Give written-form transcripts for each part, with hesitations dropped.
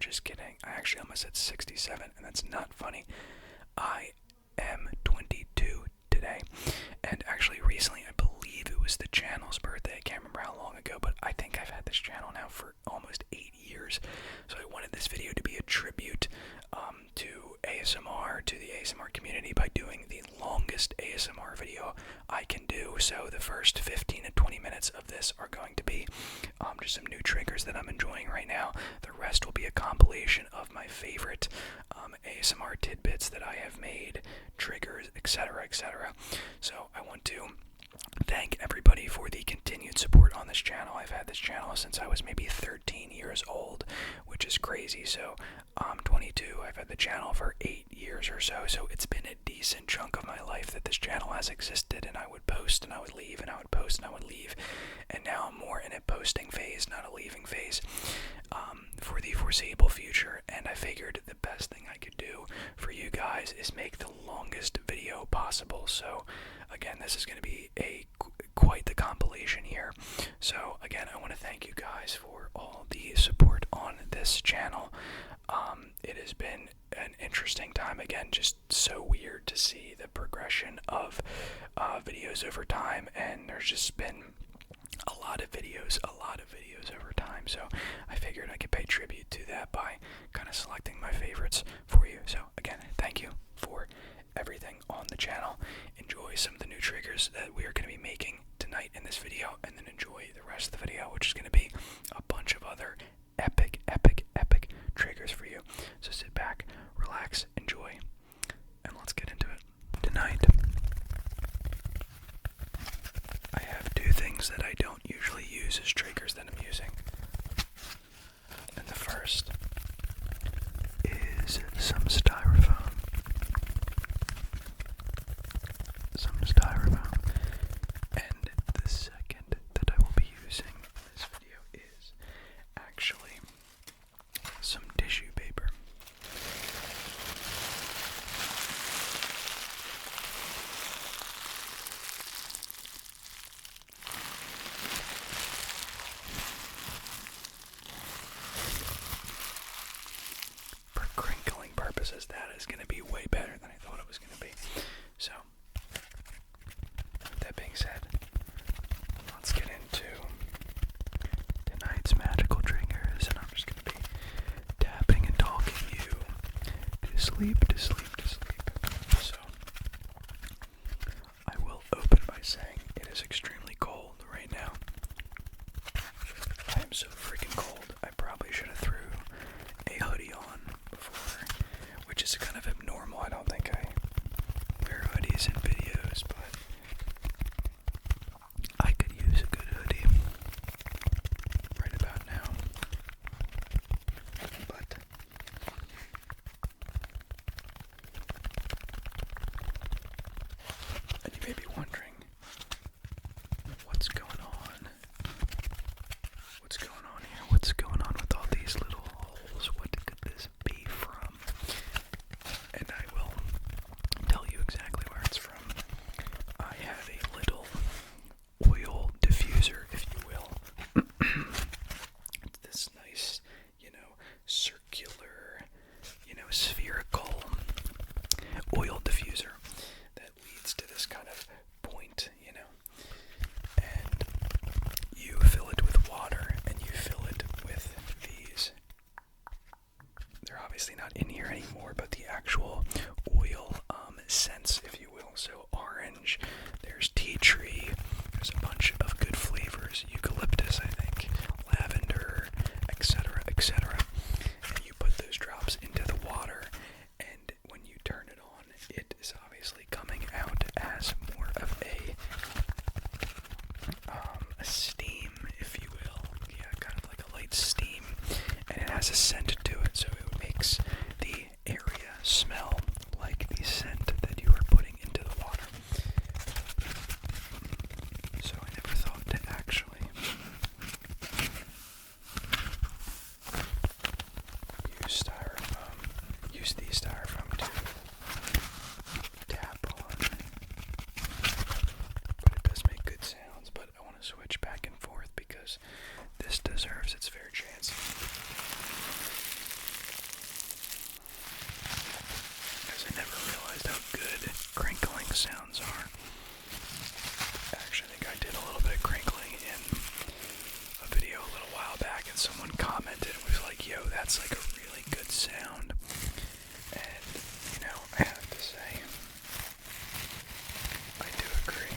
just kidding. I actually almost said 67, and that's not funny. I am 22 today, and actually recently, I believe it was the channel's birthday. I can't remember how long ago, but I think I've had this channel now for almost 8 years. So I wanted this video to be a tribute to ASMR, to the ASMR community, by doing the longest ASMR video I can do. So the first 15 to 20 minutes of this are going to be just some new triggers that I'm enjoying right now. The rest will be a compilation of my favorite ASMR tidbits that I have made, triggers, etc., etc. So I want to thank everybody for the continued support on this channel. I've had this channel since I was maybe 13 years old, which is crazy. So I'm 22. I've had the channel for 8 years or so. So it's been a decent chunk of my life that this channel has existed, and I would post and I would leave, and I would post and I would leave. And now I'm more in a posting phase, not a leaving phase, for the foreseeable future. And I figured the best thing I could do for you guys is make the longest video possible. So again, this is going to be quite the compilation here. So again, I want to thank you guys for all the support on this channel. It has been an interesting time. Again, just so weird to see the progression of videos over time, and there's just been a lot of videos over time. So I figured I could pay tribute to that by kind of selecting my favorites for you. So again, thank you for everything on the channel. Enjoy some of the new triggers that we are going to be making tonight in this video, and then enjoy the rest of the video, which is going to be a bunch of other epic triggers for you. So sit back, relax, enjoy, and let's get into it. Tonight, I have two things that I don't usually use as triggers that I'm using. And the first is some styrofoam. And the second that I will be using in this video is actually some tissue paper. For crinkling purposes, that is going to be way better than I thought it was going to be. So, that being said, let's get into tonight's magical triggers, and I'm just going to be tapping and talking you to sleep. So, I will open by saying it is extremely cold right now. I am so freaking cold. I probably should have threw a hoodie on before, which is kind of abnormal. I don't think I wear hoodies in videos, but I could use a good hoodie right about now. But and you may be wondering, what's going on? What's going on here? What's going on with all these little holes? What could this be from? And I will tell you exactly where it's from. I have a little oil diffuser, if you will. It's this nice, circular, spherical oil diffuser that leads to this kind of point, and you fill it with water, and you fill it with these. They're obviously not in here anymore, but the actual oil scents, if you will. So orange, there's tea tree, there's a bunch of good flavors, eucalyptus, I think, lavender, etc., etc. And you put those drops into the water, and when you turn it on, it is obviously coming out as more of a steam, if you will. Yeah, kind of like a light steam, and it has a scent to it, so it makes the area smell like the scent that you are putting into the water. So I never thought to actually use the styrofoam to tap on. But it does make good sounds, but I want to switch back and forth because this deserves its fair chance. never realized how good crinkling sounds are. Actually, I think I did a little bit of crinkling in a video a little while back, and someone commented and was like, yo, that's like a really good sound. And, you know, I have to say, I do agree.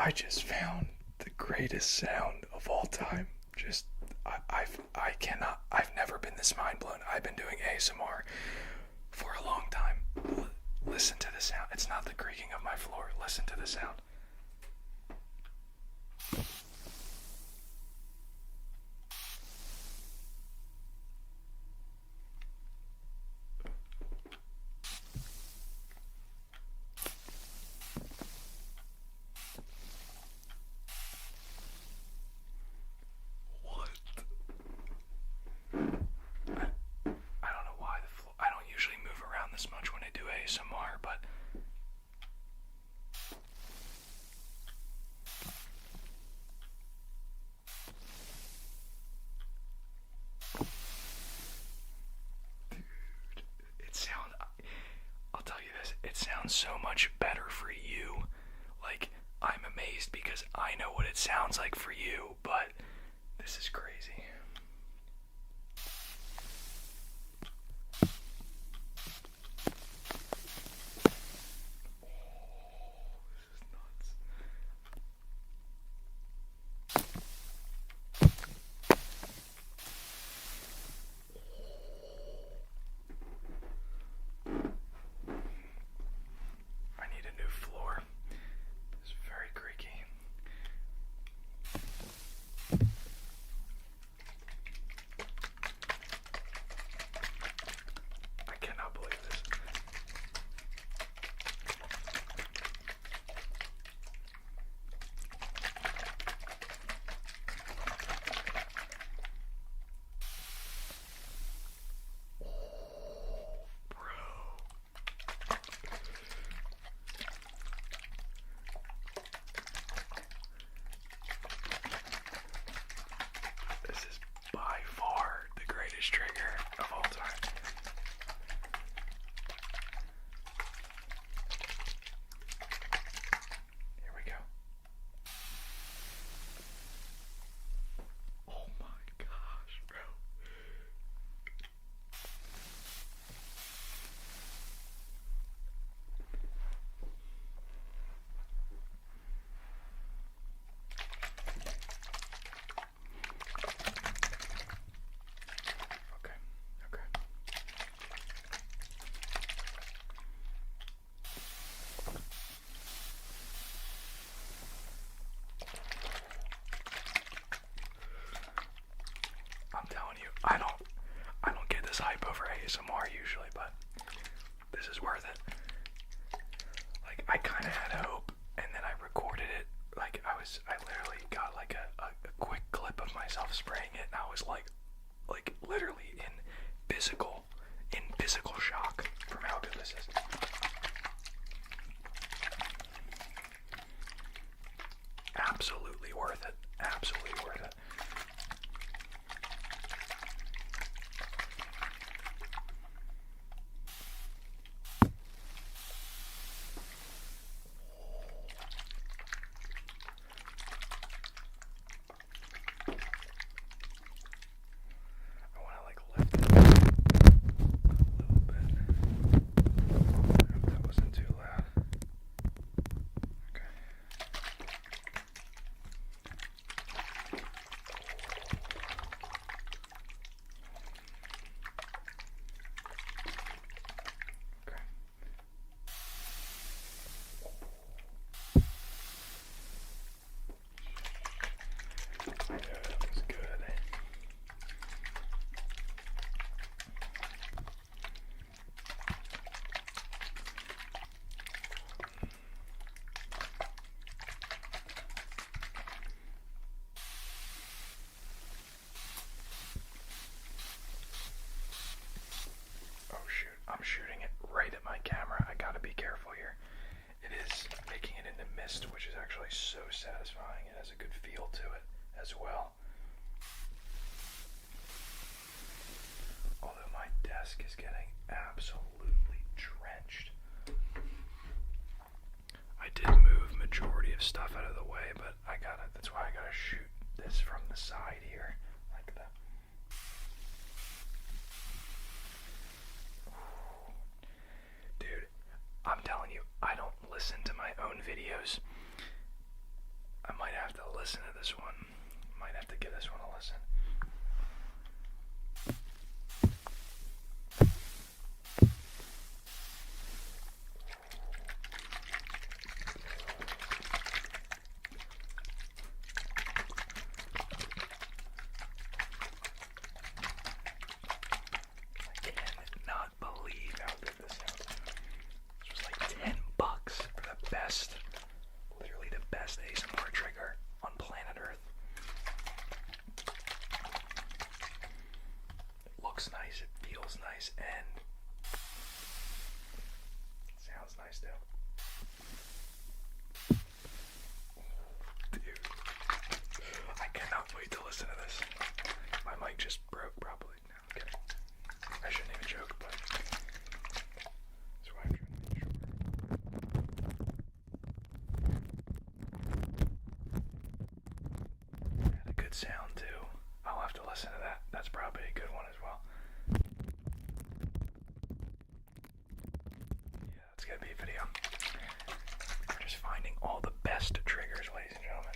I just found the greatest sound of all time. Just, I've never been this mind blown. I've been doing ASMR for a long time. Listen to the sound. It's not the creaking of my floor. Listen to the sound. I don't know why I don't usually move around this much when I do ASMR, but dude, I'll tell you this, it sounds so much better for you. Like, I'm amazed because I know what it sounds like for you, but this is crazy. I need a new floor. It's very creaky. I cannot believe this. This is by far the greatest trigger of all time. Here we go. Oh my gosh, bro. Okay, okay. I'm telling you, I don't get this hype over ASMR usually, but this is worth it. Like, I kind of had hope, and then I recorded it. Like, I literally got like a quick clip of myself spraying it, and I was like literally in physical shock from how good this is. Absolutely worth it. Absolutely worth it. I want to like lift it a little bit. I hope that wasn't too loud. Okay. Okay. I know that was good. Oh shoot, I'm shooting it right at my camera. I gotta be careful here. It is making it into mist, which is actually so satisfying. It has a good feel to it as well. Although my desk is getting absolutely drenched. I did move majority of stuff out of the way, but that's why I gotta shoot this from the side here, like that. Dude, I'm telling you, I don't listen to my own videos listen to this one. Might have to give this one a listen. Literally the best ASMR trigger on planet Earth. It looks nice, it feels nice, and it sounds nice too. Dude, I cannot wait to listen to this. My mic just broke probably. No, I'm kidding. I shouldn't even joke, but that's why I'm trying to make sure. Had a good sound too. I'll have to listen to that. That's probably a good one as well. Yeah, that's gonna be a video. We're just finding all the best triggers, ladies and gentlemen.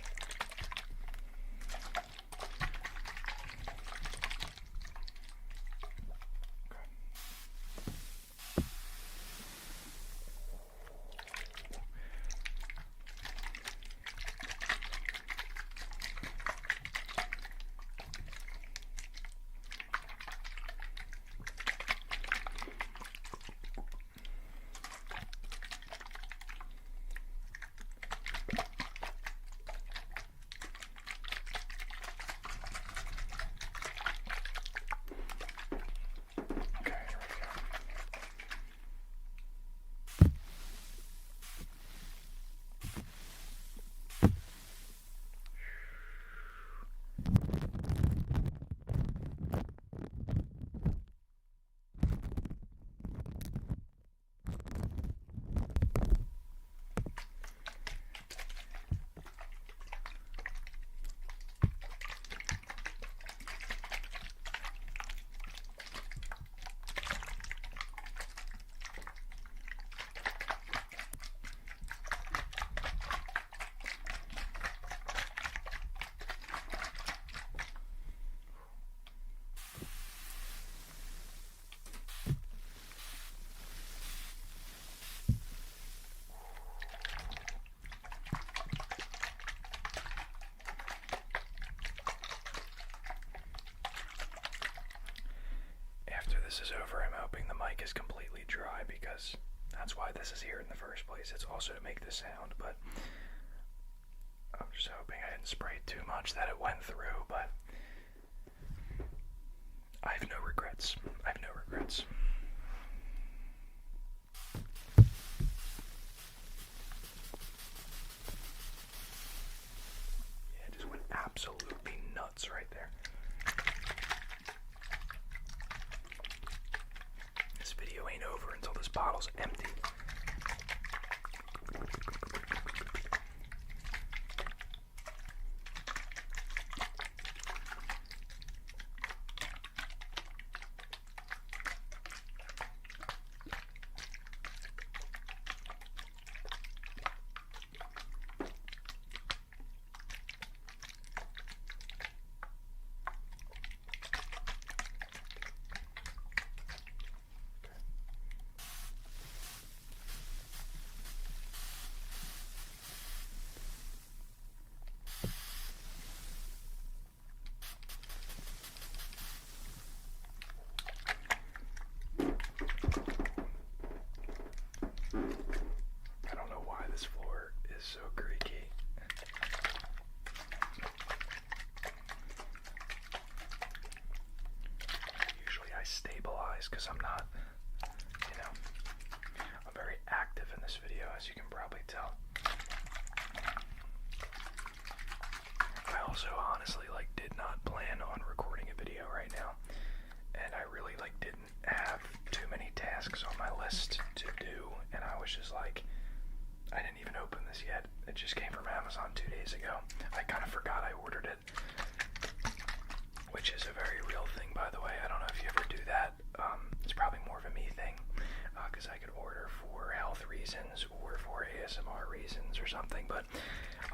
This is over, I'm hoping the mic is completely dry because that's why this is here in the first place. It's also to make the sound, but I'm just hoping I didn't spray too much that it went through, but I have no regrets. I have no regrets. Yeah, it just went absolutely nuts right there. This video ain't over until this bottle's empty. I don't know why this floor is so creaky. Usually I stabilize because I'm not, I'm very active in this video, as you can probably tell. I also honestly did not plan on recording a video right now, and I really didn't have too many tasks on my list to do, and I was just I didn't even open this yet. It just came from Amazon 2 days ago. I kind of forgot I ordered it, which is a very real thing, by the way. I don't know if you ever do that. It's probably more of a me thing, because I could order for health reasons or for ASMR reasons or something, but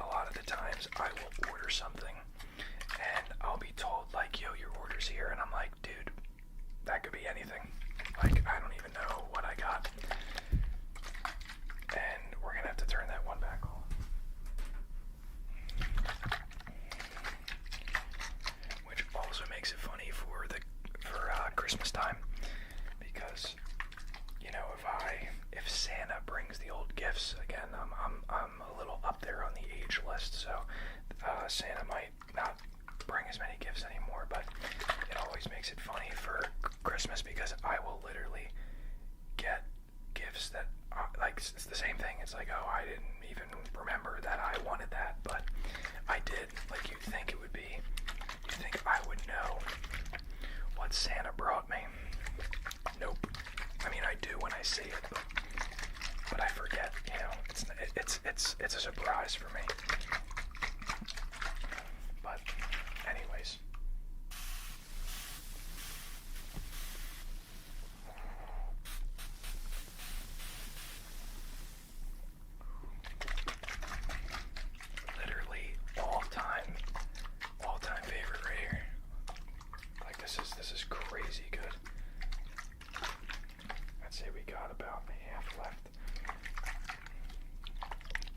a lot of the times I will order something and I'll be told, like, yo, your order's here, and I'm like, dude, that could be anything. Like, I don't even know what I got. And we're gonna have to turn that one back on. Which also makes it funny for Christmas time, because, you know, if Santa brings the old gifts again, I'm a little up there on the age list, so Santa might not bring as many gifts anymore, but it always makes it funny for Christmas because I will literally get gifts that like, it's the same thing. It's like, oh, I didn't even remember that I wanted that, but I did. Like, you'd think it would be, you'd think I would know what Santa brought me. Nope. I mean, I do when I see it, but I forget. You know, it's a surprise for me. But anyways. Literally all-time favorite right here. Like, this is crazy good. I'd say we got about half left.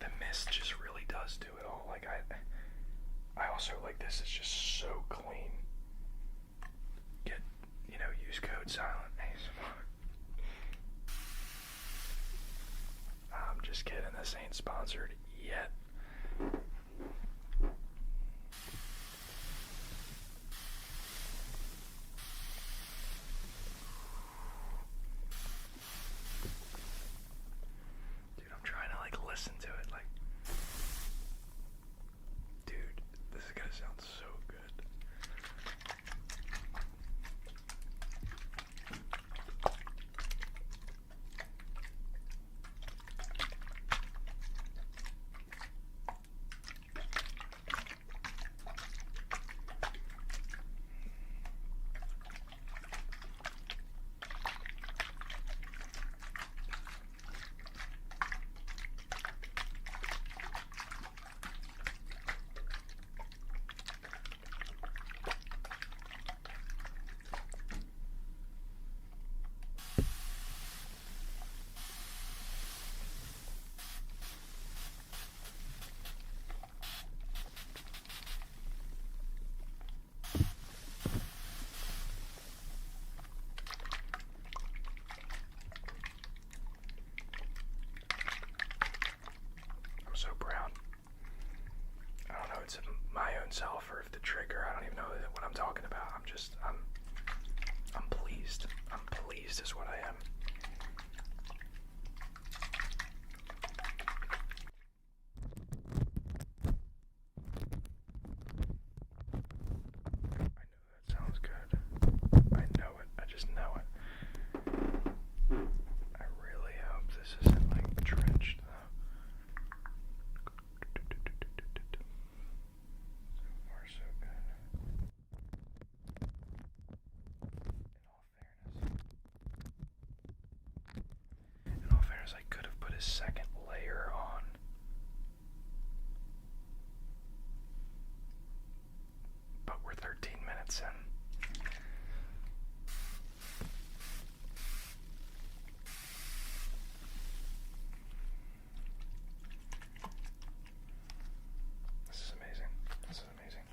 The mist just really does do it all. Like, I also like this. It's just so clean. Use code SILENT ASMR. I'm just kidding. This ain't sponsored yet. Dude, I'm trying to, like, listen to it. Like, dude, this is gonna sound so good. So proud. I don't know if it's my own self or if the trigger. I don't even know what I'm talking about. I'm pleased. I'm pleased is what I am. I know that sounds good. I know it. I just know it. I really hope this isn't, like, drenched though. So far, so good. In all fairness, I could have put a second layer on. But we're 13 minutes in. This is amazing. This is amazing.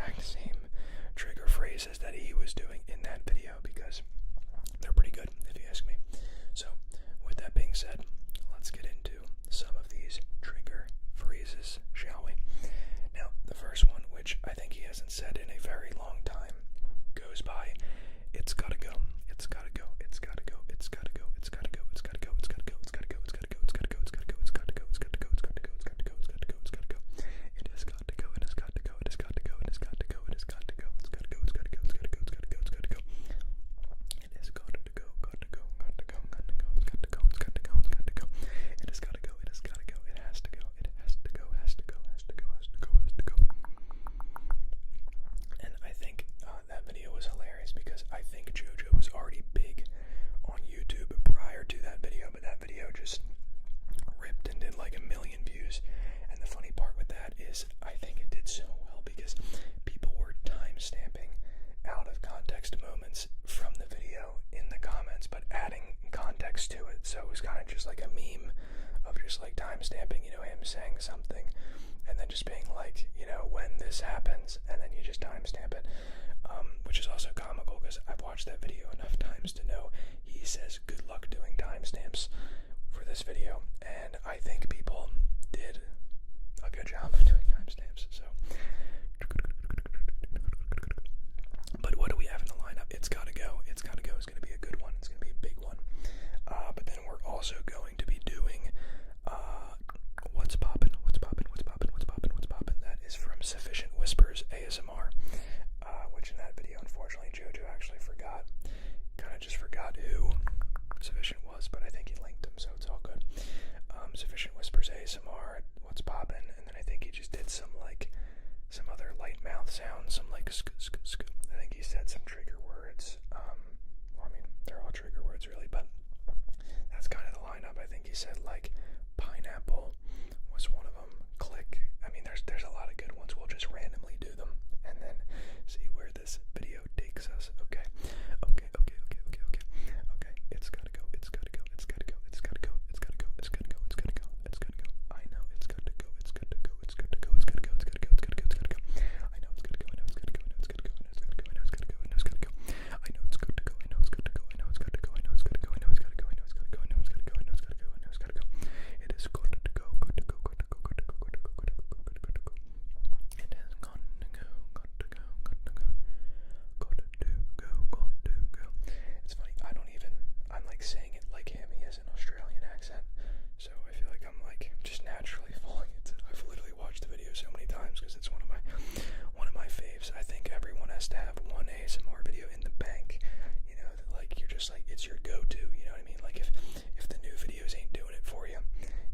exact same trigger phrases that he was doing in that video because they're pretty good, if you ask me. So, with that being said, let's get into some of these trigger phrases, shall we? Now, the first one, which I think he hasn't said in a very long time, goes by, it's gotta go, it's gotta go, it's gotta go, it's gotta go, it's gotta go, it's gotta go, it's gotta go, it's gotta go, it's gotta go, it's gotta go, it's gotta go, it's gotta go, it's gotta go, it's gotta go, it's gotta go, it's gotta go, it's gotta go. It has got to go, it has got to go, it has got to go, it has got to go, it has got to go, it's gotta go, it's gotta go, it's gotta go, it's gotta go, it's gotta go. It has got to go, got to go, got to go, got to go, it's got to go, it's got to go, it's got to go. It has got to go, it has got to go, it has to go, it has to go, has to go, has to go, has to go, has to go. And I think that video was hilarious because I think JoJo was already big on YouTube prior to that video, but that video just ripped and did like 1 million views. And the funny part with that is I think it did so well because people were time-stamping out of context moments from the video in the comments, but adding context to it. So it was kind of just like a meme of just like time-stamping, you know, him saying something and then just being like, you know, when this happens, and then you just timestamp it, which is also comical because I've watched that video enough times to know he says good luck doing timestamps for this video, and I think people did a good job of doing timestamps. So, but what do we have in the lineup? It's gotta go. It's gotta go. It's gonna be a good one. It's gonna be a big one. But then we're also going to be doing what's poppin', what's poppin', what's poppin', what's poppin', what's poppin'. That is from Sufficient Whispers ASMR, which in that video, unfortunately, JoJo actually forgot. Kind of just forgot who Sufficient was, but I think he linked him, so it's all good. Sufficient Whispers ASMR, what's poppin', and then I think he just did some other light mouth sounds, some like sk. I think he said some trigger words. I mean, they're all trigger words really, but that's kind of the lineup. I think he said like pineapple was one of them. Click. I mean, there's a lot of good ones. We'll just randomly do them and then see where this video takes us. Okay. It's gotta go. It's gotta go. It's gotta go. It's gotta go. It's gotta go. It's gotta go. It's gotta go. It's gotta go. I know it's got to go. It's got to go. It's got to go. It's got to go. It's got to go. It's got to go. It's got to go. I know it's got to go. I know it's got to go. I know it's got to go. I know it's got to go. I know it's got to go. I know it's got to go. I know it's got to go. I know it's got to go. I know it's got to go. I know it's got to go. I know it's got to go. I know it's got to go. I know it's got to go. I know it's got to go. I know it's got to go. It is got to go. Got to go. Got to go. Got to go. Got to go. Got to go. Got to go. It has got to go. Got to go. Got to go. Got to go. Got to go. It's funny. I'm like saying it like him. He has an Australian accent, so I feel like I'm like just naturally falling into. I've literally watched the video so many times because it's one of my faves. I think everyone has to have one ASMR video in the bank. You know, that like you're just like it's your go-to. You know what I mean? Like if the new videos ain't doing it for you,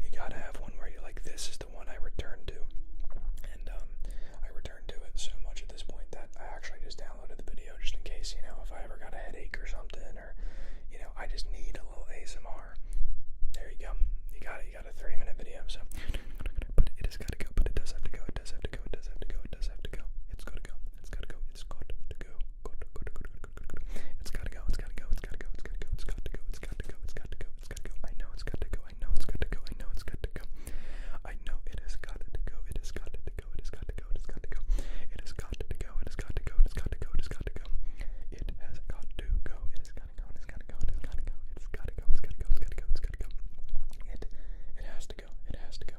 you gotta have one where you're like, this is the one I return to. And I return to it so much at this point that I actually just downloaded the video just in case, you know, if I ever got a headache or something, or you know, I just need a little ASMR. There you go. You got it. You got a 30-minute video. So, but it has got to go. But it does have to go. It does have to go. It does have to go. It does have to go. It's got to go. It's got to go. It's got to go. It's got to go. It's got to go. It's got to go. It's got to go. It's got to go. It's got to go. It's got to go. It's got to go. I know it's got to go. I know it's got to go. I know it's got to go. I know it has got to go. It has got to go. It has got to go. It has got to go. It has got to go. It has got to go. It has got to go. It has got to go. It has got to go. It has got to go. It's got to go. It's got to go. It's got to go. It's got to go. It's got to go. It's got to go. It has to go. It has to go.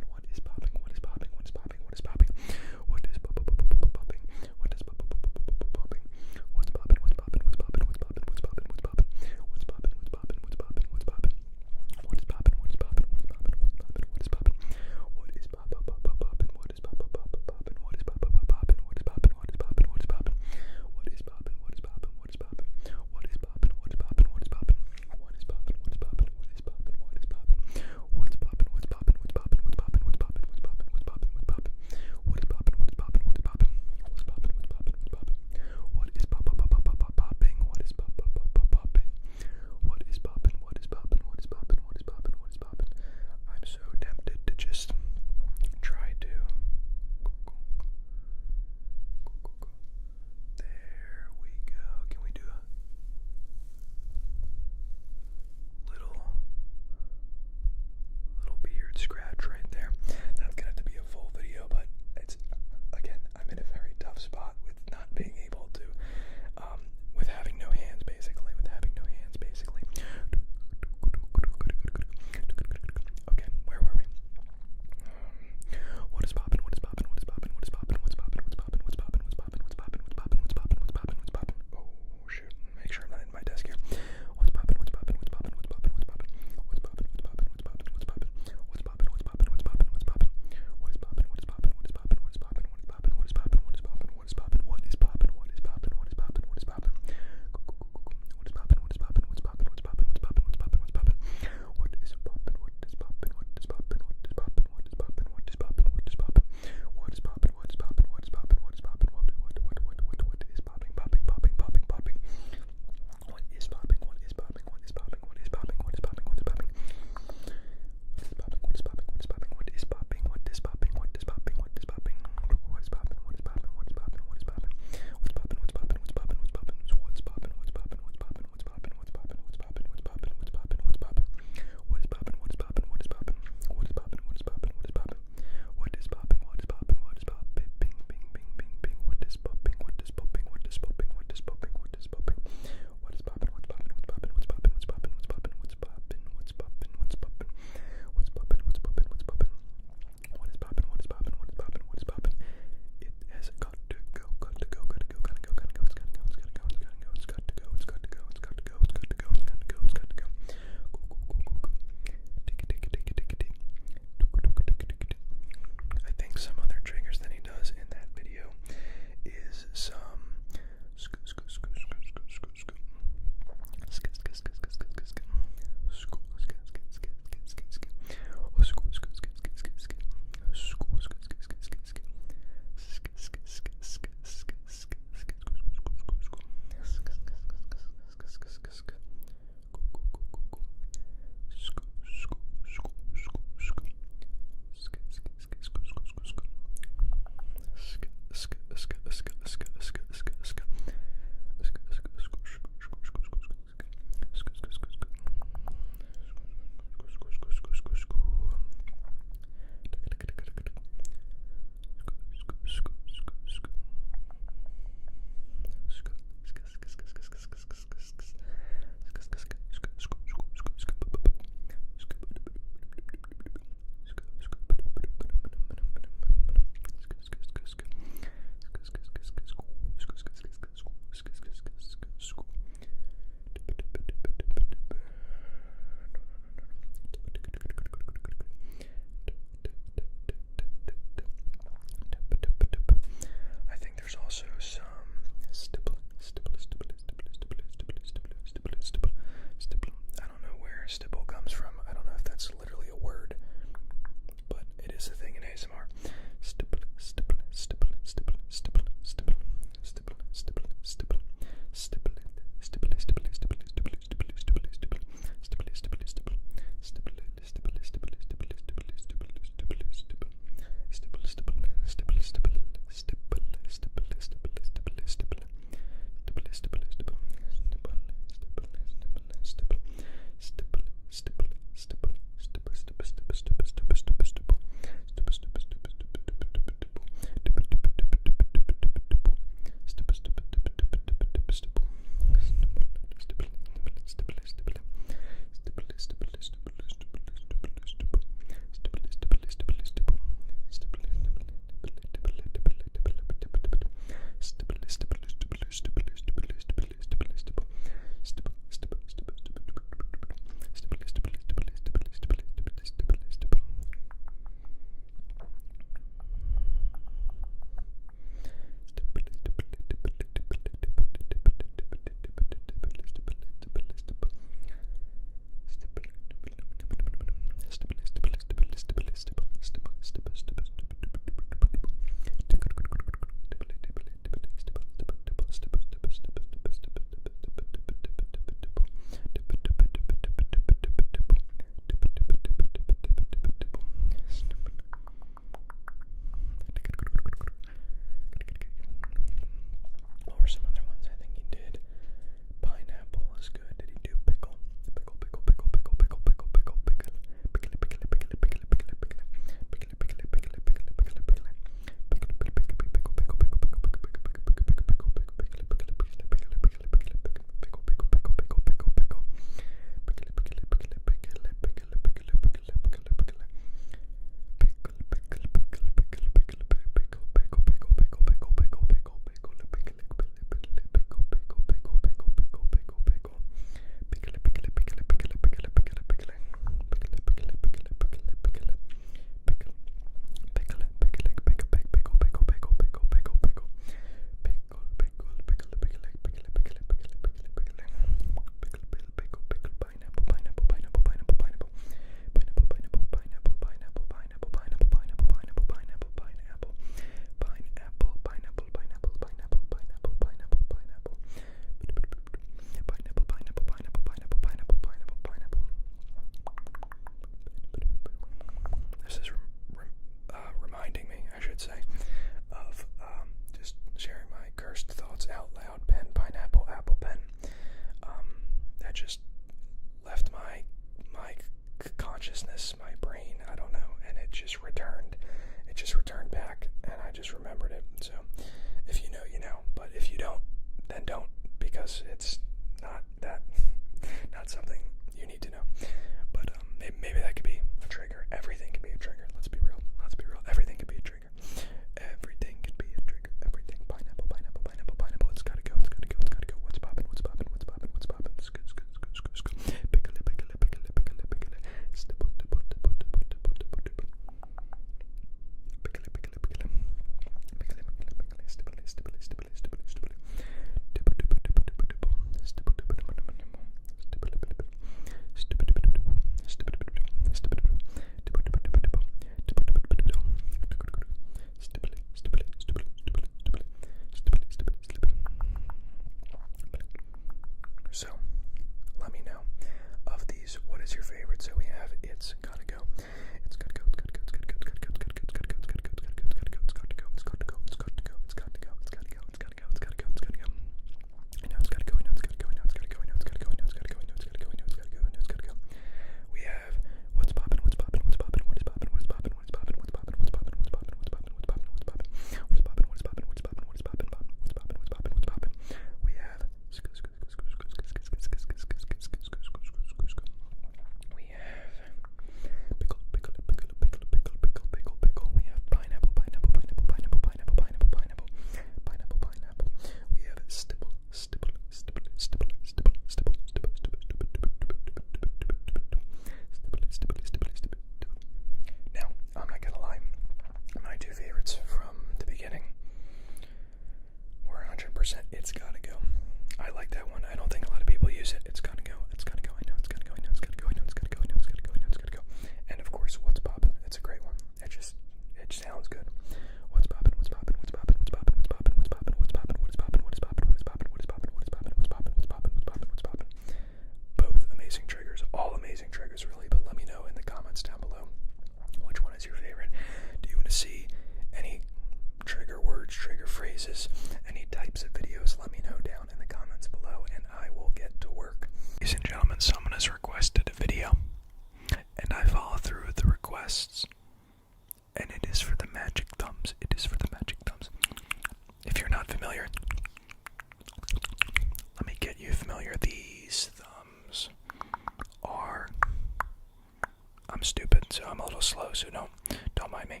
mind me.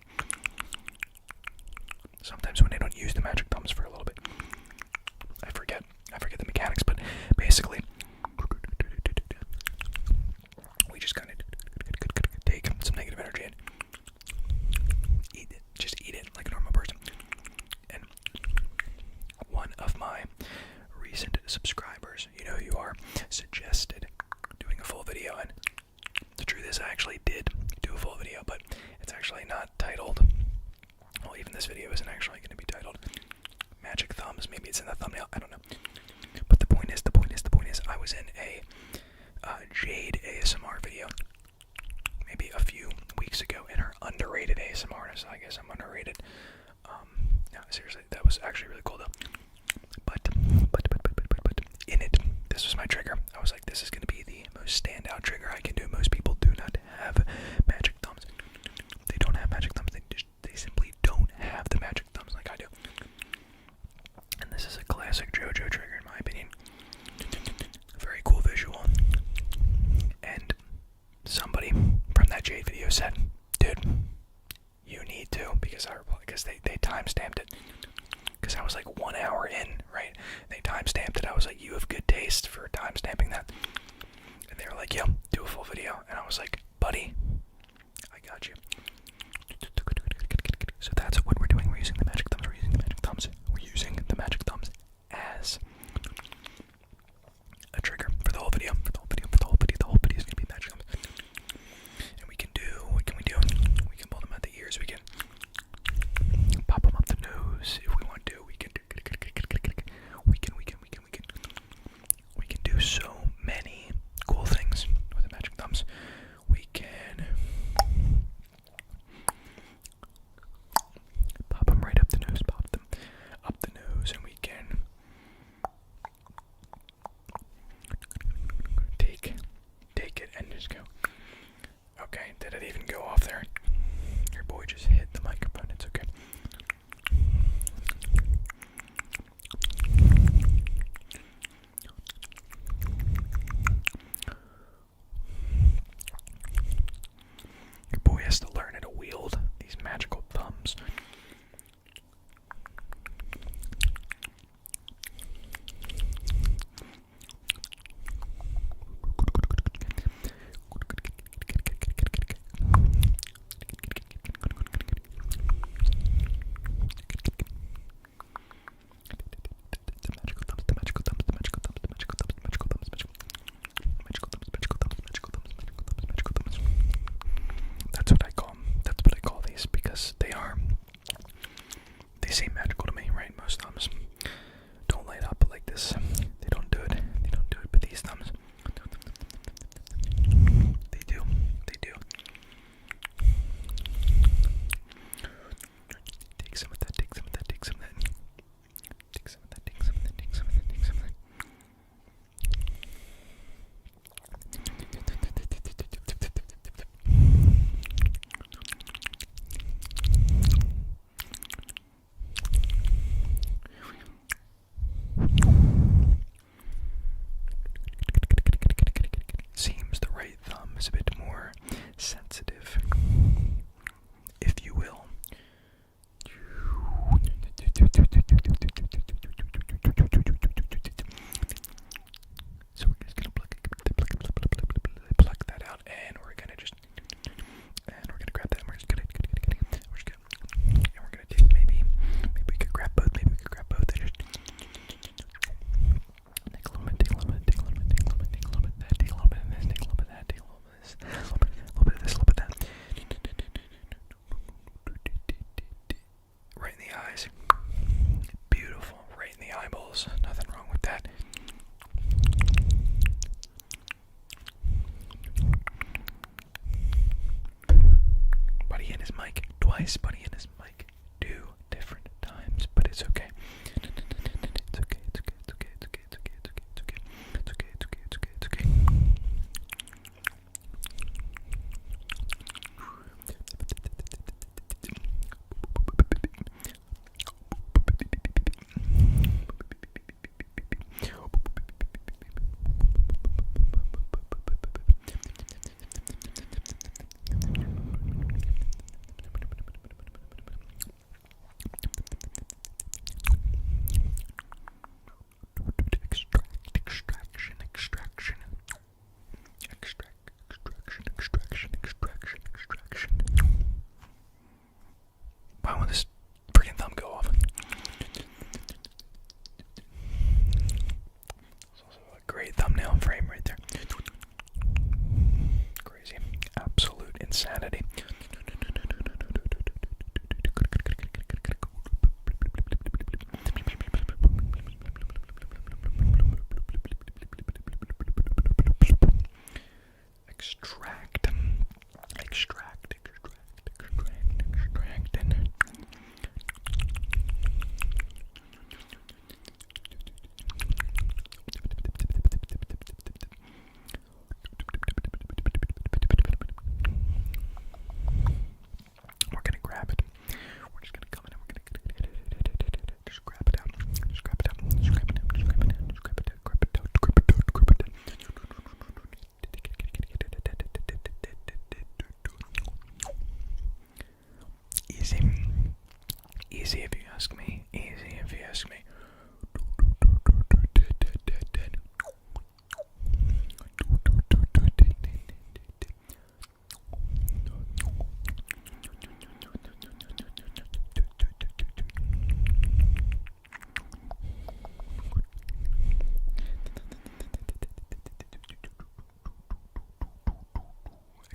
Sometimes when I don't use the magic thumbs for a little bit, I forget the mechanics, but basically, we just kind of take some negative energy and eat it. Just eat it like a normal person. And one of my recent subscribers, you know who you are, suggested doing a full video, and the truth is I actually did do a full video, but it's actually not titled, well, even this video isn't actually going to be titled Magic Thumbs. Maybe it's in the thumbnail, I don't know. But the point is, I was in a Jade ASMR video maybe a few weeks ago in her underrated ASMR, so I guess I'm underrated. No, seriously, that was actually really cool though. But in it, this was my trigger. I was like, this is going to be the most standout trigger I can do. Most people do not have magic thumbs. They don't have magic thumbs. They simply don't have the magic thumbs like I do. And this is a classic JoJo trigger in my opinion. Very cool visual. And somebody from that Jade video said, dude, you need to, because they timestamped it. Because I was like 1 hour in, right? They timestamped it. I was like, you have good taste for timestamping that. And they were like, yo, do a full video. And I was like, buddy, I got you. So that's what we're doing. We're using the magic thumbs. We're using the magic thumbs. We're using the magic thumbs as a trigger for the whole video. The whole video is gonna be magic thumbs. And we can do, what can we do? We can pull them out the ears. We can pop them up the nose if we want to. We can do so many cool things with the magic thumbs. We can pop them right up the nose, and we can take it and just go. Okay, did it even go off there? Your boy just hit the microphone, it's okay. Your boy has to learn how to wield these magical thumbs. That's what I call these, because they seem magical to me, right? Most thumbs don't light up like this. They don't do it, but these thumbs, they do. Take some of that. Seems the right thumb is a bit more sensitive, if you will. So we're just gonna pluck that out, and we're gonna grab that, and we're gonna take maybe we could grab both, and just take a little bit, take a little bit of this, right in the eyes. Beautiful. Right in the eyeballs. Nothing wrong with that. Buddy hit his mic twice. Buddy hit his mic 2 different times, but it's okay. It's okay. ask me. Easy if you ask me.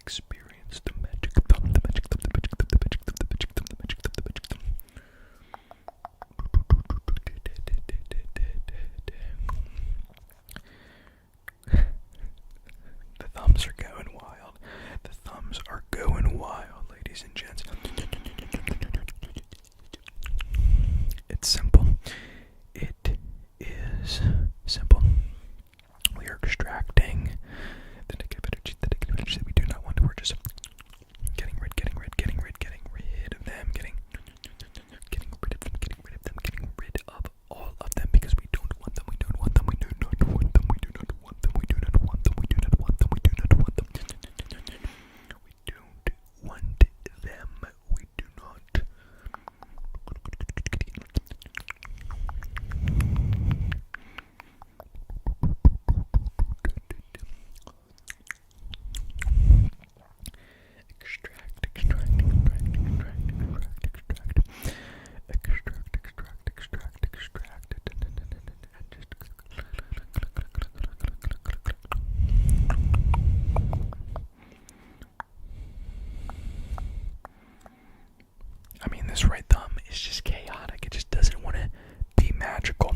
Experience the magic thumb, the magic thumb, the magic thumb, the magic thumb, the magic thumb, the magic thumb, the magic thumb. The thumbs are going wild. The thumbs are going wild, ladies and gents. It's simple. It is simple. We are extracting the negative energy that we do not want. We're just getting rid of them, getting rid of all of them because we don't want them, we don't want them, we do not want them, we do not want them, we do not want them, we do not want them, we do not want them. We don't want them, we do not. I mean, this right thumb is just chaotic. It just doesn't want to be magical.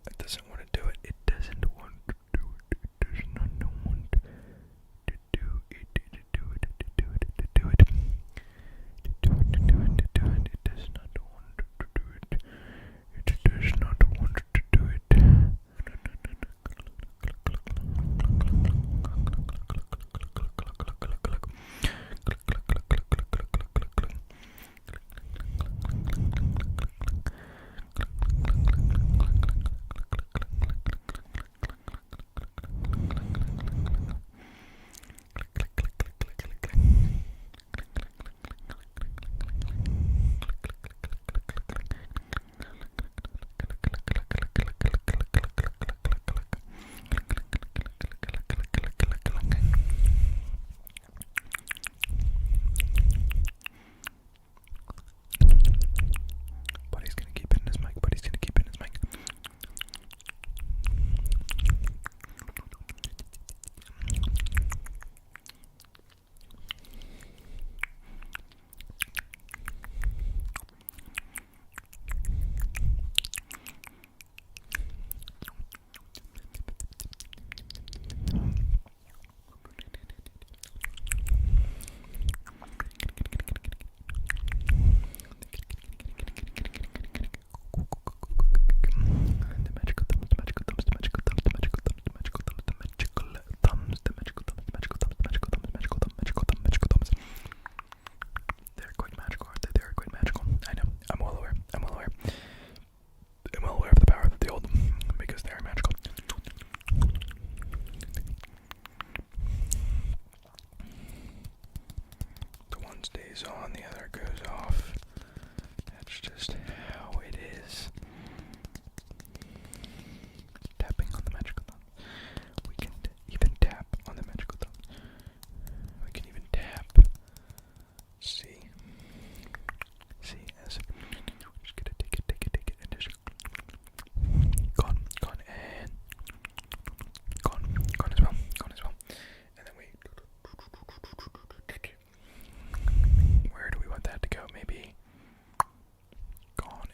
It doesn't want to do it. It doesn't want to do it. It does not want to do it. To do it. To do it. To do it. To do it. To do it. To do it. To do it. It does not want to do it. It does not want to do it. Buddy's gonna keep it in his mic. Buddy's gonna keep it in his mic. The magical thumbs, the magical thumbs, the magical thumbs, the magical thumbs, the magical thumbs, the magical thumbs, the magical thumbs, the magical thumbs, the magical thumbs, magical thumbs, magical thumbs, magical thumbs. They're quite magical, aren't they? They're quite magical. I know. I'm well aware. I'm well aware. I'm well aware of the power that they hold because they are magical. The one stays on, the other goes off. That's just how it is. Tapping on the magical thumb. We can even tap on the magical thumb. We can even tap. See as just gonna take it, and just gone, and gone as well. And then where do we want that to go? Maybe gone.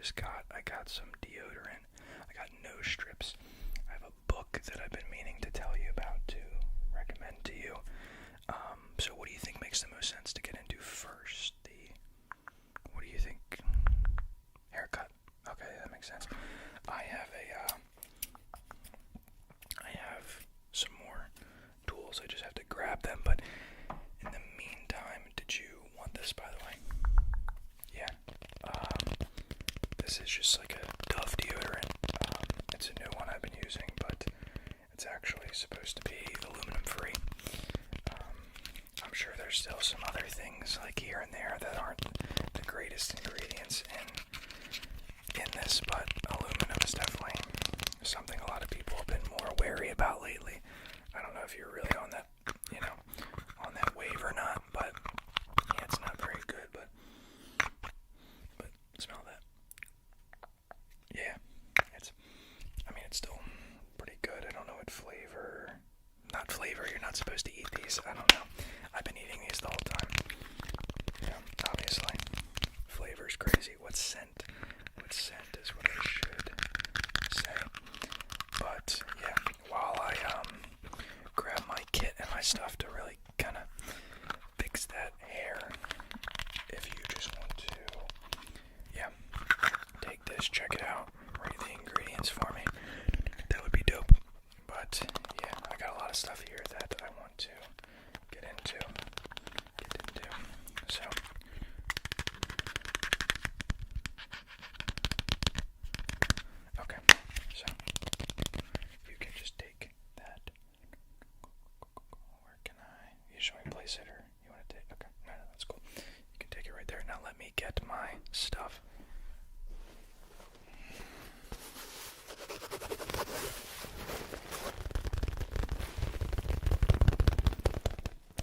just got. I got some deodorant. I got nose strips. I have a book that I've been meaning to tell you about, to recommend to you. So what do you think makes the most sense to get into first? What do you think? Haircut. Okay, that makes sense. I have some more tools. I just have to grab them. But in the meantime, did you want this, by the way? Yeah. This is just like a Dove deodorant. It's a new one I've been using, but it's actually supposed to be aluminum free. I'm sure there's still some other things like here and there that aren't the greatest ingredients in this, but aluminum is definitely something a lot of people have been more wary about lately. I don't know if you're really on that, on that wave or not, but yeah, it's not very good, but smell that. Yeah, it's still pretty good. I don't know what flavor, not flavor, you're not supposed to eat these, I don't know. I've been eating these the whole time. Yeah, obviously. Flavor's crazy. What scent? What scent is what I should say. But, yeah, while I grab my kit and my stuff to really kind of fix that hair, if you just want to, yeah, take this, check it out, read the ingredients for me, that would be dope. But, yeah, I got a lot of stuff here that I want to get into. So, okay, so you can just take that. Where can you show me place it, or you want to take? Okay, no, that's cool. You can take it right there. Now let me get my stuff.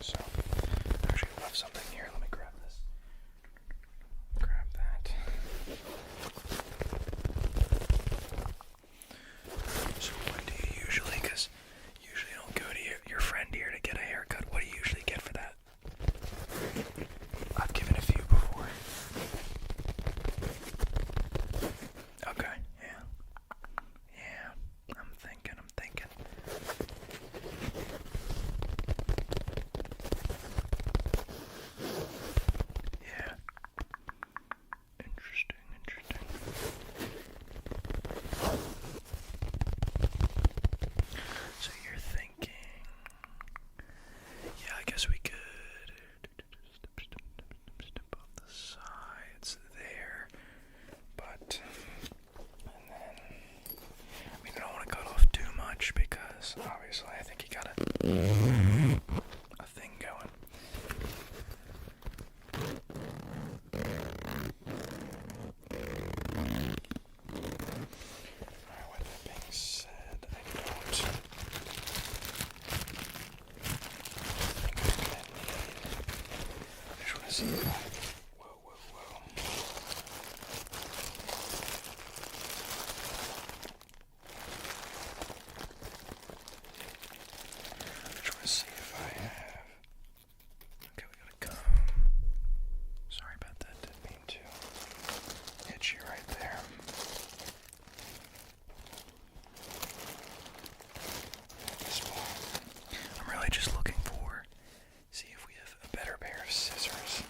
So, I actually left something here. Let me grab this. Grab that. So what do you usually, because usually you don't go to your friend here to get a haircut. What do you usually get for that? I've given a few before. Okay, yeah. Yeah, I'm thinking. Yeah. Interesting. So you're thinking, yeah, I guess we could step off the sides there, but, and then, I don't want to cut off too much because obviously I think you got a thing going. Alright, with that being said, I just want to see if whoa. I just want to see if I have. Okay, we got a comb. Sorry about that. Didn't mean to hit you right there. I'm really just looking for, see if we have a better pair of scissors.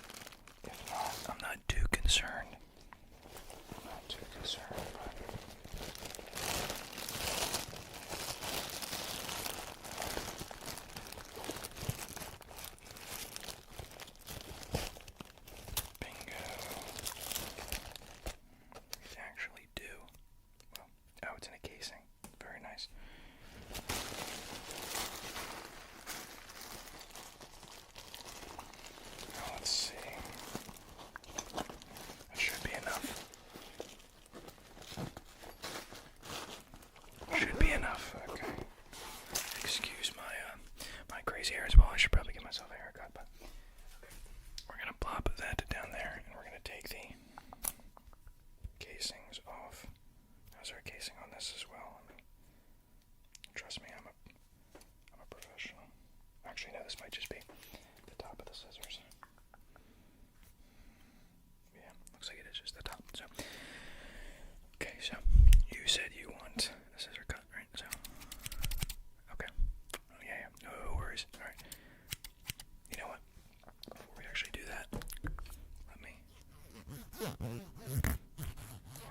What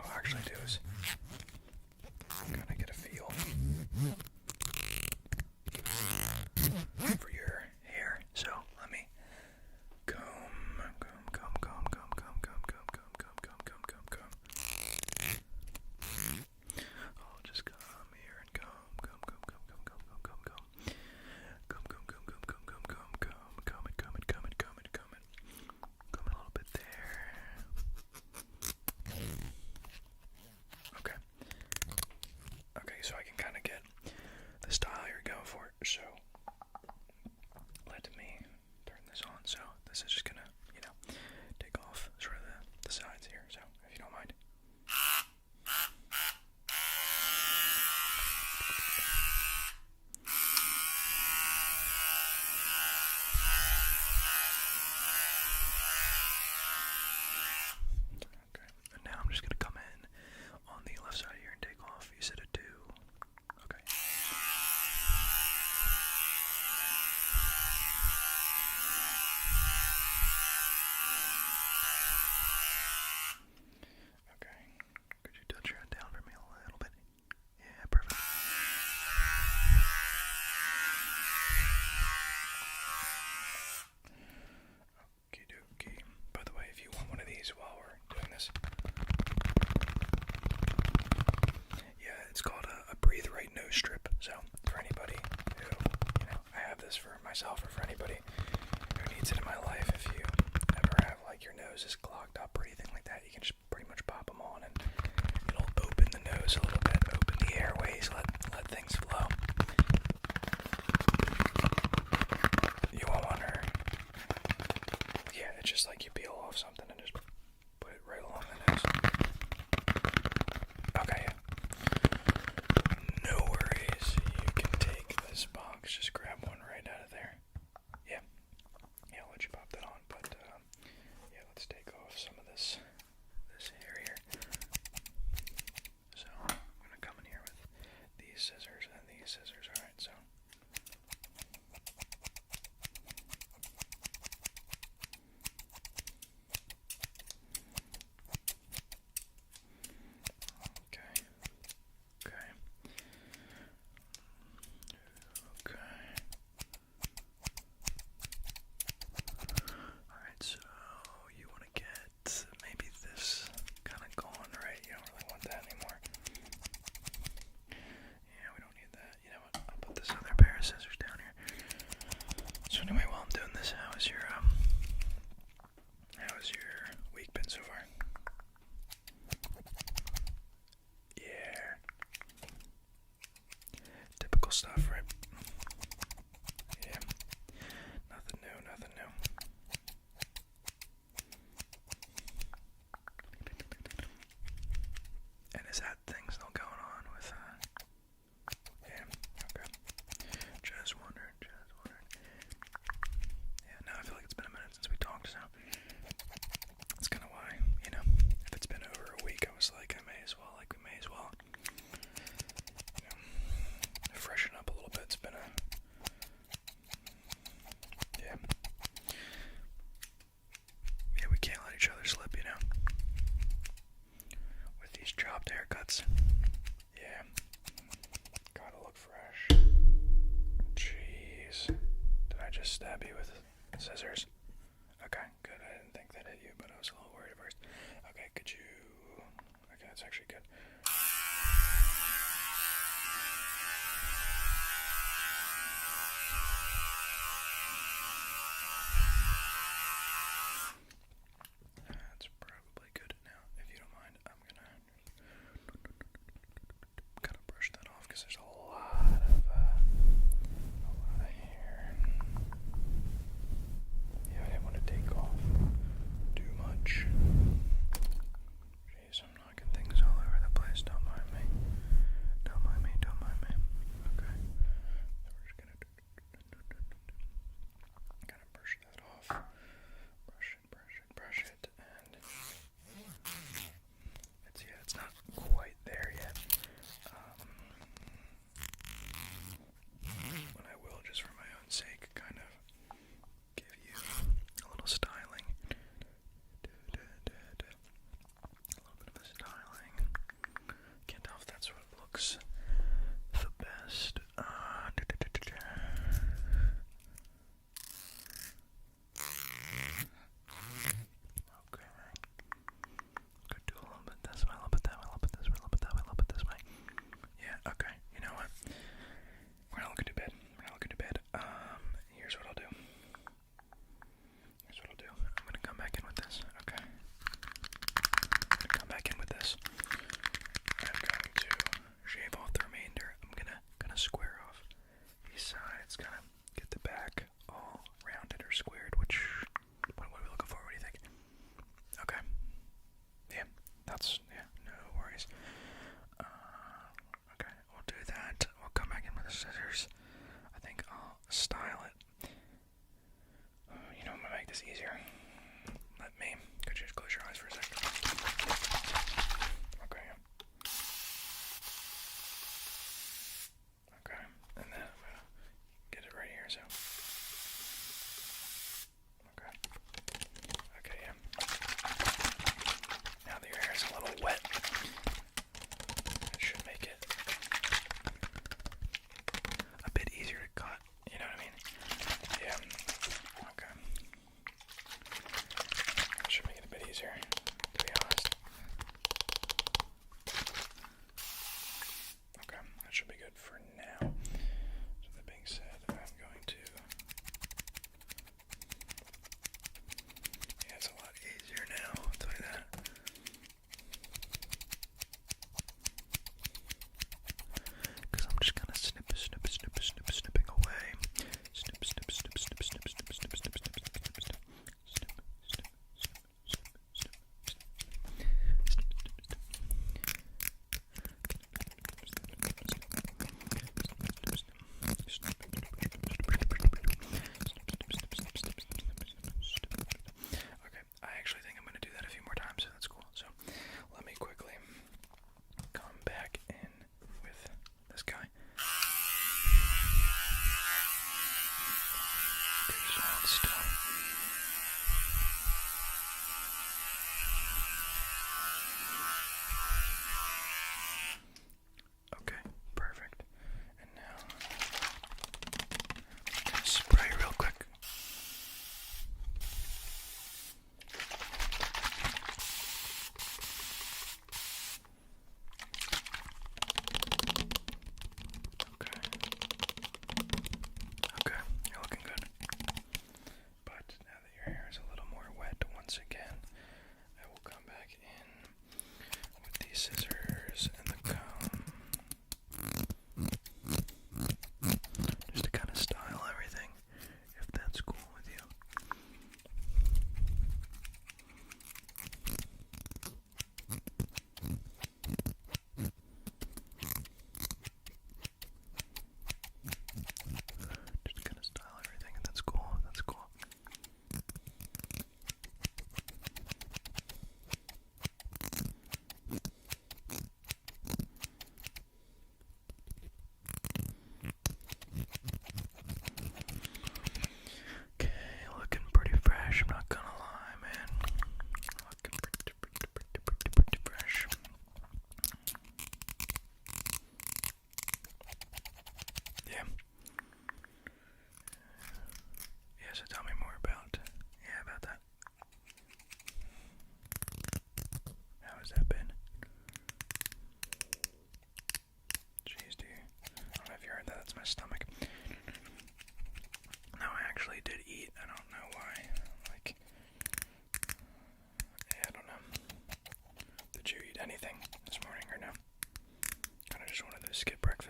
I'll actually do is kind of get a feel for your hair. So let me comb. I'll just come here and comb it, comb it a little bit there. Okay. Okay, so I can kind of get the style you're going for. So let me turn this on. So this is just gonna, take off sort of the sides here. So if you don't mind. Okay, and now I'm just gonna come in on the left side here and take off. You said a 2. Okay. Okay. Could you touch your head down for me a little bit? Yeah, perfect. Okie dokie. By the way, if you want one of these while we're doing this, yeah, it's called a Breathe Right nose strip. So for anybody who, I have this for myself or for anybody who needs it in my life, if you ever have like your nose is clogged up or anything like that, you can just pretty much pop them on and it'll open the nose a little bit, open the airways, let things flow. You won't wonder. Yeah, it's just like you peel off something and just put it right along the nose. Okay, yeah. No worries. You can take this box, just grab one right out of there. Yeah. Yeah, I'll let you pop that on, but yeah, let's take off some of this hair here. So I'm gonna come in here with these scissors and these scissors. Alright, so okay. Alright, so you want to get maybe this kind of gone, right? You don't really want that anymore. Yeah, we don't need that. You know what? I'll put this other pair of scissors down here. So anyway, while I'm doing this, how has your week been so far? Yeah. Typical stuff, right? Yeah. Nothing new. And is that thing still going on with, yeah, okay. Just wondering. Yeah, now I feel like it's been a minute since we talked, so that's kind of why, if it's been over a week, I was like, we may as well, freshen up a little bit. It's been yeah, we can't let each other slip, with these chopped haircuts. Yeah, gotta look fresh. Jeez, did I just stab you with scissors? Okay, good. I didn't think that hit you, but I was a little worried at first. Okay, could you... Okay, that's actually good. That's probably good. Now, if you don't mind, I'm gonna kind of brush that off because there's a lot of hair. Yeah, I didn't want to take off too much. Jeez, I'm knocking things all over the place. Don't mind me. Okay. So we're just gonna kind of brush that off. Brush it, and it's not quite there yet. But I will, just for my own sake, kind of give you a little styling.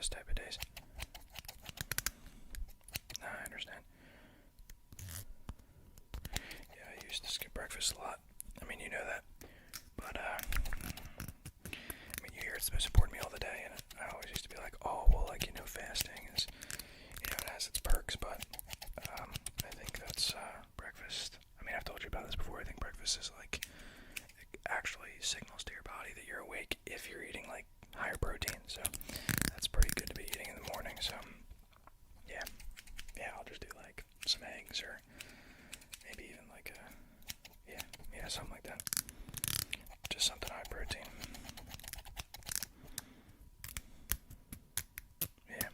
breakfast type of days. Nah, I understand. Yeah, I used to skip breakfast a lot. I mean, you know that. But, I mean, you hear it's the most important meal of the day, and I always used to be like, oh, well, like, you know, fasting is, you know, it has its perks, but, I think that's, breakfast. I mean, I've told you about this before. I think breakfast is, like, it actually signals to your body that you're awake if you're eating, like, higher protein, so that's pretty good to be eating in the morning, so, yeah, I'll just do, like, some eggs, or maybe even, like, yeah, something like that, just something high protein, yeah,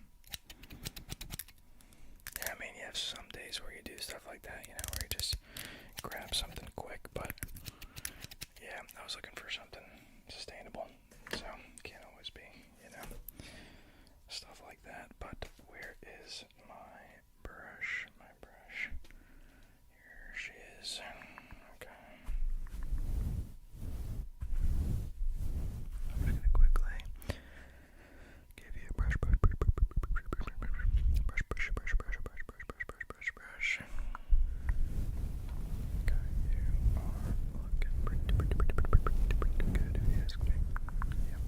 I mean, you have some days where you do stuff like that, you know, where you just grab something quick, but, yeah, I was looking for something sustainable, so, can't always be, you know, stuff like that. But where is my brush? Here she is. Okay. I'm just gonna quickly give you a brush. Okay, you are looking pretty good if you ask me. Yeah.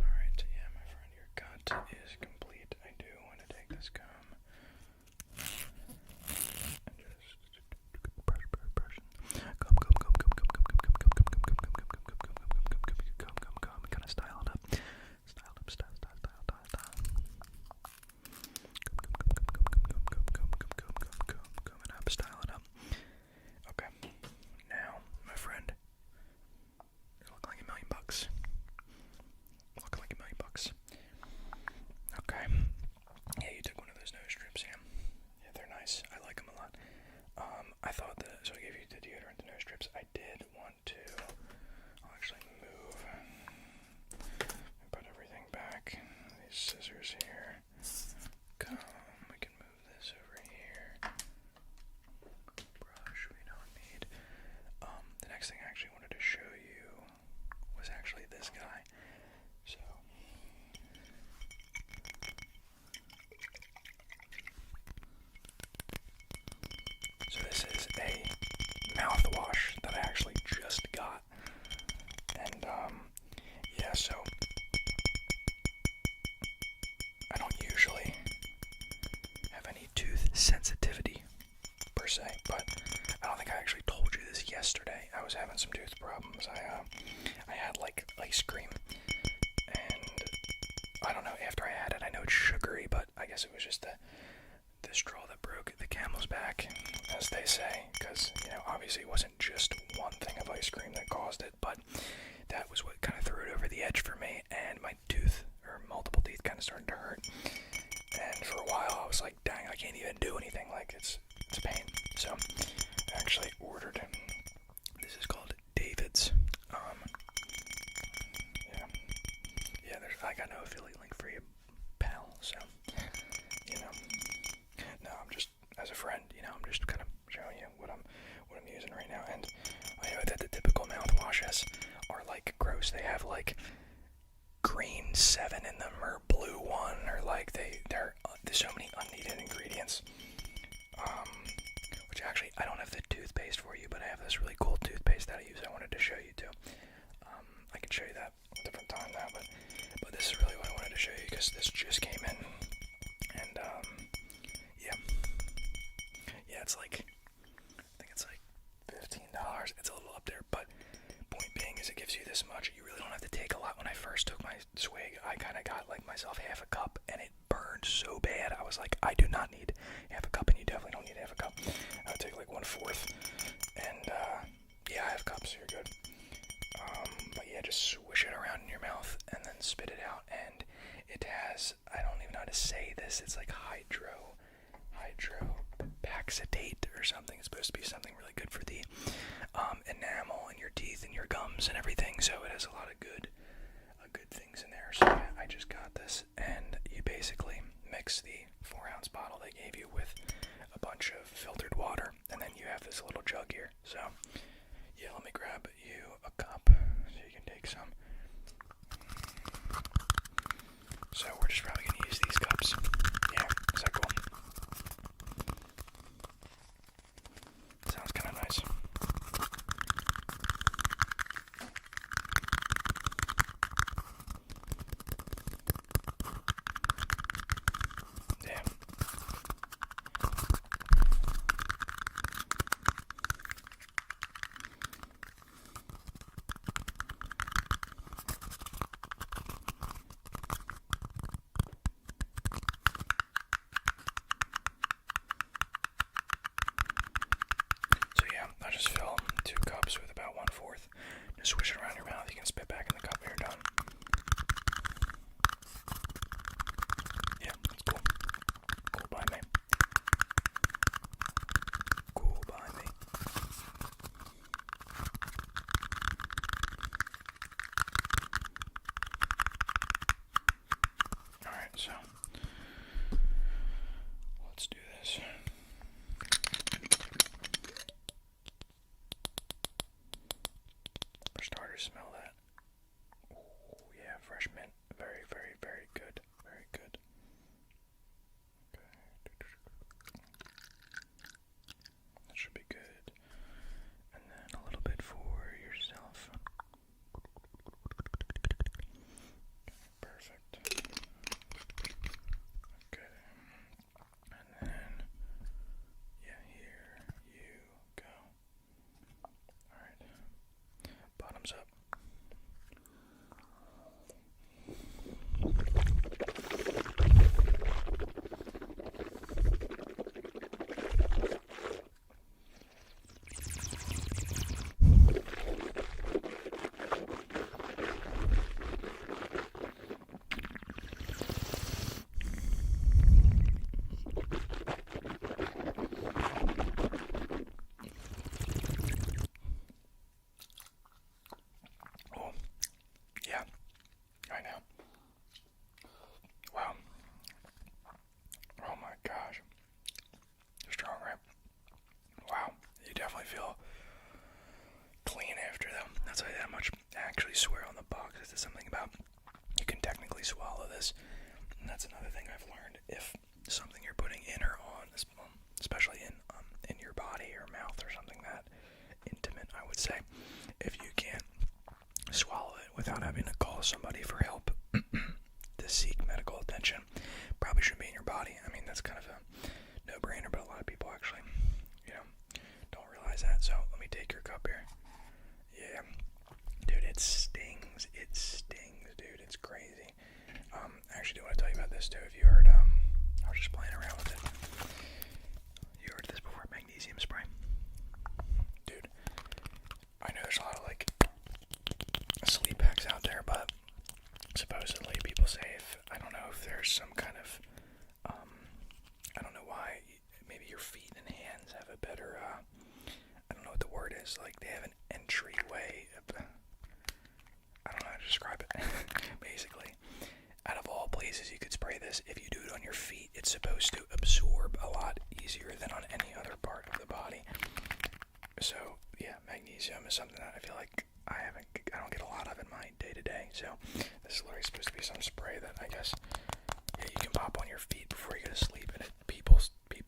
Alright, yeah, my friend, your cut is complete. I do want to take this comb and just brush. Comb. Kind of style it up. Style it up. Okay. Now, my friend, you're looking like $1 million. Looking like $1 million. Okay. Yeah, you took one of those nose strips, yeah. Yeah, they're nice. I like them a lot. I thought that, so I gave you the deodorant, the nose strips. I did want to, I'll actually move and put everything back. These scissors here. Comb, we can move this over here. Brush, we don't need. The next thing I actually wanted to show you was actually this guy. So this is a mouthwash that I actually just got. And, yeah, so I don't usually have any tooth sensitivity, per se, but I don't think I actually told you this yesterday. I was having some tooth problems. I had, like, ice cream, and I don't know, after I had it, I know it's sugary, but I guess it was just the straw that broke the camel's back, as they say, because, you know, obviously it wasn't just one thing of ice cream that caused it, but that was what kind of threw it over the edge for me, and my tooth, or multiple teeth, kind of started to hurt, and for a while I was like, dang, I can't even do anything, like, it's a pain. So I actually ordered, this is called David's, yeah, I got no affiliate link for you, pal, so, you know, no, I'm just, as a friend, you know, I'm just kind of showing you what I'm using right now, and I know that the typical mouthwashes are, like, gross. They have, like, green 7 in them, or blue 1, or, like, there's so many unneeded ingredients, which actually, I don't have the toothpaste for you, but I have this really cool toothpaste that I use I wanted to show you, too. I can show you that a different time now, but this is really what I wanted to show you, because this just came in, and, yeah, it's like, I think it's like $15, it's a little up there, but point being is it gives you this much. You really don't have to take a lot. When I first took my swig, I kind of got, like, myself half a cup, and it burned so bad. I was like, I do not need half a cup, and you definitely don't need half a cup. I would take, like, 1/4, and, yeah, I have cups, so you're good. But yeah, just swish it around in your mouth, and then spit it out, and it has, I don't even know how to say this, it's like hydropaxitate or something. It's supposed to be something really good for the enamel in your teeth and your gums and everything, so it has a lot of good things in there. So yeah, I just got this, and you basically mix the 4-ounce bottle they gave you with a bunch of filtered water, and then you have this little jug here. So yeah, let me grab you a cup so you can take some. So we're or smell that. Oh, yeah, fresh mint. Very, very, very good. Very good. Okay. That should be good. And then a little bit for yourself. Perfect. Okay. And then, yeah, here you go. Alright. Bottoms up. Oh, yeah, I know. Wow. Oh my gosh. Strong, right? Wow. You definitely feel clean after them. I'll tell you that much. I actually swear on the box there's something about you can technically swallow this. And that's another thing I've learned. If something you're putting in or on, especially in your body or mouth or something that intimate, I would say, if you can't swallow it without having to call somebody for help to seek medical attention, probably shouldn't be in your body. I mean, that's kind of a no-brainer, but a lot of people actually, don't realize that. So let me take your cup here. Yeah, dude, it stings. It stings, dude. It's crazy. I actually do want to tell you about this too. If you heard, I was just playing around with it. You heard this before? Magnesium spray, dude. I know there's a lot of like sleep hacks out there, but supposedly people say I don't know if there's some kind of I don't know why, maybe your feet and hands have a better I don't know what the word is, like they have an entryway. I don't know how to describe it. Basically, out of all places you could spray this, if you do it on your feet, it's supposed to absorb a lot easier than on any other part of the body. So yeah, magnesium is something that I feel like I don't get a lot of in my day-to-day. So this is literally supposed to be some spray that I guess you can pop on your feet before you go to sleep, and people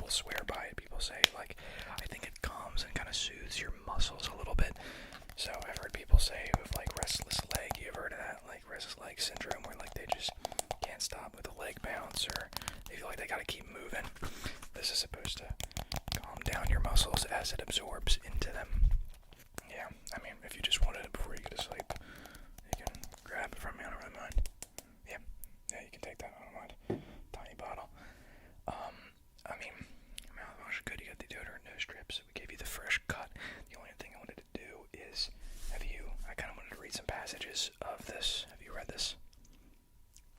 swear by it. People say, like, I think it calms and kind of soothes your muscles a little bit. So I've heard people say with like restless leg, you've heard of that, like restless leg syndrome, where like they just can't stop with a leg bounce, or they feel like they gotta keep moving. This is supposed to calm down your muscles as it absorbs into them. Yeah, I mean, if you just wanted it before you go to sleep, you can grab it from me, I don't really mind. Yeah, you can take that, I don't mind. Tiny bottle. I mean, mouthwash is good. You got the deodorant, no strips. We gave you the fresh cut. The only thing I wanted to do is I kind of wanted to read some passages of this. Have you read this?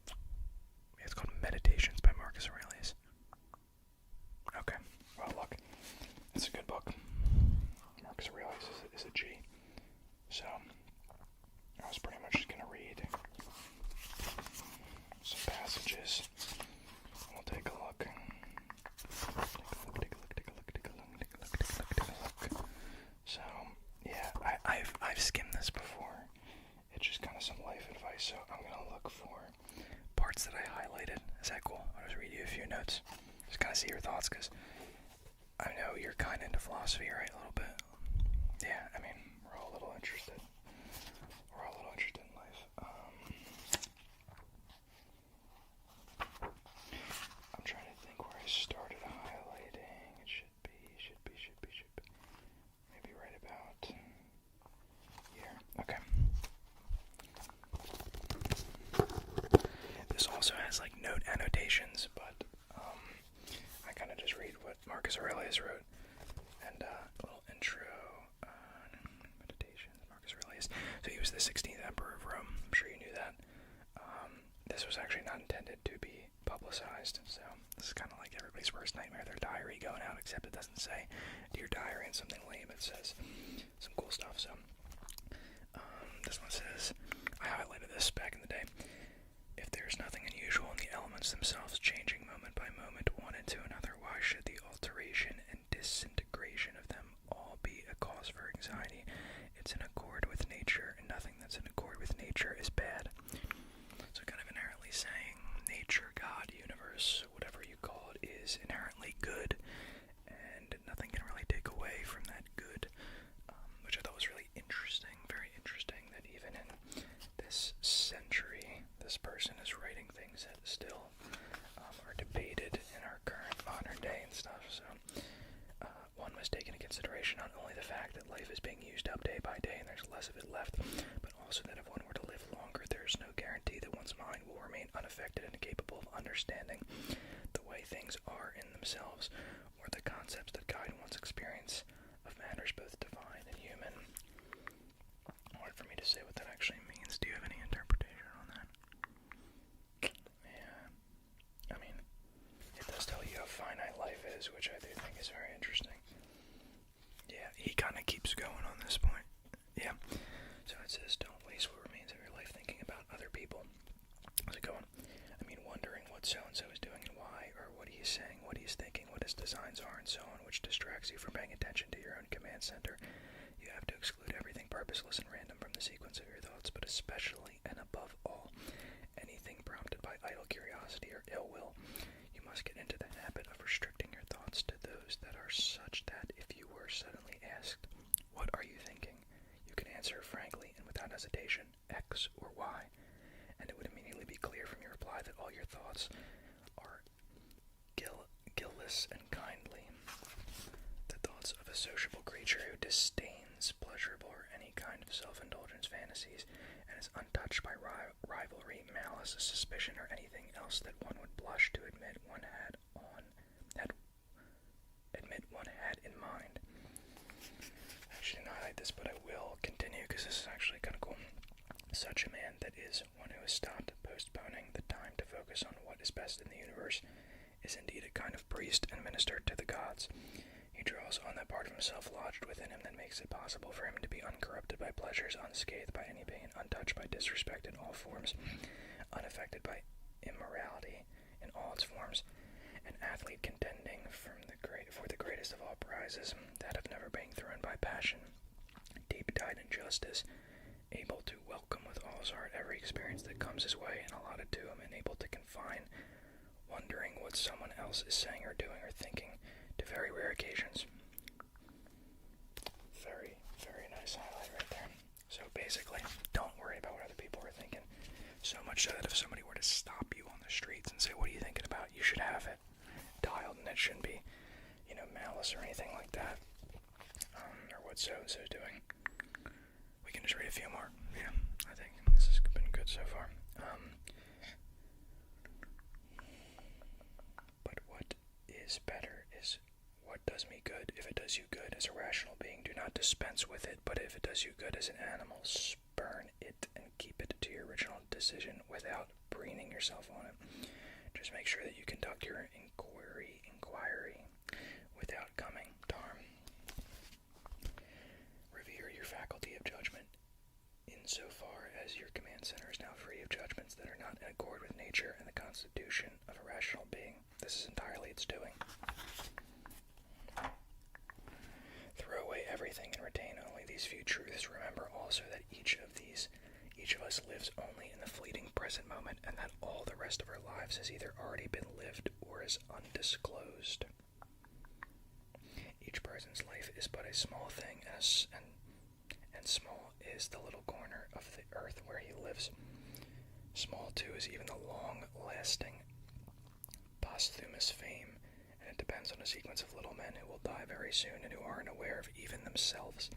Yeah, it's called Meditations by Marcus Aurelius. Okay, well, look, it's a good book. Marcus Aurelius is a G. So, I was pretty much just going to read some passages. We'll take a look. So, yeah, I've skimmed this before. It's just kind of some life advice, so I'm going to look for parts that I highlighted. Is that cool? I'll just read you a few notes. Just kind of see your thoughts, because I know you're kind of into philosophy, right? A little bit. Yeah, I mean, we're all a little interested. We're all a little interested in life. I'm trying to think where I started highlighting. It should be. Maybe right about here. Okay. This also has like note annotations, but I kind of just read what Marcus Aurelius wrote. And a little intro on Meditations, Marcus Aurelius. So he was the 16th emperor of Rome. I'm sure you knew that. This was actually not intended to be publicized, so this is kind of like everybody's worst nightmare, their diary going out, except it doesn't say Dear Diary and something lame. It says some cool stuff. So this one says, I highlighted this back in the day. If there's nothing unusual in the elements themselves changing moment by moment one into another, why should the alteration and disintegration of them all be a cause for anxiety? It's in accord with nature, and nothing also that if one were to live longer, there is no guarantee that one's mind will remain unaffected and capable of understanding the way things are in themselves, or the concepts that guide one's experience of matters both divine and human. Hard for me to say what that actually means. Do you have any interpretation on that? Yeah. I mean, it does tell you how finite life is, which I do think is very interesting. Yeah, he kind of keeps going on this point. Yeah. So it says, don't waste what remains of your life thinking about other people. How's it going? I mean, wondering what so-and-so is doing and why, or what he's saying, what he's thinking, what his designs are, and so on, which distracts you from paying attention to your own command center. You have to exclude everything purposeless and random from the sequence of your thoughts, but especially and above all, anything prompted by idle curiosity or ill will. You must get into the habit of restricting your thoughts to those that are such that if you were suddenly asked, what are you thinking? You can answer frankly and without hesitation, X or Y, and it would immediately be clear from your reply that all your thoughts are guileless and kindly. The thoughts of a sociable creature who disdains pleasurable or any kind of self-indulgence fantasies and is untouched by rivalry, malice, suspicion, or anything else that one would blush to admit one had in mind. I should not hide this, but I will continue because this is actually kind of cool. Such a man that is one who has stopped postponing the time to focus on what is best in the universe is indeed a kind of priest and minister to the gods. He draws on that part of himself lodged within him that makes it possible for him to be uncorrupted by pleasures, unscathed by any pain, untouched by disrespect in all forms, unaffected by immorality in all its forms, an athlete contending for the greatest of all prizes, that of never being thrown by passion, deep-dyed in justice, able to welcome with all his heart every experience that comes his way and allotted to him, and able to confine wondering what someone else is saying or doing or thinking to very rare occasions. Very, very nice highlight right there. So basically, don't worry about what other people are thinking. So much so that if somebody were to stop you on the streets and say, what are you thinking about? You should have it dialed, and it shouldn't be, malice or anything like that. Or what so-and-so's doing. We can just read a few more. Yeah, I think this has been good so far. But what is better is what does me good. If it does you good as a rational being, do not dispense with it, but if it does you good as an animal, spurn it and keep it to your original decision without preening yourself on it. Just make sure that you conduct your inquiry without coming to harm. Revere your faculty of judgment insofar as your command center is now free of judgments that are not in accord with nature and the constitution of a rational being. This is entirely its doing. Throw away everything and retain only these few truths. Remember also that each of us lives only in the fleeting present moment, and that all the rest of our lives has either already been lived or is undisclosed. Each person's life is but a small thing, and small is the little corner of the earth where he lives. Small, too, is even the long-lasting posthumous fame, and it depends on a sequence of little men who will die very soon and who aren't aware of even themselves,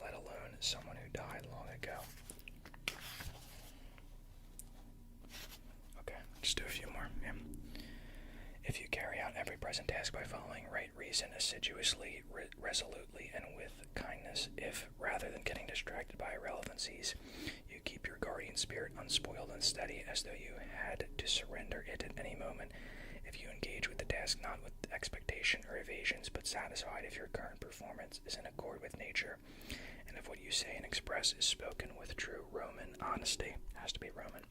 let alone someone who died long ago. Okay, just do a few more. Yeah. If you carry out every present task by following right reason assiduously, resolutely, and with kindness, if, rather than getting distracted by irrelevancies, you keep your guardian spirit unspoiled and steady as though you had to surrender it at any moment, if you engage with the task not with expectation or evasions, but satisfied if your current performance is in accord with nature, and if what you say and express is spoken with true Roman honesty, has to be Roman,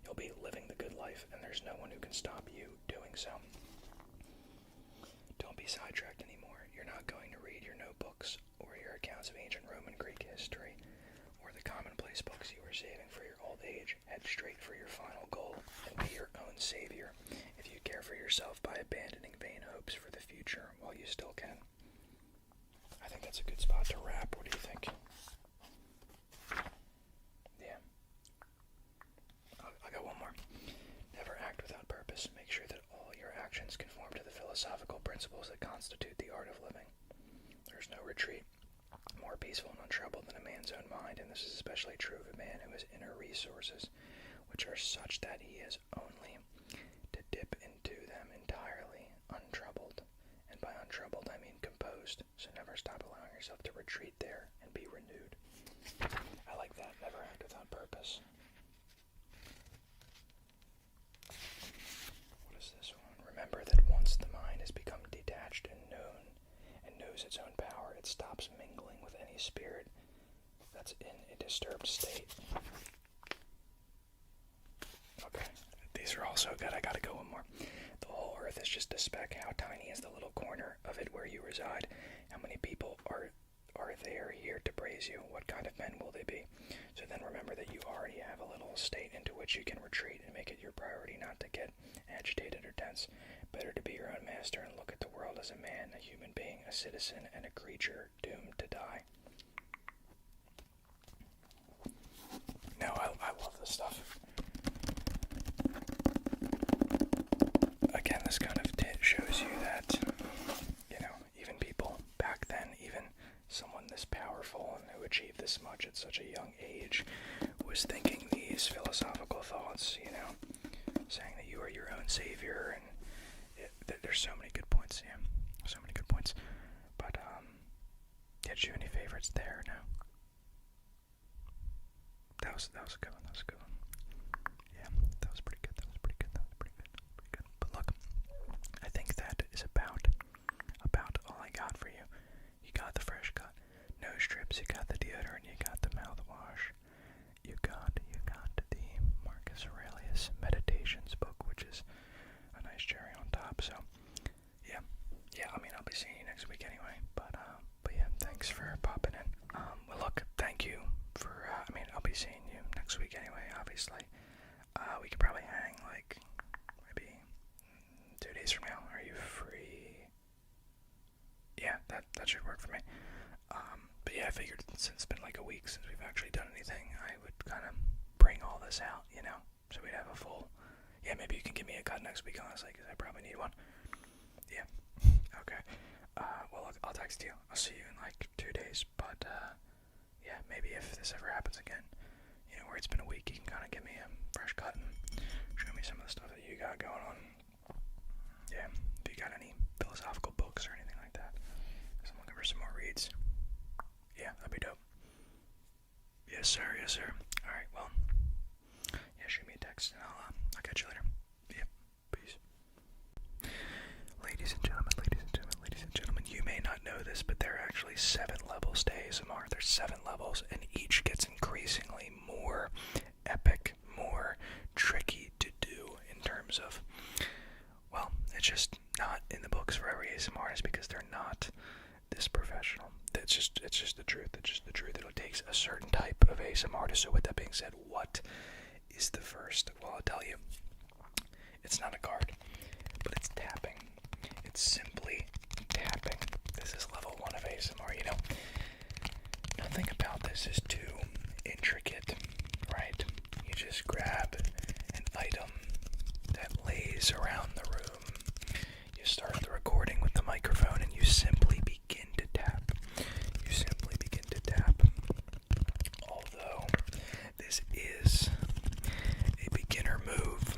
you'll be living the good life, and there's no one who can stop you doing so. Don't be sidetracked anymore. You're not going to read your notebooks or your accounts of ancient Roman Greek history or the commonplace books you were saving for your old age. Head straight for your final goal and be your own savior if you care for yourself by abandoning vain hopes for the future while you still can. I think that's a good spot to wrap. What do you think? Yeah. I got one more. Never act without purpose. Make sure that all your actions conform to the philosophical principles that constitute the art of living. There's no retreat more peaceful and untroubled than a man's own mind, and this is especially true of a man who resources, which are such that he has only to dip into them entirely, untroubled. And by untroubled, I mean composed, so never stop allowing yourself to retreat there and be renewed. I like that, never act without purpose. What is this one? Remember that once the mind has become detached and knows its own power, it stops mingling with any spirit that's in a disturbed state. Okay, these are also good. I gotta go one more. The whole earth is just a speck. How tiny is the little corner of it where you reside? How many people are there here to praise you? What kind of men will they be? So then remember that you already have a little state into which you can retreat and make it your priority not to get agitated or tense. Better to be your own master and look at the world as a man, a human being, a citizen, and a creature doomed to die. No, I love this stuff. Again, this kind of shows you that, even people back then, even someone this powerful and who achieved this much at such a young age, was thinking these philosophical thoughts, saying that you are your own savior, and there's so many good points, so many good points. But, did you have any favorites there? No? That was a good one, Yeah, that was pretty good, But look, I think that is about all I got for you. You got the fresh cut nose strips, you got the deodorant, you got the mouthwash, you got the Marcus Aurelius Meditations book, which is a nice cherry on top. So yeah, I mean, I'll be seeing you next week anyway, but yeah, thanks for popping in. Well, look, thank you for, I'll be seeing you next week anyway, obviously. We could probably hang, maybe 2 days from now. Are you free? Yeah, that should work for me. But yeah, I figured since it's been a week since we've actually done anything, I would kind of bring all this out, so we'd have a full, maybe you can give me a cut next week, honestly, because I probably need one. Yeah, okay. Well, look, I'll text you. I'll see you in 2 days, but, yeah, maybe if this ever happens again, where it's been a week, you can kind of give me a fresh cut and show me some of the stuff that you got going on. Yeah, if you got any philosophical books or anything like that, because I'm looking for some more reads. Yeah, that'd be dope. Yes, sir. Alright, well, yeah, shoot me a text and I'll catch you later. Yeah, peace. Ladies and gentlemen, you may not know this, but there are actually 7 levels to ASMR. There's 7 levels, and each gets increasingly more epic, more tricky to do in terms of, well, it's just not in the books for every ASMR artist because they're not this professional. It's just the truth. It takes a certain type of ASMR artist. So with that being said, what is the first? Well, I'll tell you. It's not a card, but it's tapping. It's simply tapping. This is level 1 of ASMR, Nothing about this is too intricate, right? You just grab an item that lays around the room. You start the recording with the microphone and you simply begin to tap. Although this is a beginner move,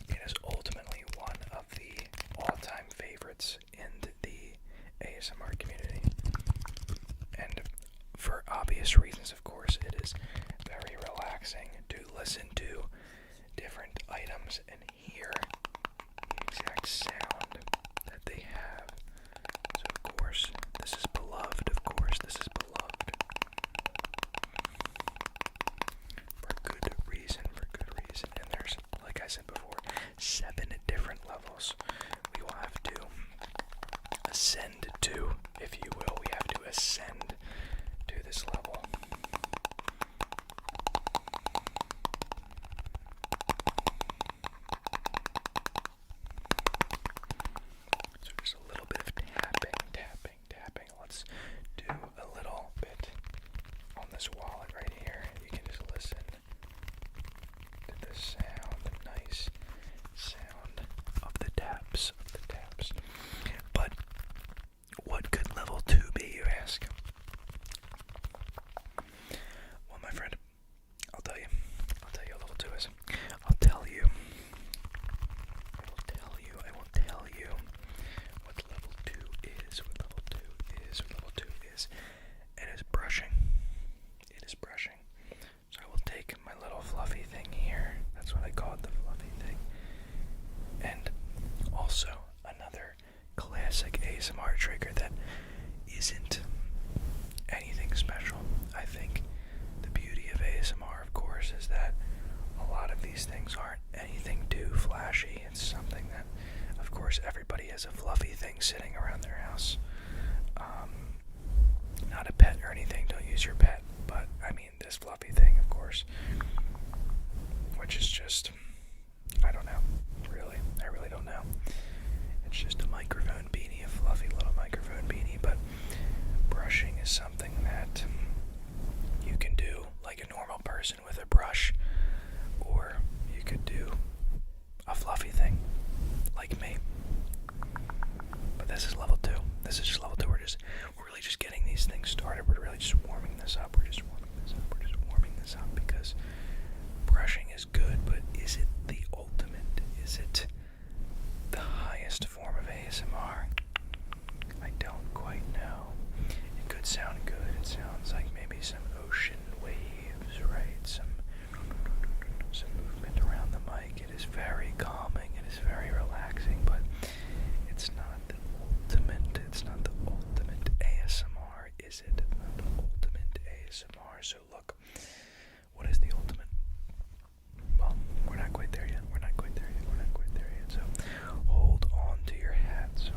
it is ultimately one of the all-time favorites in the ASMR community. And for obvious reasons, of course, it is very relaxing to listen to different items and hear the exact sound that they have. So, of course, this is beloved. For good reason. And there's, like I said before, 7 different levels we will have to ascend to, if you will. We have to ascend to this level. So just a little bit of tapping. Let's do a little these things aren't anything too flashy. It's something that, of course, everybody has a fluffy thing sitting around their house. Not a pet or anything, don't use your pet, but I mean this fluffy thing, of course, which is just, I don't know, I really don't know. It's just a microphone beanie, a fluffy little microphone beanie, but brushing is something that you can do like a normal person with a brush, or you could do a fluffy thing like me. But this is level 2. This is just level 2. We're really just getting these things started. We're really just warming this up. We're just warming this up because brushing is good, but is it the ultimate? Is it the highest form of ASMR? I don't quite know. It could sound good. It sounds like maybe some ocean waves, right? Some movement around the mic. It is very calming. It is very relaxing, but it's not the ultimate. It's not the ultimate ASMR, is it? It's not the ultimate ASMR. So look, what is the ultimate? Well, we're not quite there yet. So hold on to your hats.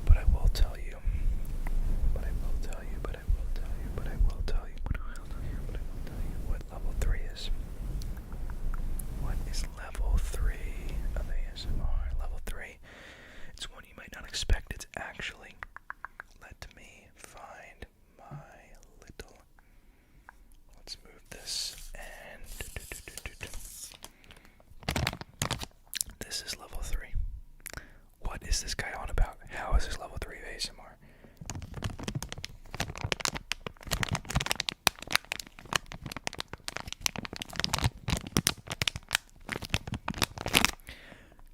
But I will tell you. What level 3 is. What is level 3 of ASMR? Level 3. It's one you might not expect. It's actually, let me find my little, let's move this, and this is level 3. What is this guy on about? How is this level 3 of ASMR?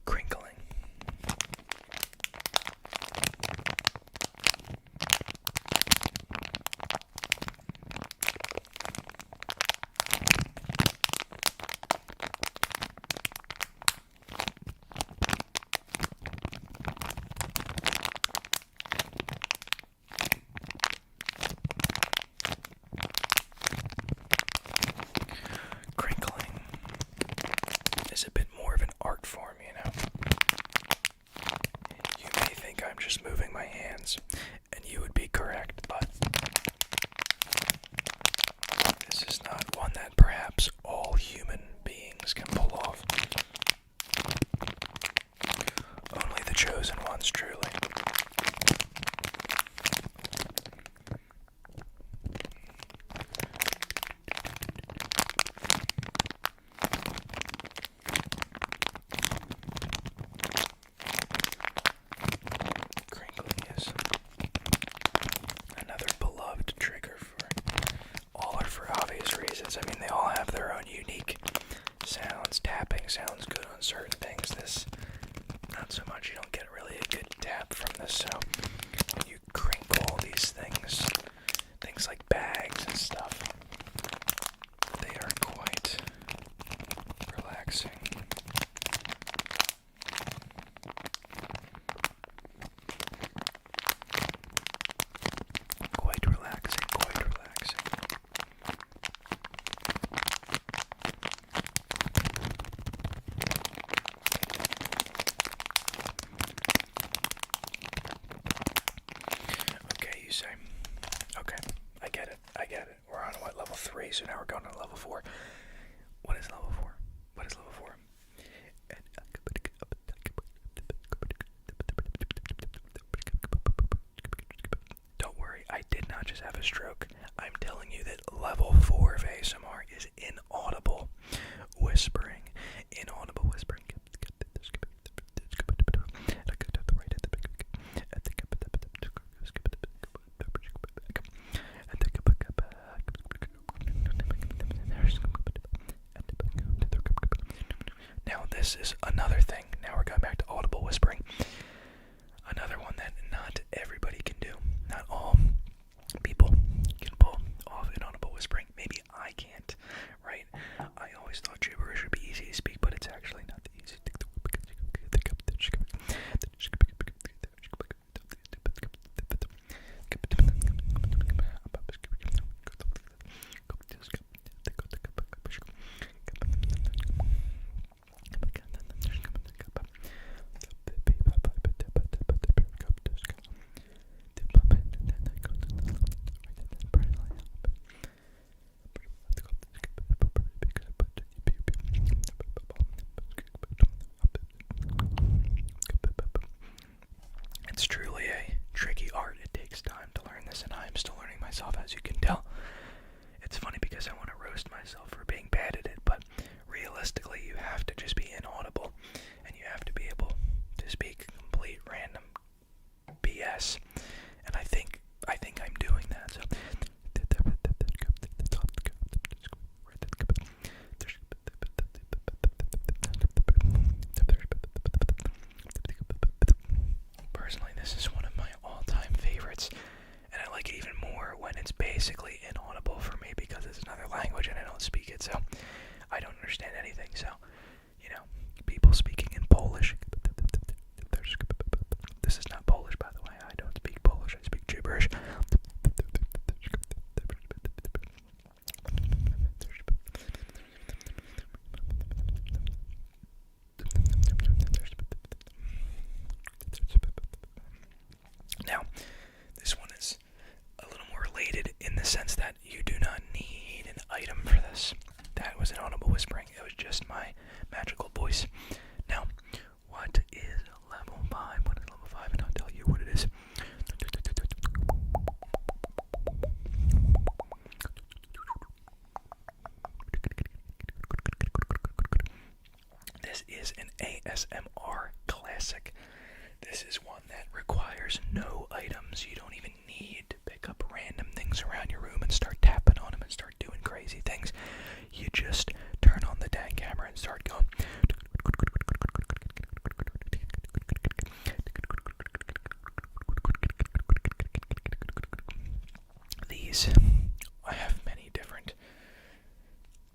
Crinkling. Crinkling is a bit more of an art form, you know. You may think I'm just moving my hands, and you would be correct, but this is not one that perhaps all human beings can pull off. Only the chosen ones, truly. Crinkling is another beloved trigger for obvious reasons. I mean, they all have their own unique sounds. Tapping sounds good on certain things. This, not so much. You don't get really a good tap from this. So when you crinkle these things like bags and stuff, they are quite relaxing. Quite relaxing. Okay, you say. Okay, I get it. We're on what, level 3, so now we're going to level 4. What is level 4? Don't worry, I did not just have a stroke. I'm telling you that level 4 of ASMR is inaudible whispering. Inaudible whispering. Now this is another thing. Now we're going back to audible whispering. Another one that not everybody can do. Not all people can pull off inaudible whispering. Maybe I can't, right? I always thought gibberish would be easy to speak, but it's actually not the easy. myself for being bad at it, but realistically, you have to just be inaudible, and you have to be able to speak complete random BS, and I think I'm doing that. So personally, this is one of my all-time favorites, and I like it even more when it's basically inaudible for me because it's another language and I don't speak it, so I don't understand anything. So, people speaking in Polish. This is not Polish, by the way. I don't speak Polish. I speak gibberish. Now, this one is a little more related in the sense that you do not need an item for this. That was inaudible whispering. It was just my magical voice. Now, what is level 5? What is level 5? And I'll tell you what it is. This is an ASMR classic. This is one that requires no items. You don't even need to pick up random things around your room and start tapping on them and start doing crazy things. You just turn on the dang camera and start going. These, I have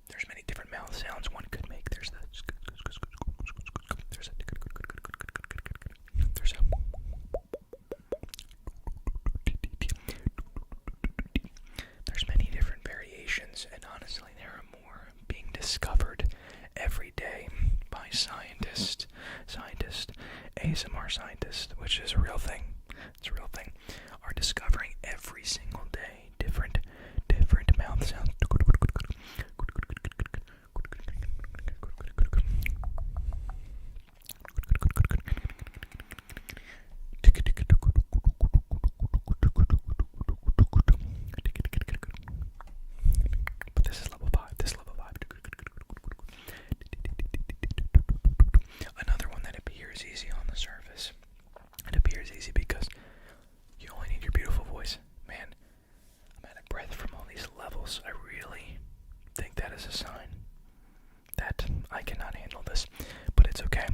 there's many different mouth sounds one could make. There's many different variations, and honestly, there are more being discovered every day by ASMR scientists, which is a real thing. It's a real thing. Are discovering every single day different mouth sounds. But this is level 5. Another one that appears easy on the surface. It appears easy because you only need your beautiful voice. Man, I'm out of breath from all these levels. I really think that is a sign that I cannot handle this, but it's okay.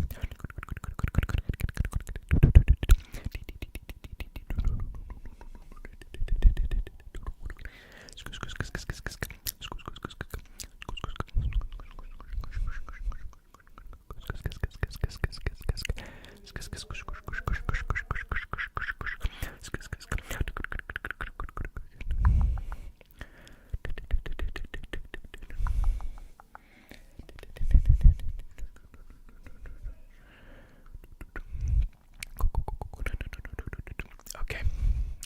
Okay,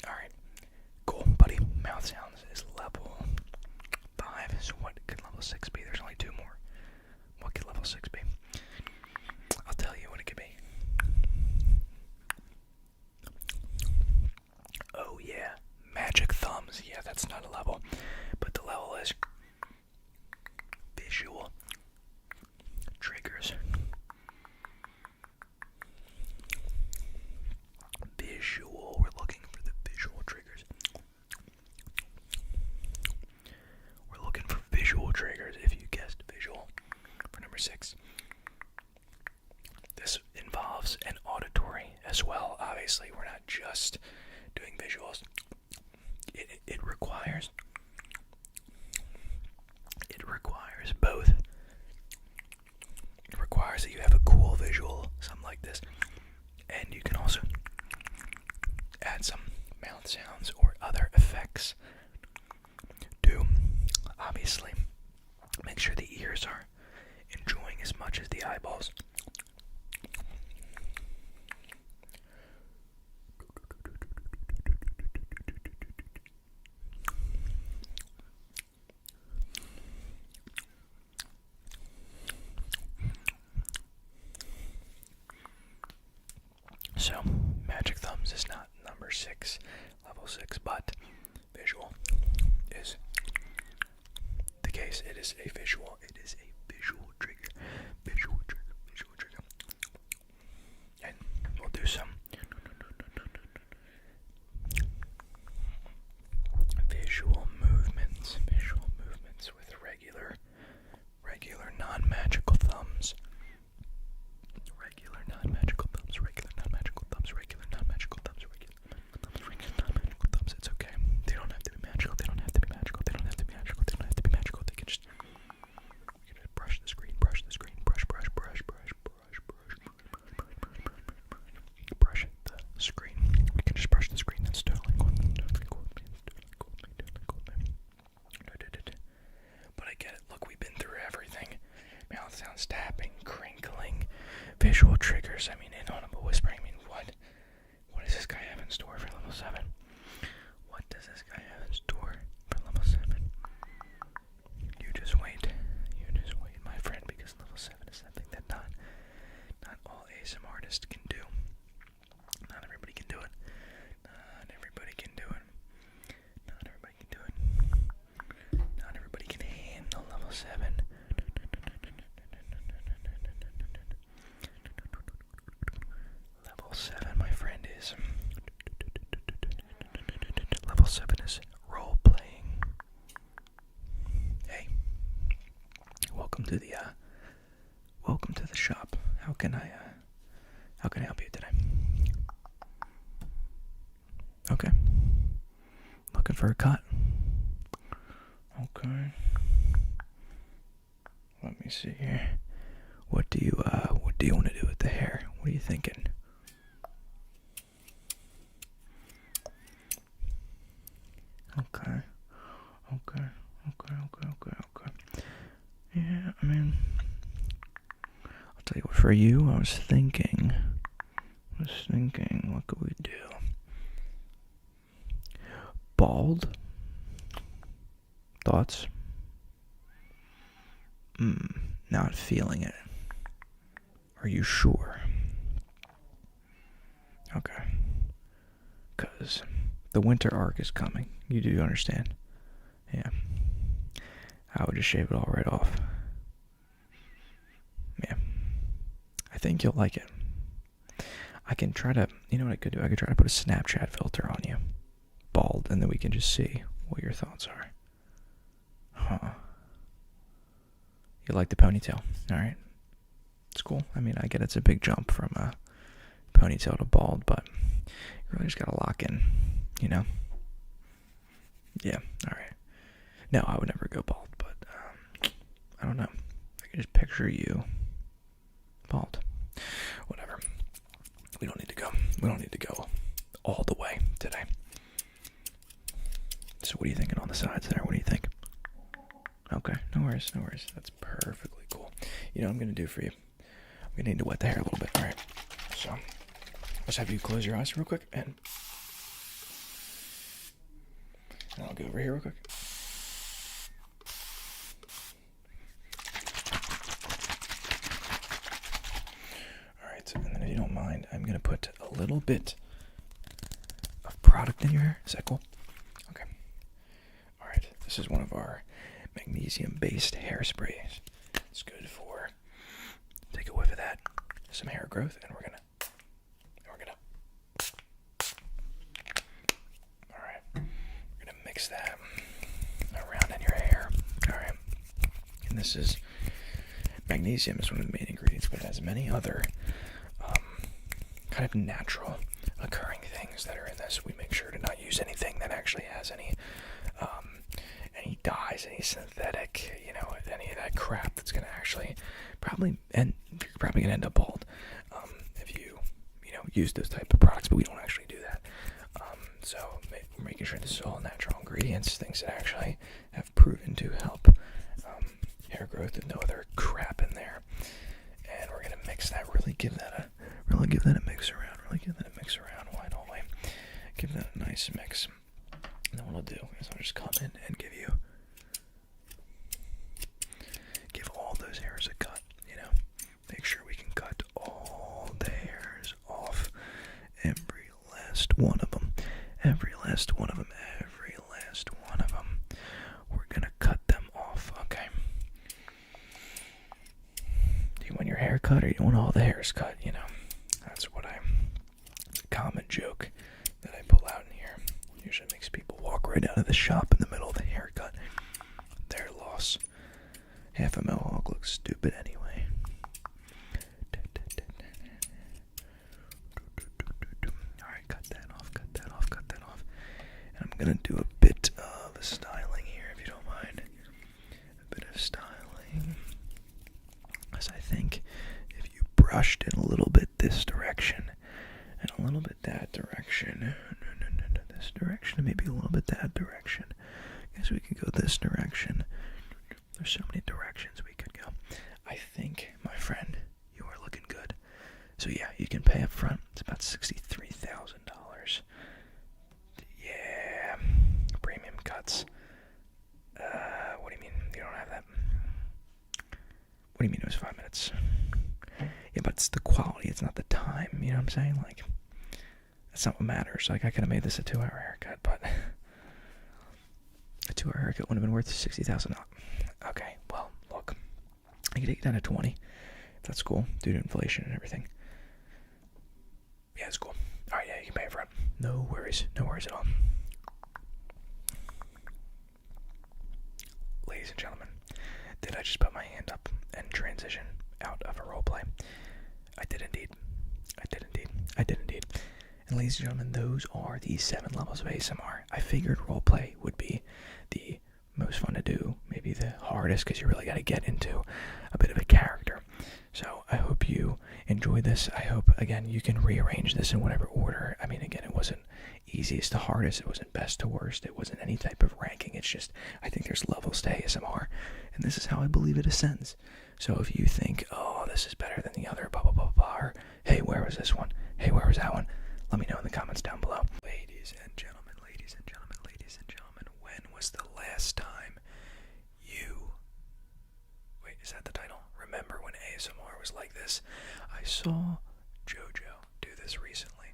alright. Cool, buddy. Mouth sounds is level 5. So what could level 6 be? There's only 2 more. What could level 6 be? I'll tell you what it could be. Oh yeah, magic thumbs. Yeah, that's not a level. But the level is visual triggers. We're looking for the visual triggers. We're looking for visual triggers, if you guessed visual, for number 6. This involves an auditory as well. Obviously, we're not just doing visuals. It requires both. It requires that you have a cool visual, something like this, and you can also add some mouth sounds or other effects to obviously make sure the ears are enjoying as much as the eyeballs. So, magic thumbs is not number 6, level 6, but visual is the case. face. It is a visual. It is a visual trigger. Visual trigger. Visual trigger. And we'll do some visual movements. Visual movements with regular non-magical thumbs. Regular non-magical thumbs. Regular non-magical thumbs. Regular non-magical thumbs. Regular non-magical thumbs. It's okay. They don't have to be magical. They don't have to be magical. They don't have to be magical. They don't have to be magical. They can just brush the screen. Brush the screen. Brush. Brush the screen. We can just brush the screen. That's totally cool. But I get it. Look, we've been through everything. Mouth sounds, tapping, crinkling, visual triggers. I mean, inaudible whispering. I mean, what does this guy have in store for level 7? What does this guy have in store for level 7? You just wait. You just wait, my friend, because level 7 is something that not all ASMR artists can do. Not everybody can do it. Not everybody can do it. Not everybody can do it. Not everybody can handle level 7. Level 7, my friend, is level 7 is role playing. Hey, welcome to the shop. How can I help you today? Okay. Looking for a cut. Okay. Let me see here. What do you want to do with the hair? What are you thinking? Okay. Yeah, I mean, I'll tell you what, for you, I was thinking, what could we do? Bald? Thoughts? Not feeling it. Are you sure? Okay. Because the winter arc is coming. You do understand? Yeah. I would just shave it all right off. Yeah. I think you'll like it. I can try to, you know what I could do? I could try to put a Snapchat filter on you. Bald, and then we can just see what your thoughts are. Huh. You like the ponytail? Alright. It's cool. I mean, I get it's a big jump from ponytail to bald, but you really just gotta lock in, you know? Yeah, alright. No, I would never go bald, but I don't know. I can just picture you bald. Whatever. We don't need to go all the way today. So what are you thinking on the sides there? What do you think? Okay, no worries. That's perfectly cool. You know what I'm going to do for you? I'm going to need to wet the hair a little bit, alright? So, let's have you close your eyes real quick, and I'll go over here real quick. Alright, and then if you don't mind, I'm going to put a little bit of product in your hair. Is that cool? Okay. Alright, this is one of our magnesium-based hairsprays. It's good for, take a whiff of that, some hair growth, and we're gonna, alright, we're gonna mix that around in your hair. Alright, and this is, magnesium is one of the main ingredients, but it has many other kind of natural occurring things that are in this. We make sure to not use anything that actually has any dyes, any synthetic, any of that crap that's going to actually you're probably going to end up bald if you use those type of products, but we don't actually do that. So we're making sure this is all natural ingredients, things that actually have proven to help hair growth and no other crap in there. And we're going to mix that, really give that a mix around. Why don't we give that a nice mix? And then what I'll do is I'll just come in and give all those hairs a cut, make sure we can cut all the hairs off, every last one of them, we're gonna cut them off, okay? haircut or you want all the hairs cut, you know. That's it's a common joke that I pull out in here. Usually makes people walk right out of the shop in the middle of the haircut. Their loss. Half a mohawk looks stupid anyway. Alright, cut that off. And I'm gonna do a bit of styling here, if you don't mind. A bit of styling. As I think if you brushed it a little bit this direction, and a little bit that direction, this direction, maybe a little bit that direction. I guess we could go this direction. There's so many directions we could go. I think, my friend, you are looking good. So yeah, you can pay up front. It's about $63,000. Yeah, premium cuts. What do you mean you don't have that? What do you mean it was 5 minutes? Yeah, but it's the quality, it's not the time, you know what I'm saying? Like, that's not what matters. Like, I could have made this a 2-hour haircut, but a 2-hour haircut would have been worth $60,000. Okay, well, look, I can take it down to 20, if that's cool, due to inflation and everything. Yeah, it's cool. Alright, yeah, you can pay it for it. No worries at all. Ladies and gentlemen, did I just put my hand up and transition out of a roleplay? I did indeed. And ladies and gentlemen, those are the 7 levels of ASMR. I figured roleplay would be the most fun to do, maybe the hardest, because you really got to get into a bit of a character. So I hope you enjoy this. I hope, again, you can rearrange this in whatever order. I mean, again, it wasn't easiest to hardest. It wasn't best to worst. It wasn't any type of ranking. It's just, I think there's levels to ASMR, and this is how I believe it ascends. So if you think, oh, this is better than the other, blah, blah, blah, blah, or, hey, where was this one? Hey, where was that one? Let me know in the comments down below. Ladies and gentlemen, when was the last time you... Wait, is that the title? Remember when ASMR was like this? I saw JoJo do this recently,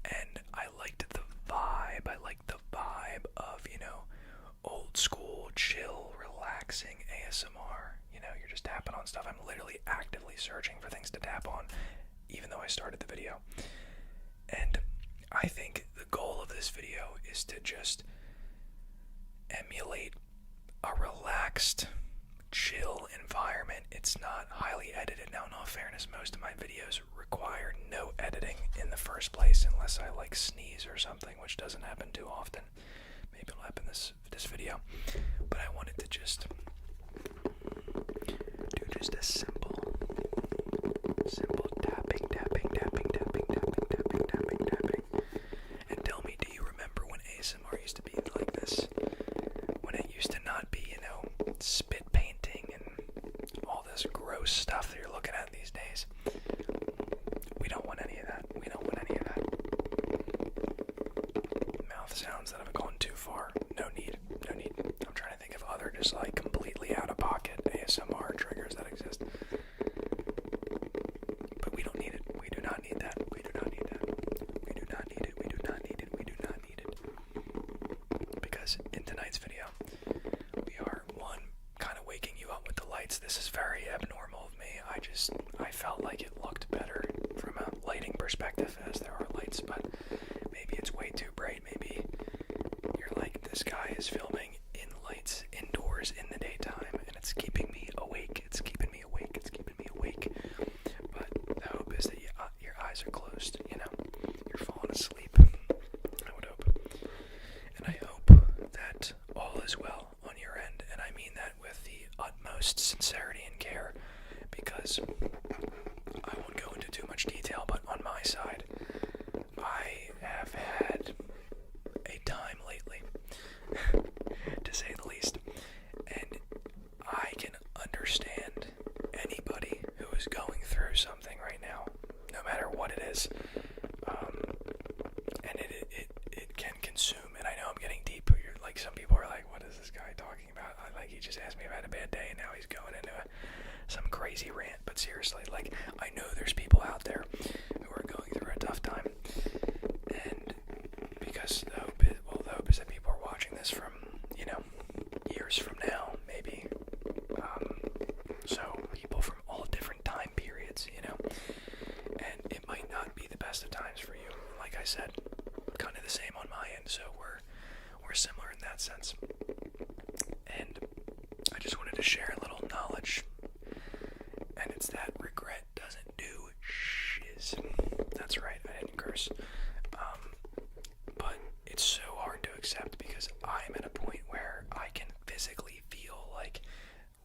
and I liked the vibe. I liked the vibe of, you know, old school, chill, relaxing ASMR. You know, you're just tapping on stuff. I'm literally actively searching for things to tap on, even though I started the video. And I think the goal of this video is to just emulate a relaxed, chill environment. It's not highly edited. Now, in all fairness, most of my videos require no editing in the first place, unless I like sneeze or something, which doesn't happen too often. Maybe it'll happen this video. But I wanted to just do just a simple tapping. And tell me, do you remember when ASMR used to be like this? When it used to not be, you know, spit painting and all this gross stuff that you're looking at these days. We don't want any of that. Mouth sounds that have gone too far. No need. I'm trying to think of other just like completely out of pocket ASMR triggers that exist. But we don't need it. We do not need that. Because in tonight's video, we are, one, kind of waking you up with the lights. This is very abnormal of me. I felt like it looked better from a lighting perspective as there are lights, but maybe it's way too bright. Maybe you're like, this guy is filming in lights indoors in the daytime, and it's keeping me awake. But the hope is that your eyes are closed, you know, you're falling asleep, I would hope. And I hope that all is well on your end, and I mean that with the utmost sincerity and care, because I won't go into too much detail, but on my side, I have had a time lately, to say the least, and I can understand anybody who is going through something right now, no matter what it is, and it can consume, and I know I'm getting deep. You're like, some people are like, what is this guy talking about? Like, he just asked me if I had a bad day, and now he's going into some crazy rant. But seriously, like, I know there's people out there who are going through a tough time, and because the hope is that people are watching this from, you know, years from now, maybe, so people from all different time periods to share a little knowledge, and it's that regret doesn't do shiz. That's right, I didn't curse. But it's so hard to accept because I'm at a point where I can physically feel like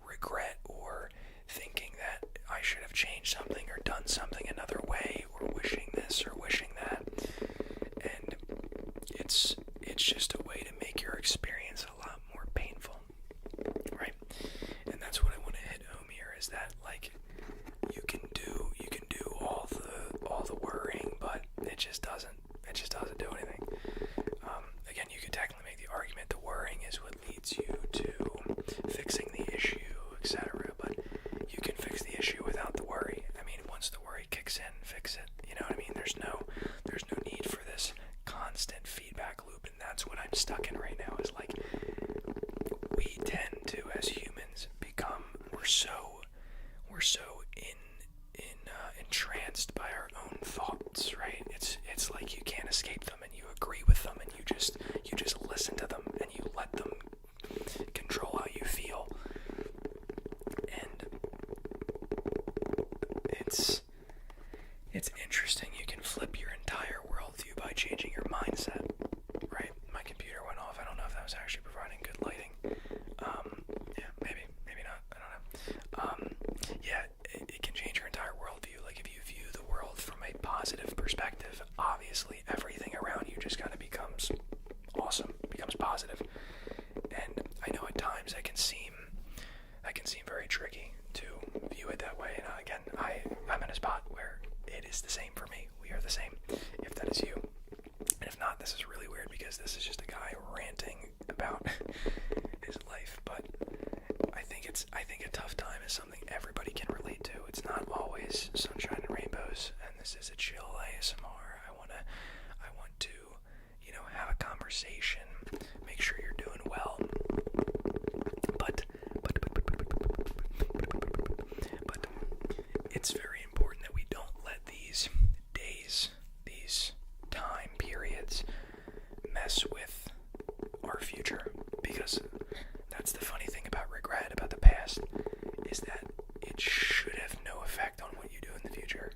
regret or thinking that I should have changed something or done something another way or wishing this or wishing that. And it's just a way to make your experience a lot more painful, right? And that's what I want to hit home here, is that like you can do all the worrying, but it just doesn't do anything. Again, you could technically make the argument the worrying is what leads you to fixing the issue, etc. But you can fix the issue without the worry. I mean, once the worry kicks in, fix it. You know what I mean? There's no need for this constant feedback loop, and that's what I'm stuck in right now. Is like we tend to, as humans, we're so entranced by our own thoughts, right? It's like you can't escape them, and you agree with them, and you just listen to them, and you let them control how you feel. And it's interesting. You can flip your entire worldview by changing your mindset, right? My computer went off. I don't know if that was actually providing good lighting. Yeah, maybe not. I don't know. Yeah, it can change your entire worldview. Like if you view the world from a positive perspective, obviously everything around you just kind of becomes awesome, becomes positive. And I know at times that can seem very tricky to view it that way. And again, I'm in a spot where it is the same for me. We are the same, if that is you. And if not, this is really weird because this is just a guy ranting about his life. But I think a tough time is something everybody can relate to. It's not always sunshine and rainbows, and this is a chill ASMR. I want to, have a conversation, make sure you're doing well. But it's very important that we don't let these days, these time periods, mess with our future, because that's the funny thing about regret, about the past, is that it should have no effect on what you do in the future,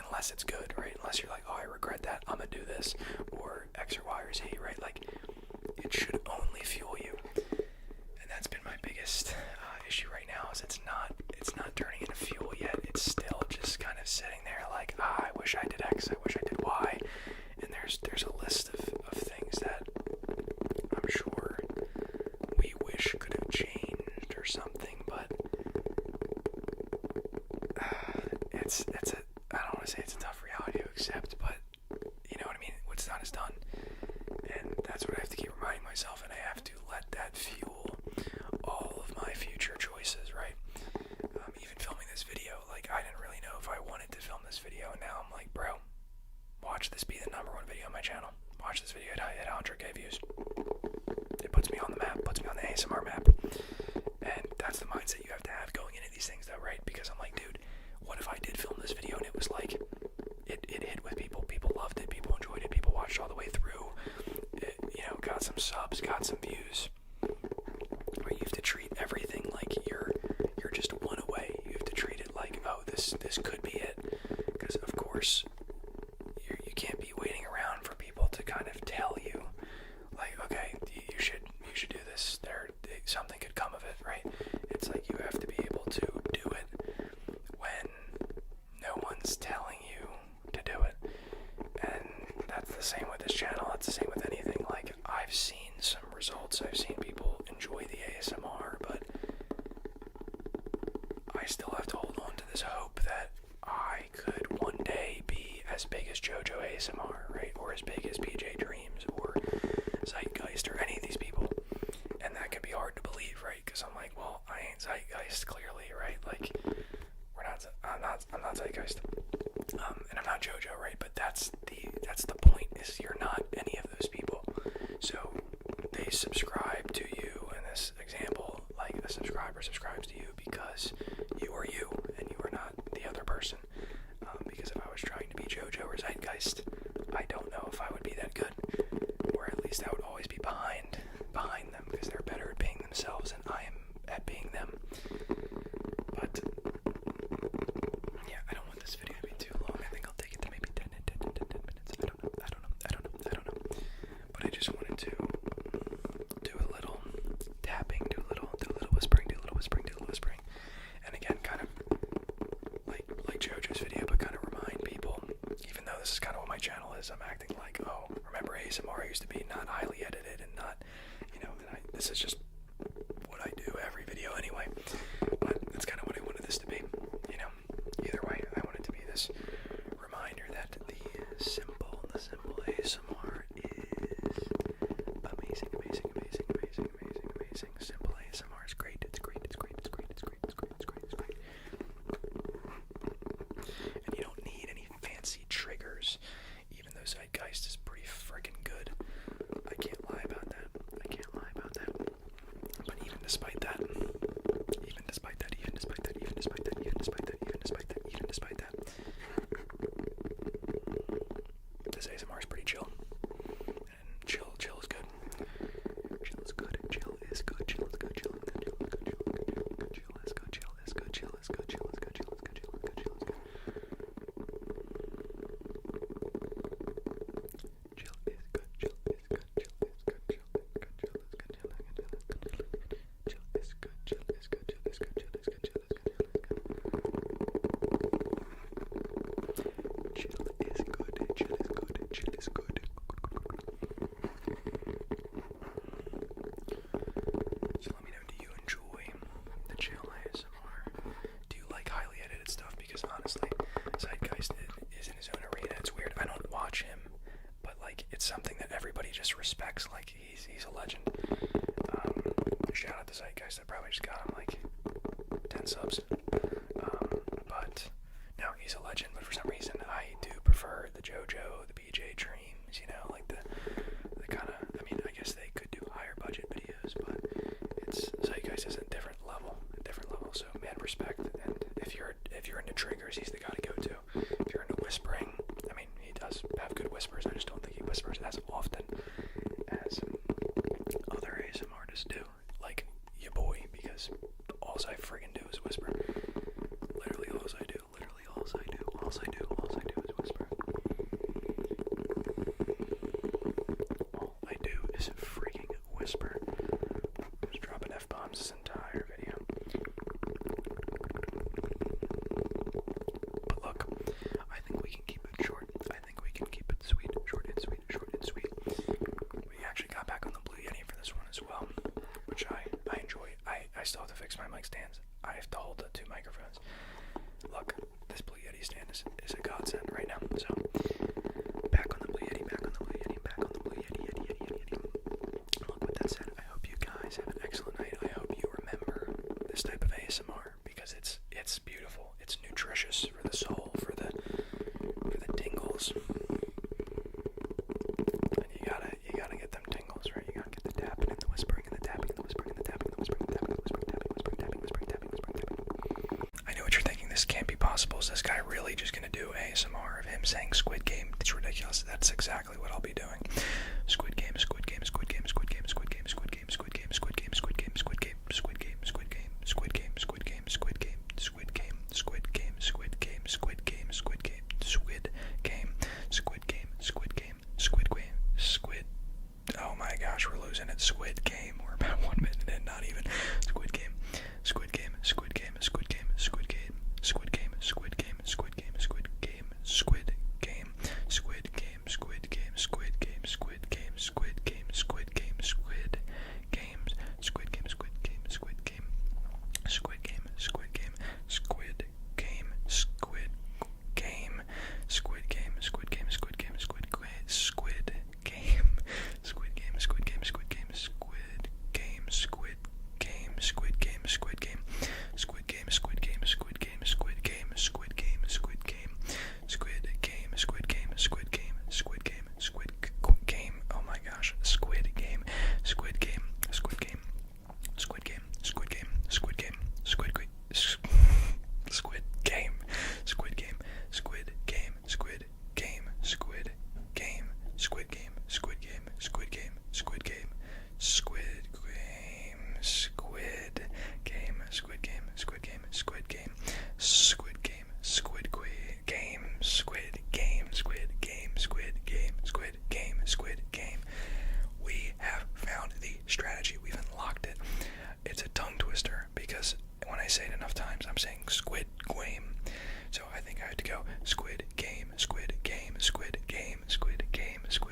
unless it's good, right? Unless you're like, oh, I regret that, I'm gonna do this, or X or Y or Z, right? Like, it should only fuel you. And that's been my biggest issue right now, is it's not turning into fuel yet. It's still just kind of sitting there like, I wish I did X, I wish I did Y. And there's a list of things that I'm sure we wish could have changed or something, but I don't want to say it's a tough reality to accept, but you know what I mean? What's done is done. And that's what I have to keep reminding myself, and I have to let that fuel all of my future choices, right? Even filming this video, like, I didn't really know if I wanted to film this video, and now I'm like, bro, watch this be the #1 video on my channel. Watch this video at 100K views. It puts me on the map, puts me on the ASMR map. And that's the mindset you have to have going into these things, though, right? Because I'm like, dude, what if I did film this video and it was like, it hit with people, people loved it, people enjoyed it, people watched all the way through, it, got some subs, got some views. Right? You have to treat everything like you're just one away. You have to treat it like, oh, this could be it. Because of course, you can't be waiting around for people to kind of tell you, like, okay, you should do this. Something could come of it, right? It's like you have to be able to do it when no one's telling you to do it. And that's the same with this channel. That's the same with anything. Like, I've seen some results. I've seen people enjoy the ASMR, but I still have to hold on to this hope that I could one day be as big as JoJo ASMR, right? Or as big as PJ Dreams or Zeitgeist or any of these people. And that could be hard to believe, right? Because I'm like, well, I ain't Zeitgeist, clearly, right? Like, I'm not Zeitgeist, and I'm not JoJo, right? But that's the point, is you're not any of those people. So they subscribe to you in this example, like a subscriber subscribes to you because you are you, and you are not the other person. Because if I was trying to be JoJo or Zeitgeist, I don't know if I would be that good, or at least I would always be behind them, because they're better at being themselves and I am at being them. like, oh, remember ASMR used to be not highly edited and not, this is just what I do every video anyway. But that's kind of what I wanted this to be, Either way, I want it to be this reminder that the simple ASMR is amazing. Simple ASMR is great. It's great. And you don't need any fancy triggers, even though Zeitgeist is pretty freaking good. I can't lie about that. But even despite that, this ASMR is pretty chill. And chill is good. So let me know, do you enjoy the chill ASMR? Do you like highly edited stuff? Because honestly, Zeitgeist is in his own arena. It's weird. I don't watch him, but like it's something that everybody just respects. Like he's a legend. Shout out to Zeitgeist. I probably just got him like 10 subs. But no, he's a legend. But for some reason, I do prefer the JoJo, the BJ Dreams. Like the kind of. I mean, I guess they could do higher budget videos, but Zeitgeist is a different level. So mad respect. And if you're into triggers, he's the guy to go to. If you're into whispering, I mean, he does have good whispers. I just don't think he whispers as often as other ASMR artists do. Like your boy, because all I friggin' do is whisper. Literally all I do is whisper. All I do is freaking whisper. I was dropping F-bombs this entire video. But look, I think we can keep it short. I think we can keep it sweet. Short and sweet. We actually got back on the Blue Yeti for this one as well, which I enjoy. I still have to fix my mic stands. I have to hold the two microphones. Look, this Blue Yeti stand is a godsend right now. So, back on the Blue Yeti. Look, with that said, I hope you guys have an excellent night. I hope you remember this type of ASMR because it's beautiful. It's nutritious for the soul, for the tingles. And you gotta get them tingles, right? You gotta get the tapping and the whispering and the tapping and the whispering and the tapping and the whispering and the tapping and the whispering. I know what you're thinking. This can't be possible. Is this guy really just gonna do ASMR of him saying Squid Game? It's ridiculous. That's exactly what I'll be doing. Squid Game. Oh my gosh, we're losing it. Squid Game. We're about 1 minute in, not even. Squid Game. say it enough times, I'm saying Squid Game. So I think I had to go Squid Game, Squid Game, Squid Game, Squid Game, Squid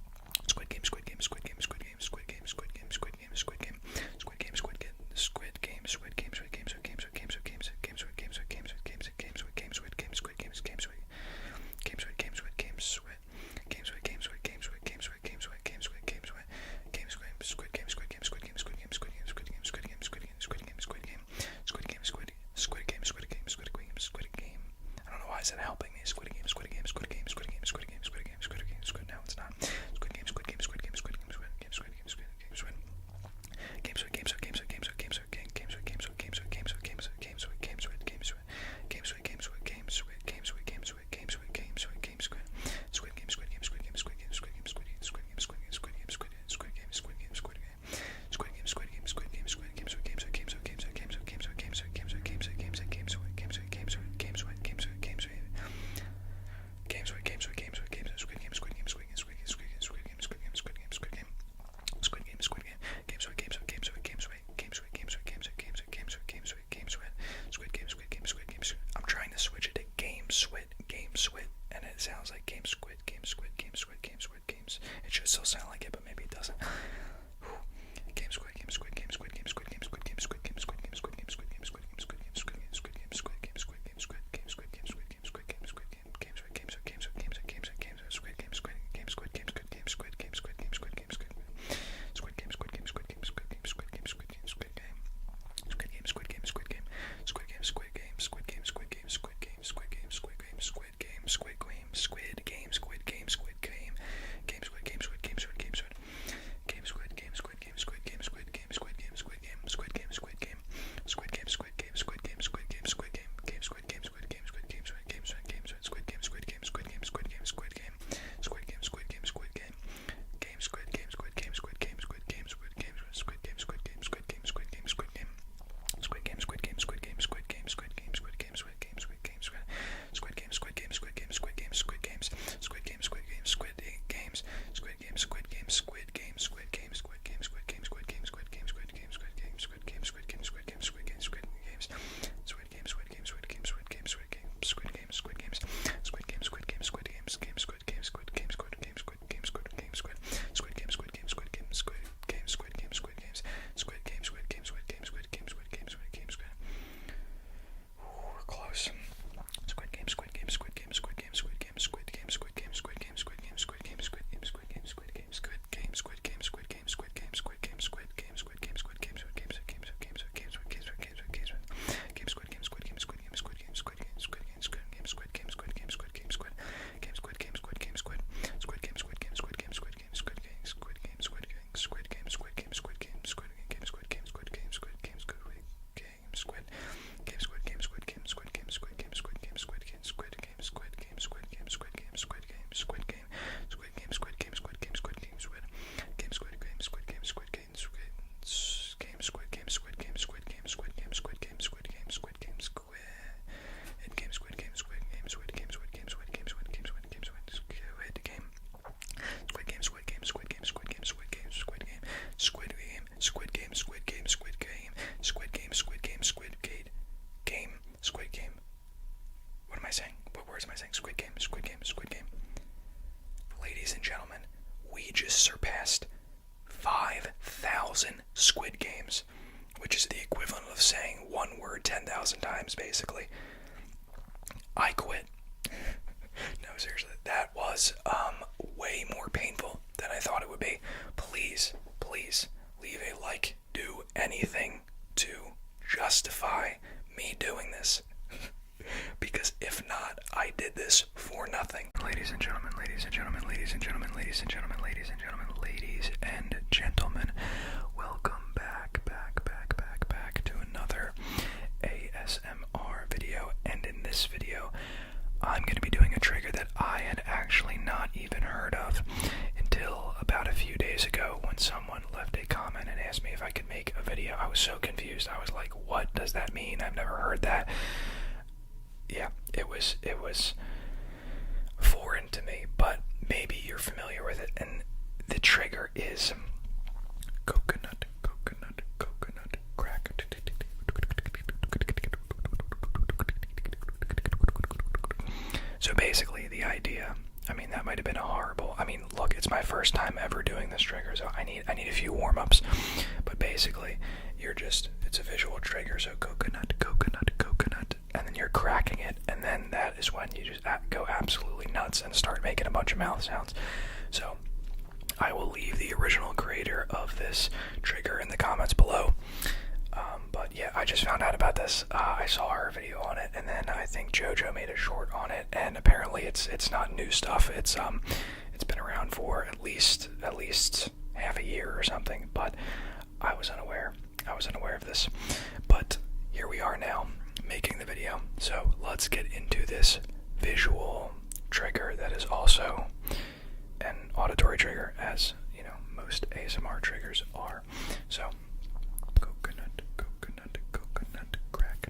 10,000 Squid Games, which is the equivalent of saying one word 10,000 times, basically. I quit. No, seriously, that was way more painful than I thought it would be. Please, please leave a like, do anything to justify me doing this. Because if not, I did this for nothing. Ladies and gentlemen, ladies and gentlemen, ladies and gentlemen, ladies and gentlemen, ladies and gentlemen, ladies and gentlemen, welcome back to another ASMR video. And in this video, I'm going to be doing a trigger that I had actually not even heard of until about a few days ago when someone left a comment and asked me if I could make a video. I was so confused. I was like, what does that mean? I've never heard that. Yeah, it was foreign to me, but maybe you're familiar with it. And the trigger is coconut crack. So basically the idea, I mean, that might have been look, it's my first time ever doing this trigger, so I need a few warm-ups. But basically, it's a visual trigger, so coconut, and then you're cracking it, and then that is when you just go absolutely nuts and start making a bunch of mouth sounds. So I will leave the original creator of this trigger in the comments below. But yeah, I just found out about this. I saw her video on it, and then I think JoJo made a short on it, and apparently it's not new stuff. It's been around for at least half a year or something, but I was unaware of this. But here we are now, making the video. So let's get into this visual trigger that is also an auditory trigger, as you know, most ASMR triggers are. So coconut crack.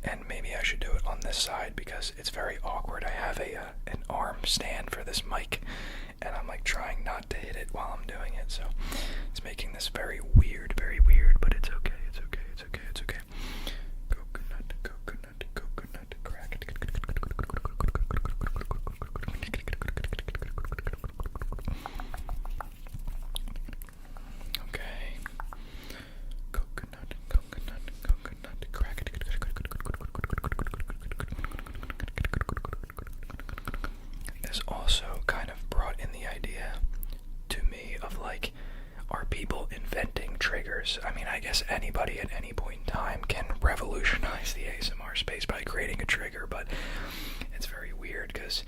And maybe I should do it on this side because it's very awkward. I have an arm stand for this mic, and I'm like trying not to hit it while I'm doing it, so it's making this very weird, but it's okay. Coconut crack. Okay. Coconut crack. This also kind of brought in the idea to me of like, are people inventing triggers? I mean, I guess anybody at any point in time can revolutionize the ASMR space by creating a trigger, but it's very weird because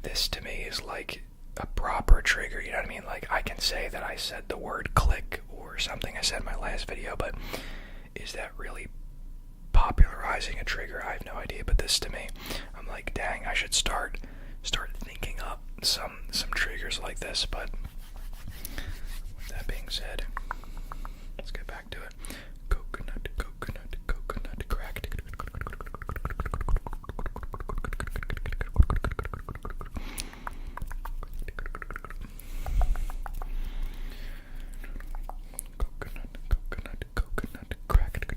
this to me is like a proper trigger, you know what I mean? Like, I can say that I said the word click or something I said in my last video, but is that really popularizing a trigger? I have no idea, but this to me, I'm like, dang, I should start thinking up some triggers like this. But with that being said, let's get back to it. Coconut crack. Coconut crack. Coconut crack.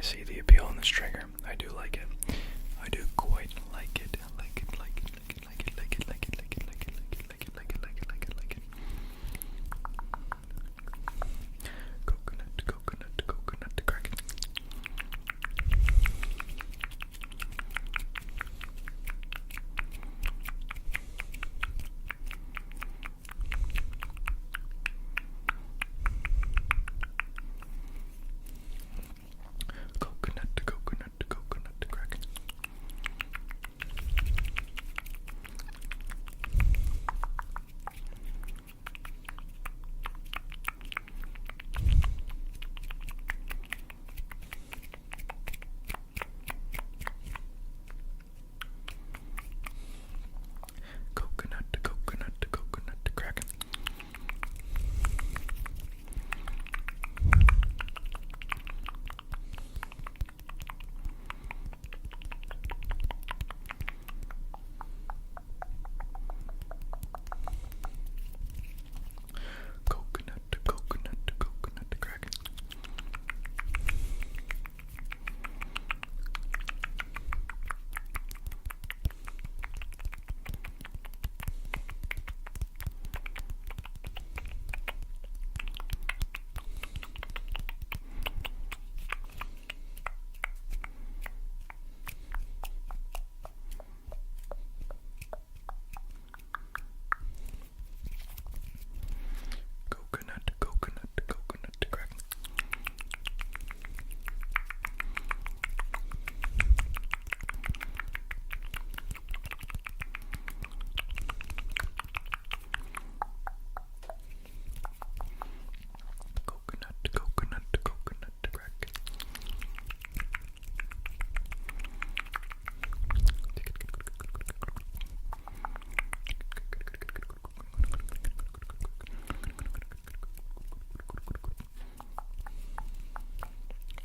see the appeal in this trigger. I do like it. I do quite like it. Like it, like it, like it, like it, like it, like it, like it, like it, like it, like it, like it, like it, like it, like it. Coconut, coconut, coconut, crack it. Coconut, coconut, coconut, crack it. Coconut, coconut, coconut, crack it. Coconut, coconut, coconut, crack it. Coconut, coconut, coconut, crack it. Coconut, coconut, coconut, crack it.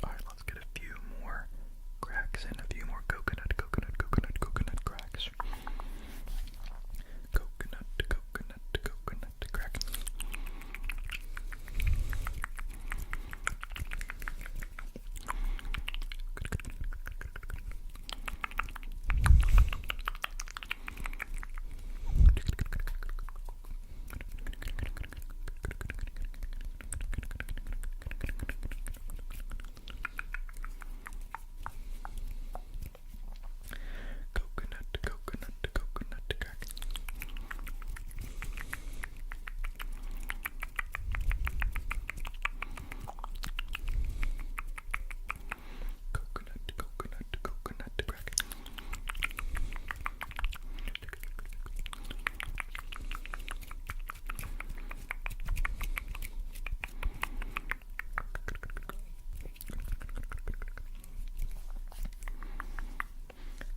Alright, let's get a few more cracks and a few more coconut, coconut, coconut, coconut cracks. Coconut, coconut, coconut crack. Coconut, coconut, coconut crack.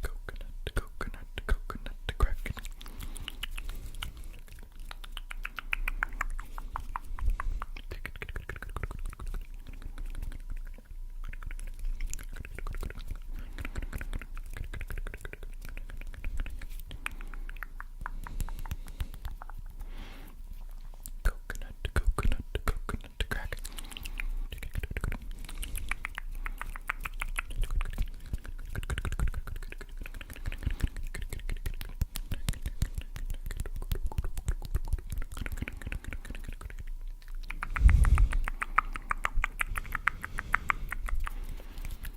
Coconut, coconut, coconut crack. Coconut, coconut, coconut crack. Coconut,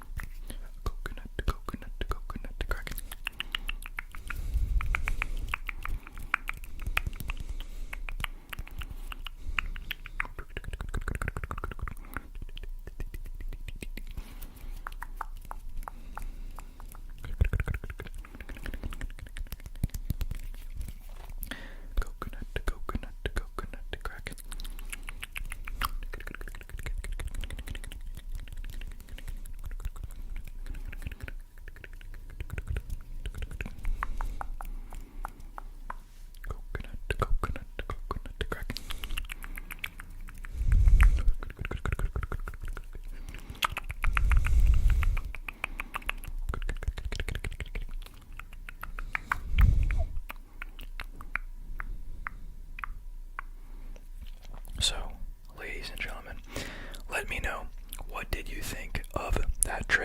coconut, coconut crack. Coconut, coconut, coconut crack. Coconut, coconut, coconut crack. Coconut, coconut, coconut crack. So, ladies and gentlemen, let me know, what did you think of that trigger?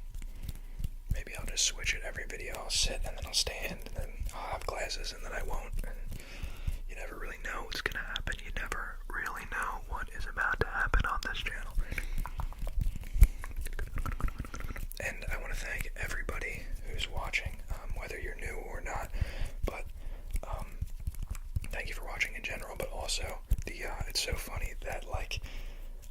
just switch it every video. I'll sit and then I'll stand and then I'll have glasses and then I won't. And you never really know what's gonna happen. You never really know what is about to happen on this channel. And I want to thank everybody who's watching, whether you're new or not. But thank you for watching in general. But also, it's so funny that like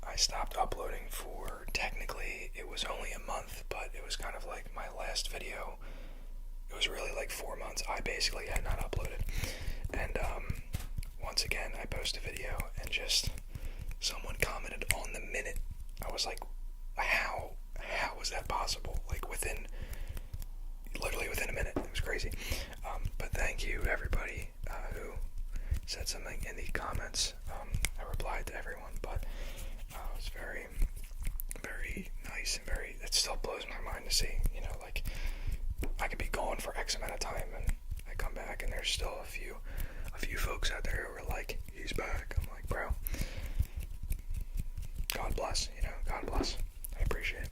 I stopped uploading for, technically it was only a month, but it was kind of like my last video. It was really like 4 months. I basically had not uploaded, and once again I post a video and just someone commented on the minute. I was like, how was that possible? Like literally within a minute. It was crazy. But thank you everybody who said something in the comments. I replied to everyone, but it was very, very nice and it still blows my mind to see, you know, like I could be gone for X amount of time and I come back and there's still a few folks out there who are like, he's back. I'm like, bro, God bless, you know, God bless. I appreciate it.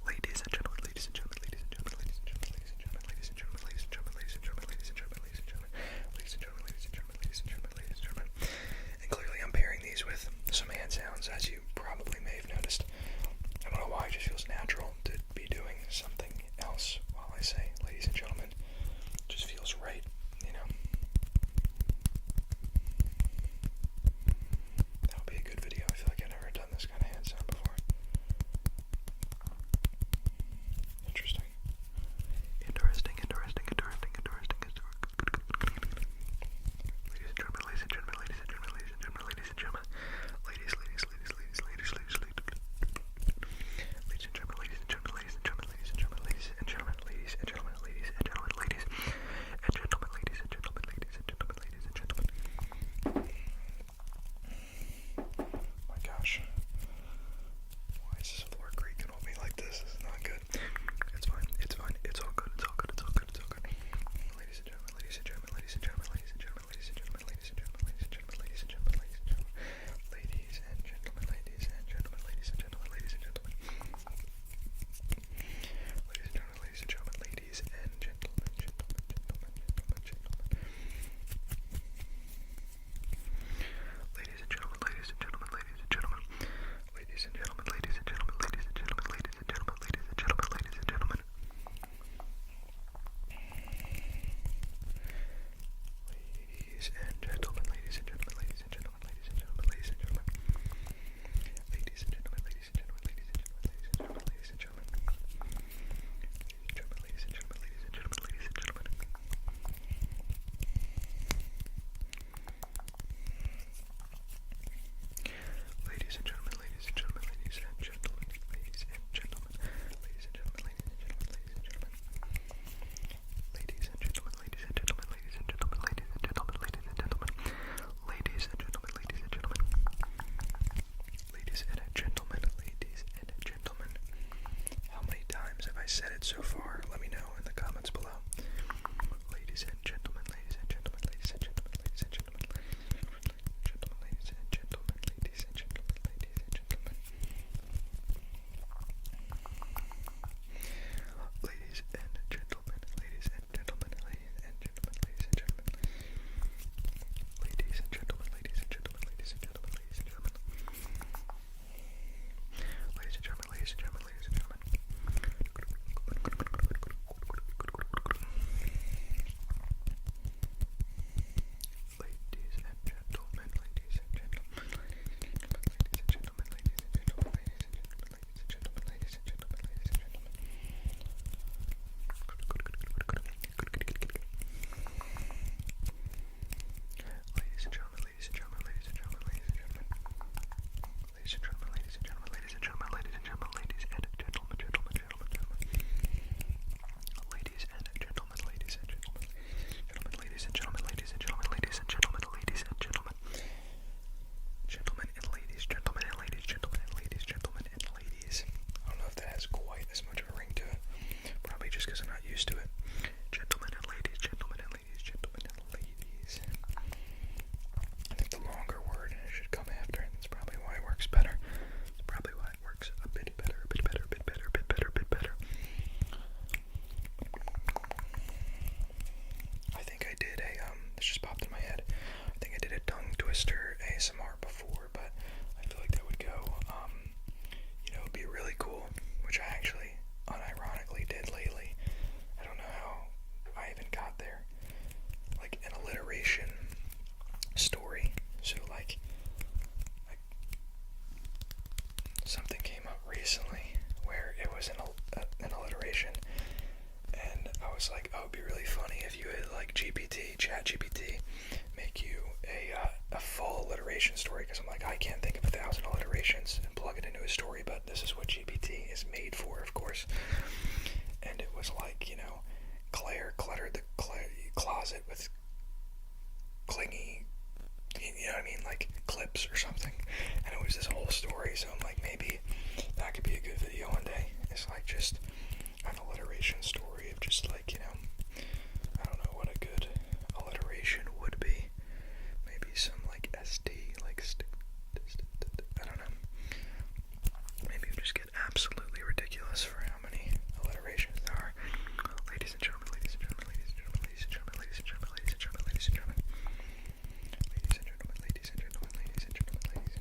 Ladies and gentlemen, ladies and gentlemen, ladies and gentlemen, ladies and gentlemen, ladies and gentlemen, ladies and gentlemen, ladies and gentlemen, ladies and gentlemen, ladies and gentlemen, ladies and gentlemen, ladies and gentlemen, ladies and gentlemen, ladies and gentlemen, ladies and gentlemen. And clearly I'm pairing these with some hand sounds, as you probably may have noticed. I don't know why, it just feels natural to be doing something else while I say ladies and gentlemen. It just feels right, you know. That would be a good video. I feel like I've never done this kind of hand sound before. something came up recently where it was an alliteration, and I was like, oh, it'd be really funny if you had like ChatGPT, make you a full alliteration story, because I'm like, I can't think of 1,000 alliterations and plug it into a story, but this is what GPT is made for, of course. And it was like, Claire cluttered the closet with clingy, you know what I mean, like clips or something, and it was this whole story. So I'm like, maybe that could be a good video one day. It's like just an alliteration story of just like, I don't know what a good alliteration would be. Maybe some like ST, like I don't know. Maybe you just get absolutely ridiculous for how many alliterations there are. Ladies and gentlemen, ladies and gentlemen, ladies and gentlemen, ladies and gentlemen, ladies and gentlemen, ladies and gentlemen, ladies and gentlemen, ladies and gentlemen, ladies and gentlemen, ladies and gentlemen, ladies and gentlemen, ladies and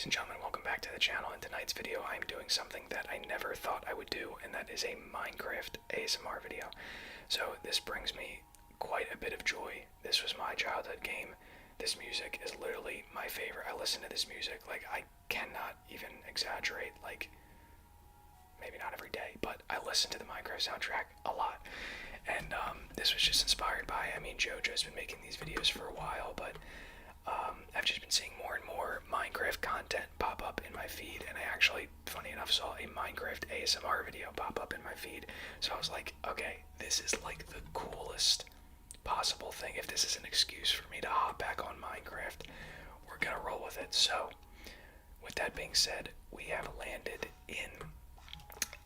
Ladies and gentlemen, welcome back to the channel. In tonight's video, I'm doing something that I never thought I would do, and that is a Minecraft ASMR video. So this brings me quite a bit of joy. This was my childhood game. This music is literally my favorite. I listen to this music, like, I cannot even exaggerate, like, maybe not every day, but I listen to the Minecraft soundtrack a lot. And this was just inspired by, JoJo's been making these videos for a while, but I've just been seeing more and more Minecraft content pop up in my feed, and I actually, funny enough, saw a Minecraft ASMR video pop up in my feed. So I was like, okay, this is like the coolest possible thing. If this is an excuse for me to hop back on Minecraft, we're gonna roll with it. So, with that being said, we have landed in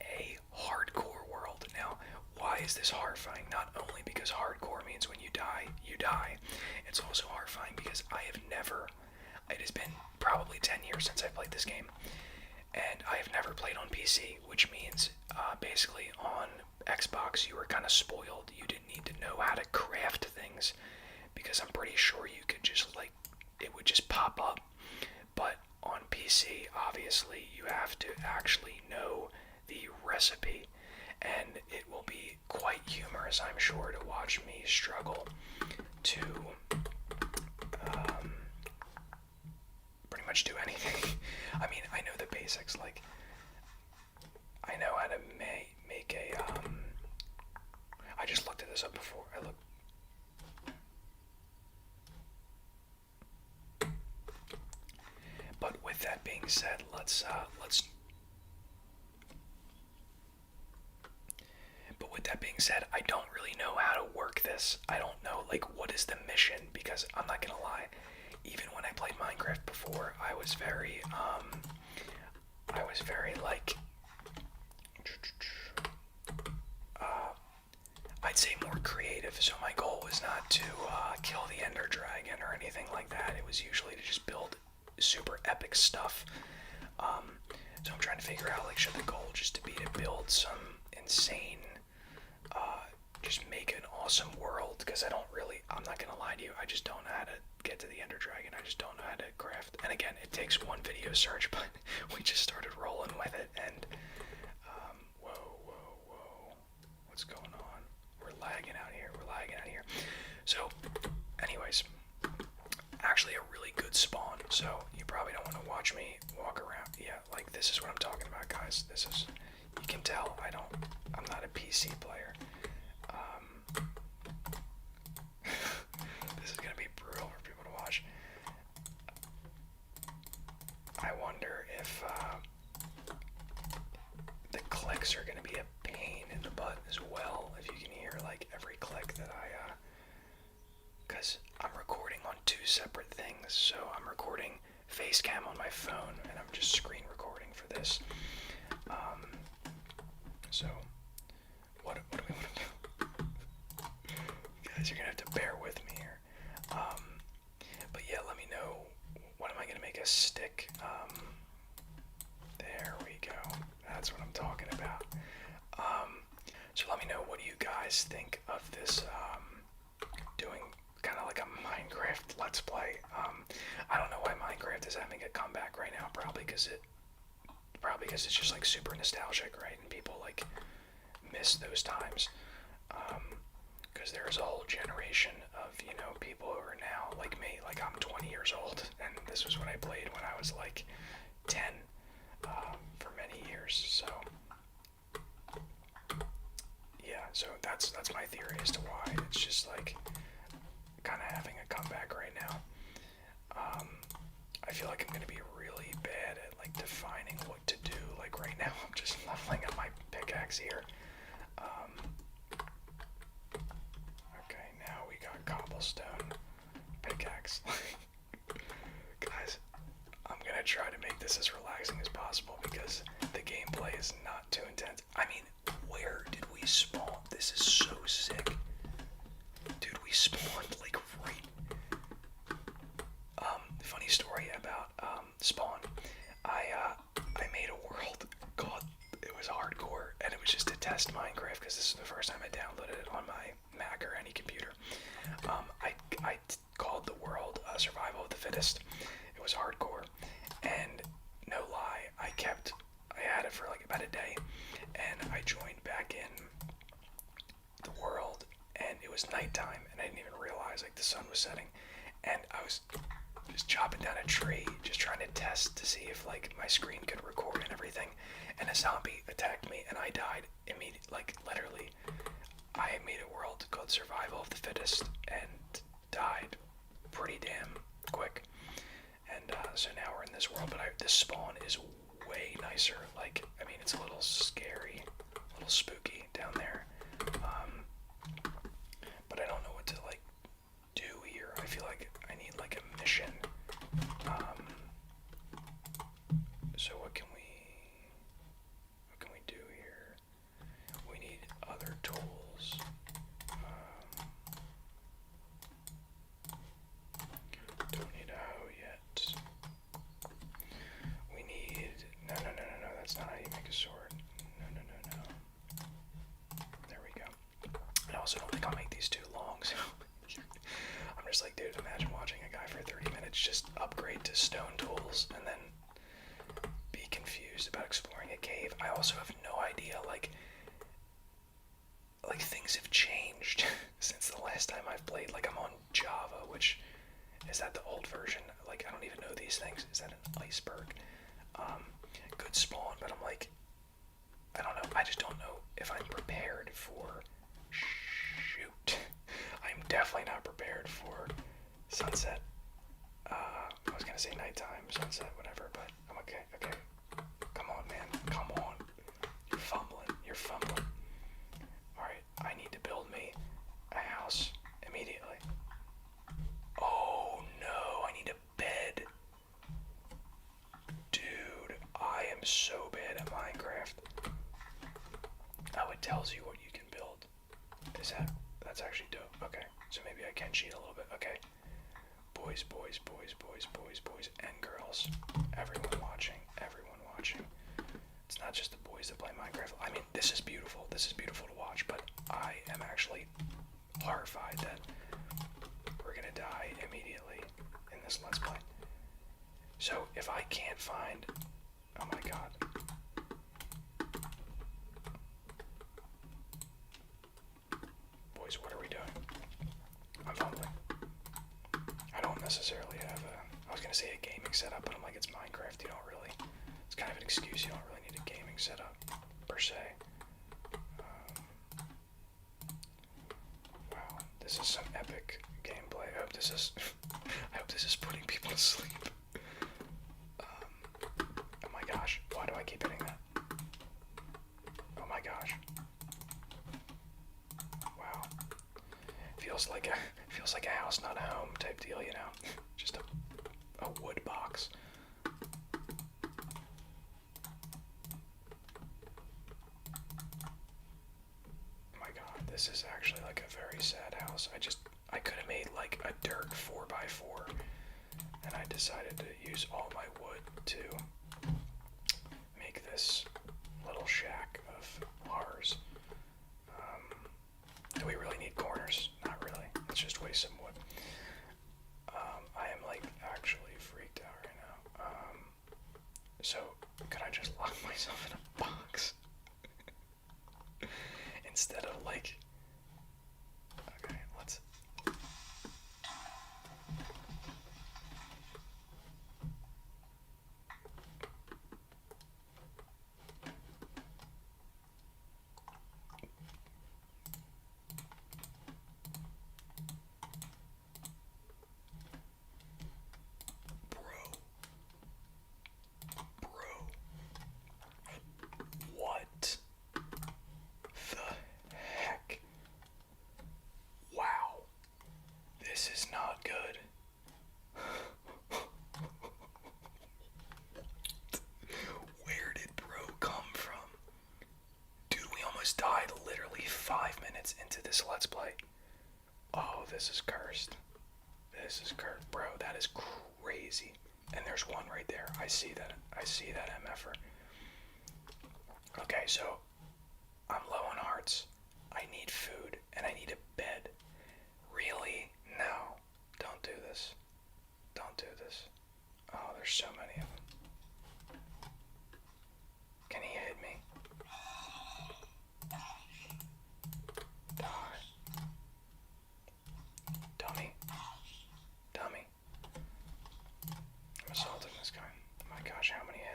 a hardcore world. Now, why is this horrifying? Not only because hardcore means when you die, you die. It's also horrifying because it has been probably 10 years since I played this game, and I have never played on PC, which means basically on Xbox you were kind of spoiled. You didn't need to know how to craft things, because I'm pretty sure you could just, like, it would just pop up. But on PC, obviously, you have to actually know the recipe, and it will be quite humorous, I'm sure, to watch me struggle to pretty much do anything. I know the basics, like, I know how to make a, I just looked at this up before. But with that being said, But with that being said, I don't really know how to work this. I don't know, like, what is the mission, because I'm not gonna lie, even when I played Minecraft before, I was very, like, I'd say more creative. So my goal was not to kill the Ender Dragon or anything like that. It was usually to just build super epic stuff. So I'm trying to figure out, like, should the goal just to be to build some insane, just make an awesome world, because I'm not gonna lie to you, I just don't know how to get to the Ender Dragon. I just don't know how to craft. And again, it takes one video search, but we just started rolling with it, and whoa, what's going on? We're lagging out here. So, anyways, actually a really good spawn, so you probably don't want to watch me walk around. Yeah, like, this is what I'm talking about, guys. You can tell I'm not a PC player. This is gonna be brutal for people to watch. I wonder if the clicks are gonna be a pain in the butt as well, if you can hear, like, every click that because I'm recording on two separate things. So I'm recording Facecam on my phone, and I'm just screen recording for this. So what do we want to do? Guys, you're gonna have to bear with me here. But yeah, let me know, what am I gonna make a stick? There we go. That's what I'm talking about. So let me know, what do you guys think of this, doing kind of like a Minecraft Let's Play. I don't know why Minecraft is having a comeback right now, probably because it's just, like, super nostalgic, right? And people, like, miss those times. Because there's a whole generation of, people who are now like me. Like, I'm 20 years old, and this was what I played when I was, like, 10, for many years. So yeah, so that's my theory as to why it's just, like, kind of having a comeback right now. I feel like I'm gonna be really bad at, like, defining what to do. Like, right now I'm just leveling up my pickaxe here. Okay, now we got cobblestone pickaxe. Guys, I'm gonna try to make this as relaxing as possible, because the gameplay is not too intense. Where did we spawn? This is so sick. Dude, we spawned, like, right. Funny story about Spawn. I made a world called, it was hardcore, and it was just to test Minecraft, because this is the first time I downloaded it on my Mac or any computer. I called the world Survival of the Fittest. It was hardcore, and had a day, and I joined back in the world, and it was nighttime, and I didn't even realize like the sun was setting, and I was just chopping down a tree, just trying to test to see if like my screen could record and everything, and a zombie attacked me, and I died immediately. Like literally, I made a world called Survival of the Fittest, and died pretty damn quick. And so now we're in this world, but this spawn is way nicer. Like, I mean, it's a little scary, a little spooky down there. But I don't know what to like do here. I feel like I need like a mission. So what can we do here? We need other tools. Don't need a hoe yet. We need no. That's not how you make a sword. No. There we go. I also don't think I'll make these too long, so I'm just like, dude, imagine watching a guy for 30 minutes just upgrade to stone tools and then be confused about exploring a cave. I also have no idea, like things have changed since the last time I've played. Like, I'm on Java, which, is that the old version? Like, I don't even know these things. Is that an iceberg? Good spawn, but I'm like, I don't know. I just don't know if I'm prepared for, shoot. I'm definitely not prepared for sunset. I was gonna say nighttime, sunset, whatever, but I'm okay. Come on, man. Come on. You're fumbling. Alright, I need to build me a house immediately. Oh no, I need a bed. Dude, I am so bad at Minecraft. Oh, it tells you what you can build. That's actually dope. Okay, so maybe I can cheat a little bit. Okay. Boys, and girls. Everyone watching. It's not just the boys that play Minecraft. I mean, this is beautiful. This is beautiful to watch, but I am actually horrified that we're gonna die immediately in this Let's Play. So, if I can't find... Oh my god. Boys, what are we doing? I'm fumbling. I don't necessarily have I was gonna say a gaming setup, but I'm like, it's Minecraft, you don't really... It's kind of an excuse, you don't really need a gaming setup, per se. Wow, this is some epic gameplay. I hope this is... I hope this is putting people to sleep. Oh my gosh, why do I keep hitting that? Oh my gosh. Wow. Feels like a house, not a home type deal, you know? Just a wood box. Oh my god, this is actually like a very sad house. I could have made like a dirt 4x4, and I decided to use all my wood to make this little shack of ours. Do we really need corners? Not really. Let's just waste some wood. I am like actually freaked out right now. So could I just lock myself in a box instead of like? Okay, let's. What the heck? Wow. This is not good. Where did bro come from? Dude, we almost died literally 5 minutes into this Let's Play. Oh, this is cursed. This is cursed. Bro, that is crazy. And there's one right there. I see that MFer. Okay, so I'm low on hearts. I need food and I need a bed. Really? No. Don't do this. Don't do this. Oh, there's so many of them. Can he hit me?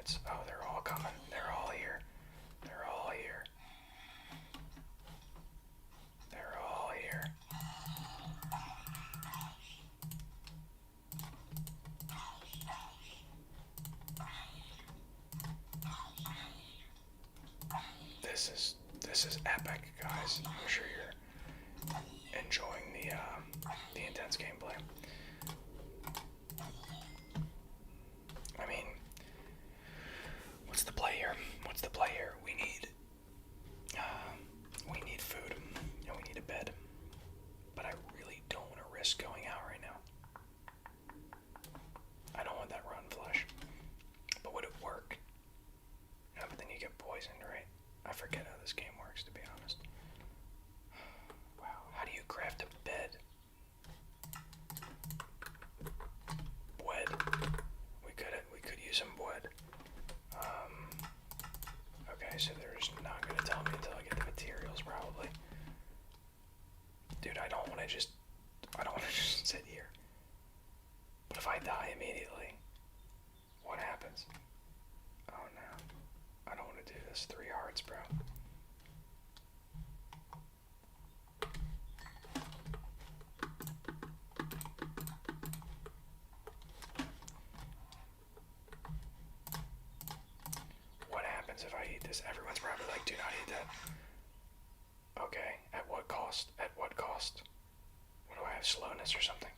units. Oh, they're all coming. They're all here. They're all here. They're all here. This is epic, guys. I'm sure you're enjoying the intense gameplay. I mean, what's the play here? What's the play here? We need food and we need a bed. But I really don't want to risk going out right now. I don't want that rotten flesh. But would it work? No, but then you get poisoned, right? I forget how this game works, to be honest. Wow, how do you craft a bed? Wood. We could use some wood. Okay, so they're just not gonna tell me until I get the materials, probably. Dude, I don't wanna just sit here. But if I die immediately, what happens? Oh no. I don't wanna do this. 3 hearts, bro. What happens if I eat this? Everyone's probably like, do not eat that. Okay, at what cost? At what cost? What do I have, slowness or something?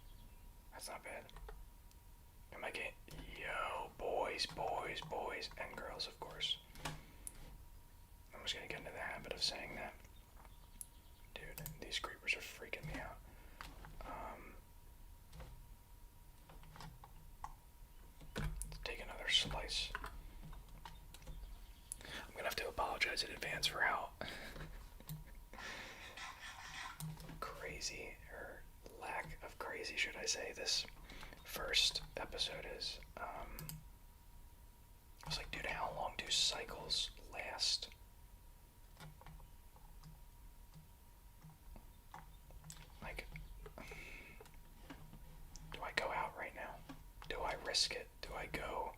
That's not bad. Am I getting... Yo, boys, and girls, of course. I'm just gonna get into the habit of saying that. Dude, these creepers are freaking me out. Let's take another slice. I'm gonna have to apologize in advance for how crazy, or lack of crazy, should I say, this first episode is. I was like, dude, how long do cycles last? Like, do I go out right now? Do I risk it? Do I go?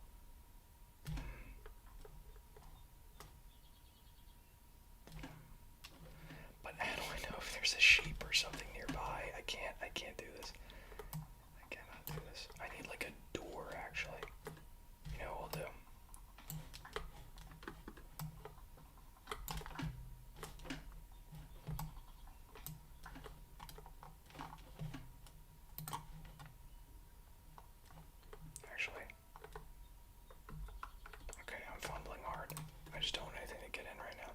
But how do I know if there's a sheep or something nearby? I can't do this. I cannot do this. I need like a door, actually. You know what we'll do? Actually. Okay, I'm fumbling hard. I just don't want anything to get in right now.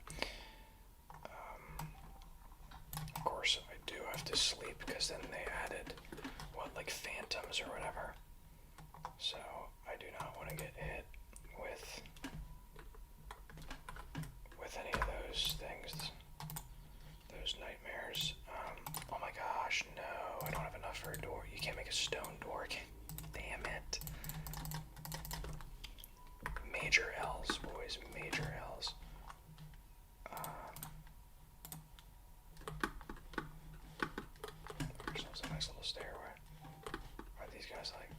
Of course, I do have to sleep because then they added, what, like phantoms or whatever. So, I do not want to get hit with any of those things, those nightmares. Oh my gosh, no, I don't have enough for a door. You can't make a stone door. Damn it. Major L's, boys, major L's. There's a nice little stairway. Are these guys like...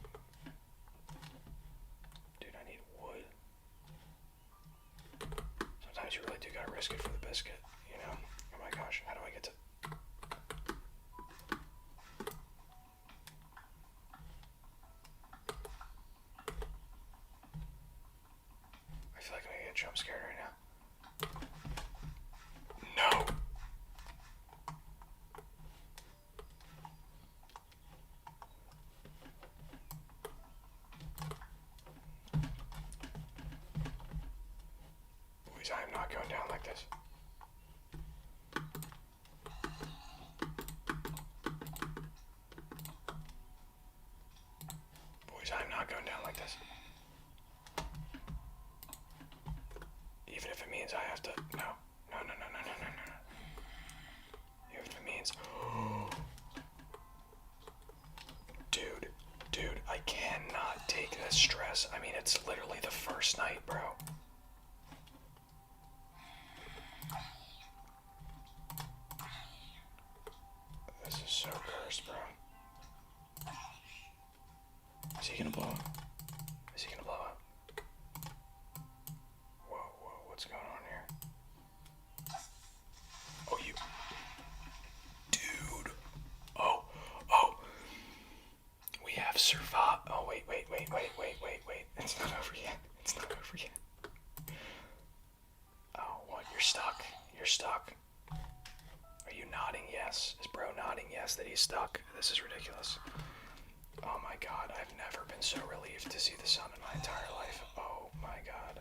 Dude, I need wood. Sometimes you really do gotta risk it for the biscuit, you know? Oh my gosh, how do I get to... I feel like I'm gonna get jump scared right now. No! Boys, I am not going down like this. Boys, I am not going down like this. Even if it means I have to... No. No. Even if it means... Dude, I cannot take this stress. I mean, it's literally the first night, bro. This is so cursed, bro. Is he gonna blow up? Is he gonna blow up? have survived. Oh, wait. It's not over yet. It's not over yet. Oh, what? You're stuck. You're stuck. Are you nodding yes? Is bro nodding yes that he's stuck? This is ridiculous. Oh my god, I've never been so relieved to see the sun in my entire life. Oh my god.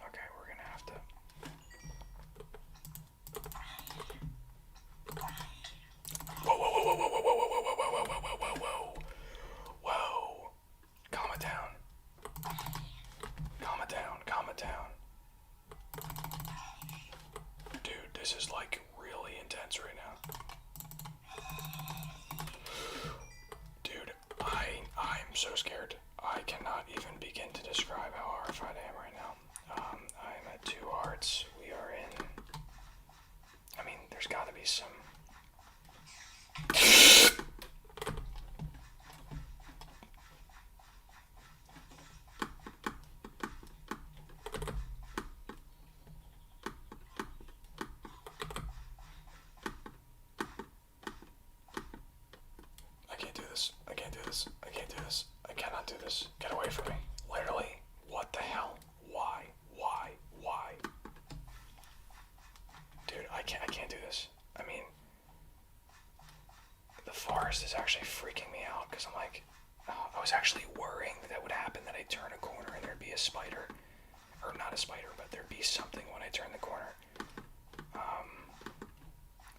Okay, we're gonna have to... Whoa, whoa, whoa, whoa, whoa, whoa, whoa, whoa, whoa, whoa, whoa, whoa, whoa, whoa. Whoa. Calm it down. Calm it down, calm it down. Dude, this is like really intense right now. Dude, I'm so scared. I cannot even begin to describe how horrified I am right now. I'm at 2 hearts. We are in... I mean, there's gotta be some... I can't do this. I can't do this. I can't do this. I cannot do this. Get away from me. Literally. What the hell? Why? Why? Why? Dude, I can't do this. I mean, the forest is actually freaking me out because I'm like, I was actually worrying that would happen, that I'd turn a corner and there'd be a spider. Or not a spider, but there'd be something when I turn the corner.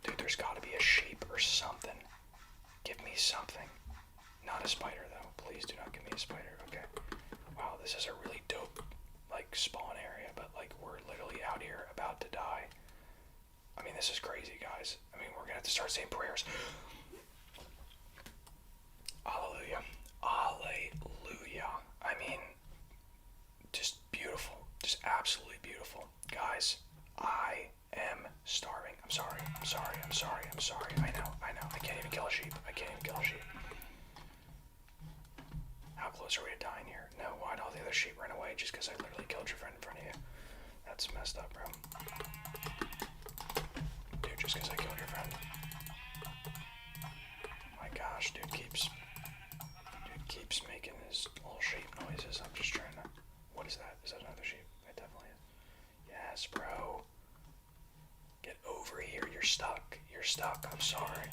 Dude, there's gotta be a sheep or something. Give me something. Not a spider, though. Please do not give me a spider. Okay. Wow, this is a really dope, like, spawn area, but, like, we're literally out here about to die. I mean, this is crazy, guys. I mean, we're gonna have to start saying prayers. Hallelujah. Hallelujah. I mean, just beautiful. Just absolutely beautiful. Guys, I am starving. I'm sorry. I'm sorry. I'm sorry. I'm sorry. I know. I know. I can't even kill a sheep. I can't even kill a sheep. How close are we to dying here? No, why'd all the other sheep run away just because I literally killed your friend in front of you? That's messed up, bro. Dude, just because I killed your friend. My gosh, dude keeps making his little sheep noises. I'm just trying to... What is that? Is that another sheep? It definitely is. Yes, bro. Get over here. You're stuck. You're stuck. I'm sorry.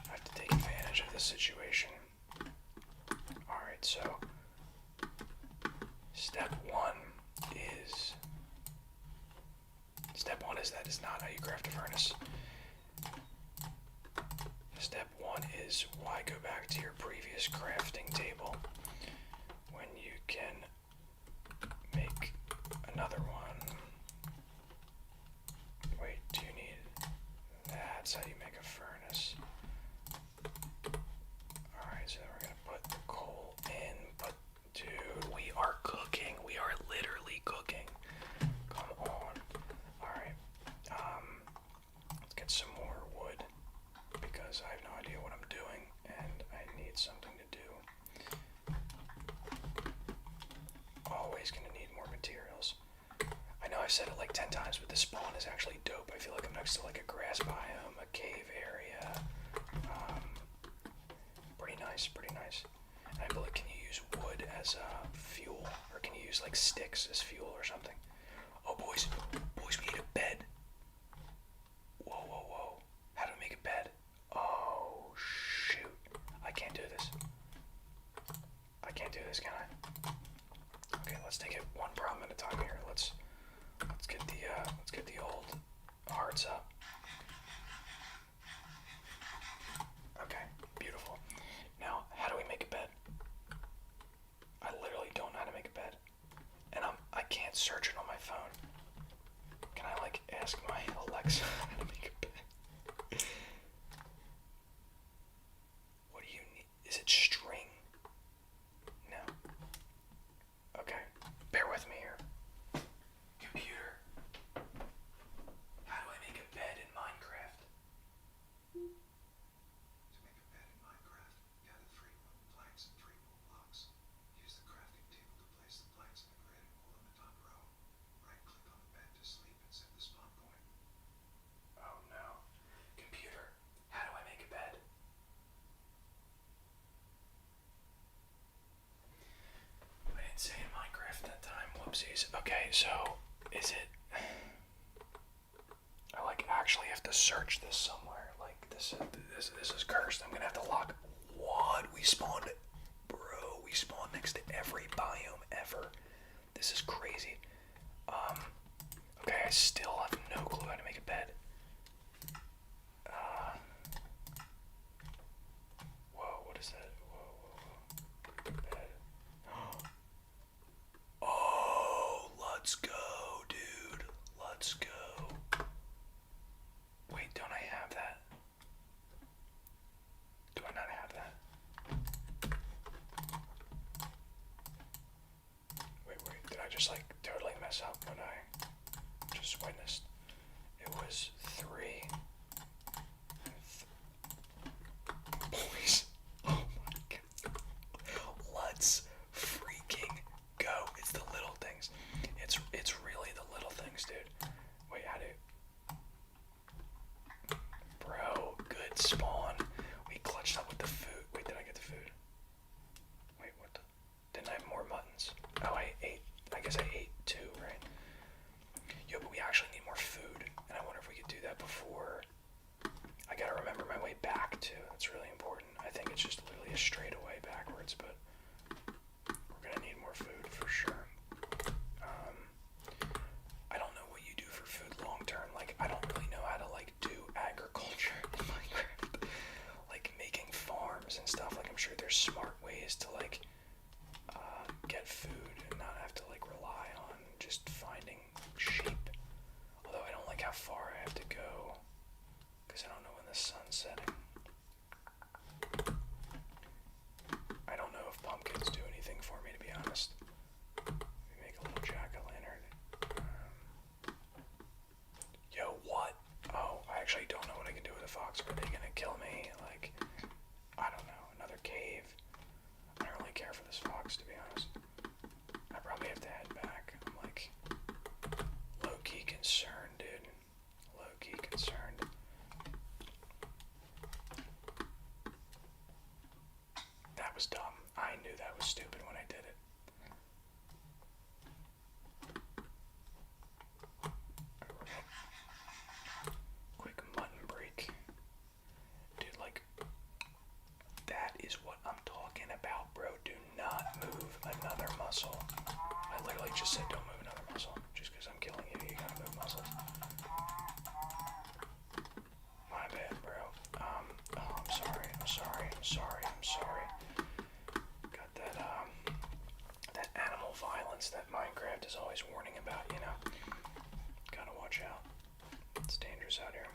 I have to take advantage of this situation. Alright, so... Step one that is not how you craft a furnace. Step one is why go back to your previous crafting table when you can make another one. Wait, do you need... That's how you make a furnace. Alright, so then we're gonna put the coal in, but dude, we are cooking. We are literally cooking. Come on. Alright, let's get some more wood because I have no idea what I'm doing and I need something to do. Always gonna need more materials. I know I've said it like 10 times, but this spawn is actually dope. I feel like I'm next to like a grass biome, a cave area. Pretty nice, pretty nice. And I feel like, can you use wood as fuel? Or can you use like sticks as fuel or something? Oh boys, we need a bed. Whoa, whoa, whoa. How do we make a bed? Oh shoot. I can't do this. I can't do this, can I? Okay, let's take it one problem at a time here. Let's get the old hearts up. Okay, beautiful. Now, how do we make a bed? I literally don't know how to make a bed. And I can't search it on my phone. Can I like ask my Alexa how to make a bed? What do you need? Is it string? No. Okay, bear with me here. Computer, how do I make a bed? Whoopsies. Okay, so is it? I like actually have to search this somewhere. Like this is cursed. I'm gonna have to lock. What? We spawned, bro. We spawned next to every biome ever. This is crazy. Okay, I still have no clue how to make a bed. Whoa, what is that? Whoa. Bed. Oh, let's go, dude. Let's go. Wait, don't I have that? Do I not have that? Wait, did I just like totally mess up what I just witnessed? It was 3. Boys. Oh my god. Let's freaking go. It's the little things. It's really the little things, dude. Wait, how do... Bro, good spawn. We clutched up with the food. Wait, did I get the food? Wait, what the... Didn't I have more muttons? Oh, I ate... I guess I ate 2, right? Yo, but we actually need more food. And I wonder if we could do that before... I gotta remember my way back, too. That's really important. I think it's just literally a straightaway backwards, but... We're gonna need more food, for sure. I don't know what you do for food long term. Like, I don't really know how to, like, do agriculture in Minecraft. Like, making farms and stuff. Like, I'm sure there's smart ways to, like, get food and not have to, like, rely on just finding sheep. Although I don't like how far I have to go, because I don't know when the sun's setting. I don't know if pumpkins do anything for me, to be honest. We make a little jack-o'-lantern. Yo, what? Oh, I actually don't know what I can do with a fox. Are they gonna kill me? Like, I don't know. Another cave. I don't really care for this fox, to be honest. I probably have to head back. I'm like low-key concerned, dude. Low-key concerned. That was dumb. I knew that was stupid when I did it. Quick mutton break. Dude, like, that is what I'm talking about, bro. Do not move another muscle. I literally just said don't move another muscle. Just because I'm killing you, you gotta move muscles. My bad, bro. Oh, I'm sorry. Got that, that animal violence that Minecraft is always warning about, you know? Gotta watch out. It's dangerous out here.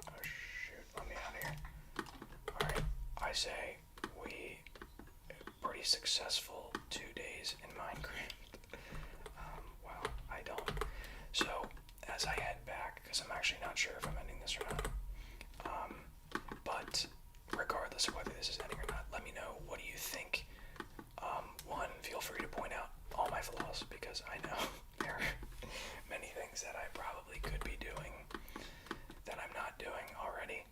Oh, shoot. Let me out of here. Alright. I say we... Pretty successful 2 days in Minecraft. Well, I don't. So, as I head back, because I'm actually not sure if I'm ending this or not, but regardless of whether this is ending or not, let me know, what do you think? One, feel free to point out all my flaws, because I know there are many things that I probably could be doing that I'm not doing already,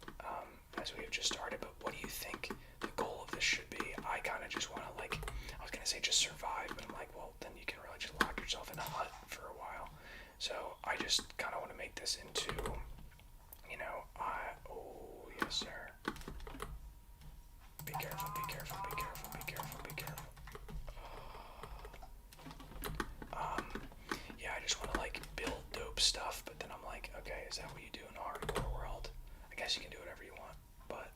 as we have just started. But what do you think the goal of this should be? I kind of just want to, like, I was going to say just survive, but I'm like, well, then you can really just lock yourself in a hut for a while. So I just kind of want to make this into, you know, oh, yes, sir. Be careful, be careful, be careful, be careful, be careful. Yeah, I just want to, like, build dope stuff, but then I'm like, okay, is that what you do in a hardcore world? I guess you can do whatever you want, but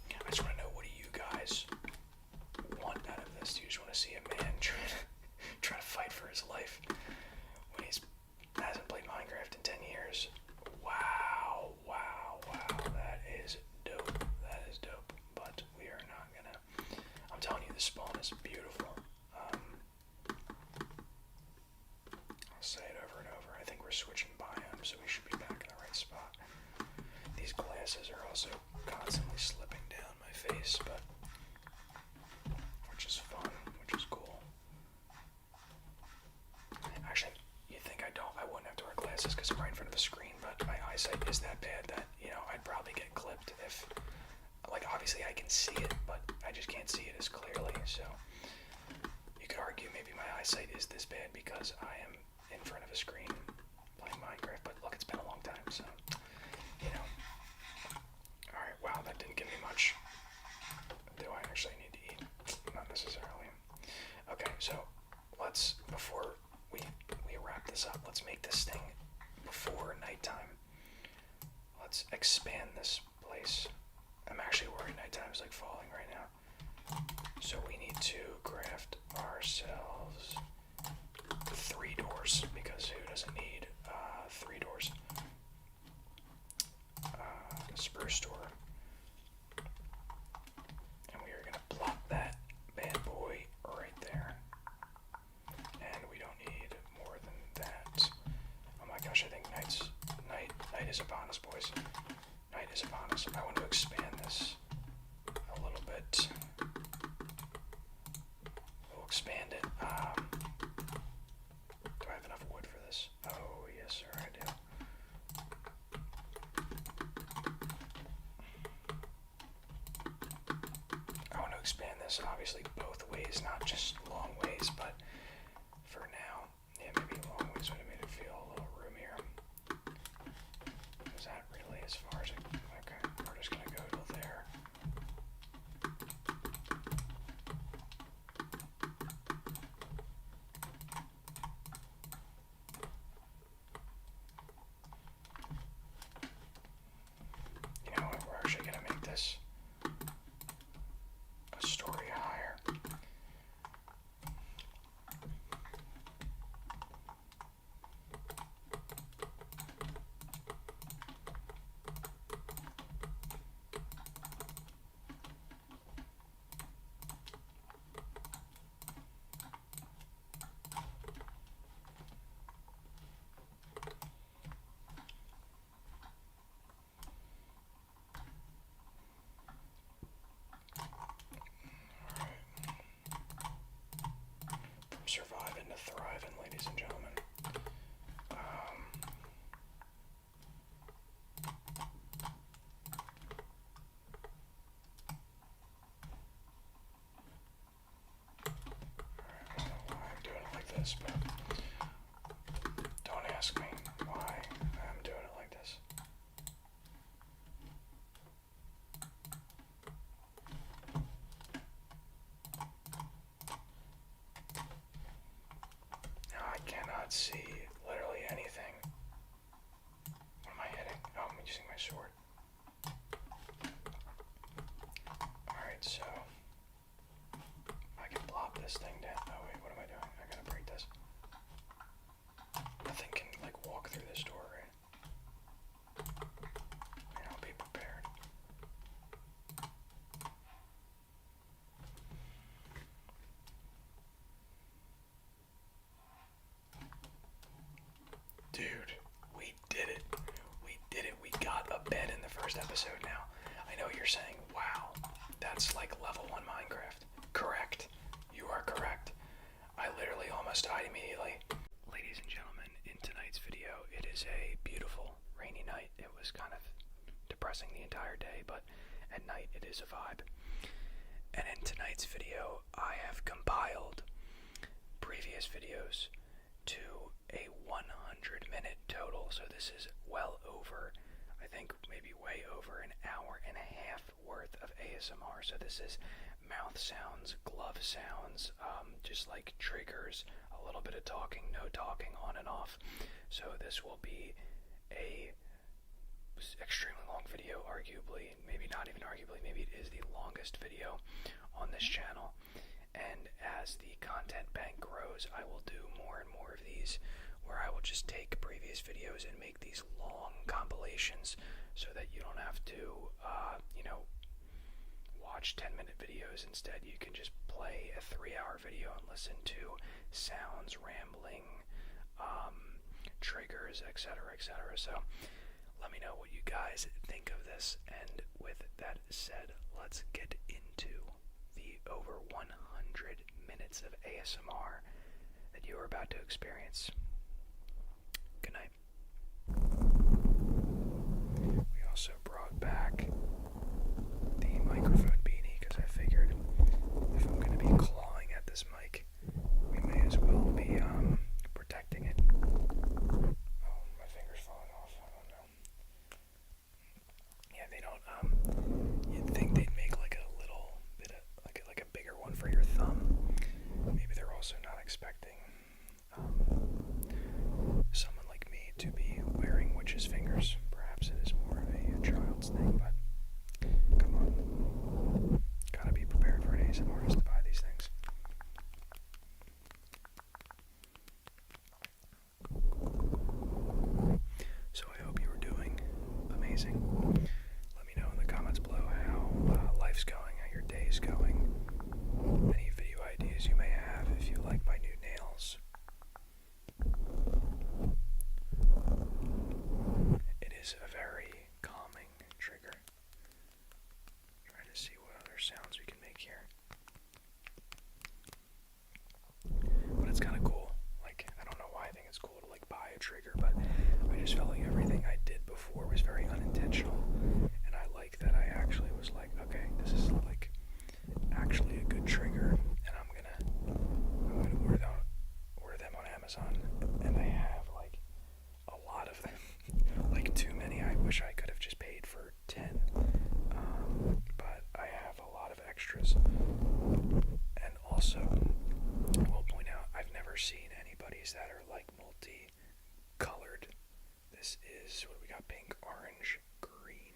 I just want to know, what do you guys want out of this? Do you just want to see a man try to fight for his life when he hasn't played Minecraft in 10 years? Wow, that is dope. That is dope. But we are not gonna... I'm telling you, the spawn is beautiful. I'll say it over and over. I think we're switching biomes, so we should be back in the right spot. These glasses are also constantly slipping down my face, but which is fun, which is cool. Actually, you think I wouldn't have to wear glasses because I'm right in front of the screen, but my eyesight is that bad that, you know, I'd probably get clipped if, like, obviously I can see it, but I just can't see it as clearly, so you argue maybe my eyesight is this bad because I am in front of a screen playing Minecraft, but look, it's been a long time, so, you know. Alright, wow, that didn't give me much. Do I actually need to eat? Not necessarily. Okay, so let's, before we wrap this up, let's make this thing before nighttime. Let's expand this place. I'm actually worried nighttime is like falling right now. So we need to craft ourselves 3 doors, because who doesn't need 3 doors? Spruce door. And we are going to plop that bad boy right there. And we don't need more than that. Oh my gosh, I think night is upon us, boys. Night is upon us. I want to expand this a little bit. We'll expand it. Do I have enough wood for this? Oh, yes, sir, I do. I want to expand this, obviously, both ways, not just long ways, but for now, yeah, maybe long ways would have made it feel a little roomier. Is that really as far as it? Okay, we're just gonna go till there. You know what? We're actually gonna make this a story higher. From surviving to thriving, ladies and gentlemen. I don't know why I'm doing it like this, but don't ask me why I'm doing it like this. Now I cannot see literally anything. What am I hitting? Oh, I'm using my sword. Alright, so I can plop this thing down. Oh wait, what am I doing? I gotta break this. Nothing can like walk through this door, right? I'll be prepared. Dude, we did it. We did it. We got a bed in the first episode now. I know you're saying, wow, that's like level 1 Minecraft. Correct. You are correct. I literally almost died immediately. Ladies and gentlemen, in tonight's video, it is a beautiful rainy night. It was kind of depressing the entire day, but at night it is a vibe. And in tonight's video, I have compiled previous videos to a 100-minute total. So this is well over, I think maybe way over an hour and a half worth of ASMR. So this is mouth sounds, glove sounds, just like triggers, a little bit of talking, no talking, on and off. So this will be a extremely long video, arguably, maybe not even arguably, maybe it is the longest video on this channel. And as the content bank grows, I will do more and more of these, where I will just take previous videos and make these long compilations so that you don't have to, watch 10-minute videos. Instead, you can just play a 3-hour video and listen to sounds, rambling, triggers, etc., etc. So let me know what you guys think of this. And with that said, let's get into the over 100 minutes of ASMR that you are about to experience. Good night. We also brought back the microphone beanie because I figured if I'm going to be clawing at this mic just felt like everything I did before was very unintentional, and I like that I actually was like, okay, this is like actually a good trigger, and I'm gonna order them on Amazon, and they have like a lot of them, like too many. I wish I could have just paid for 10, but I have a lot of extras. And also, I will point out, I've never seen anybody's that are like multi-colored. This is, what do we got? Pink, orange, green,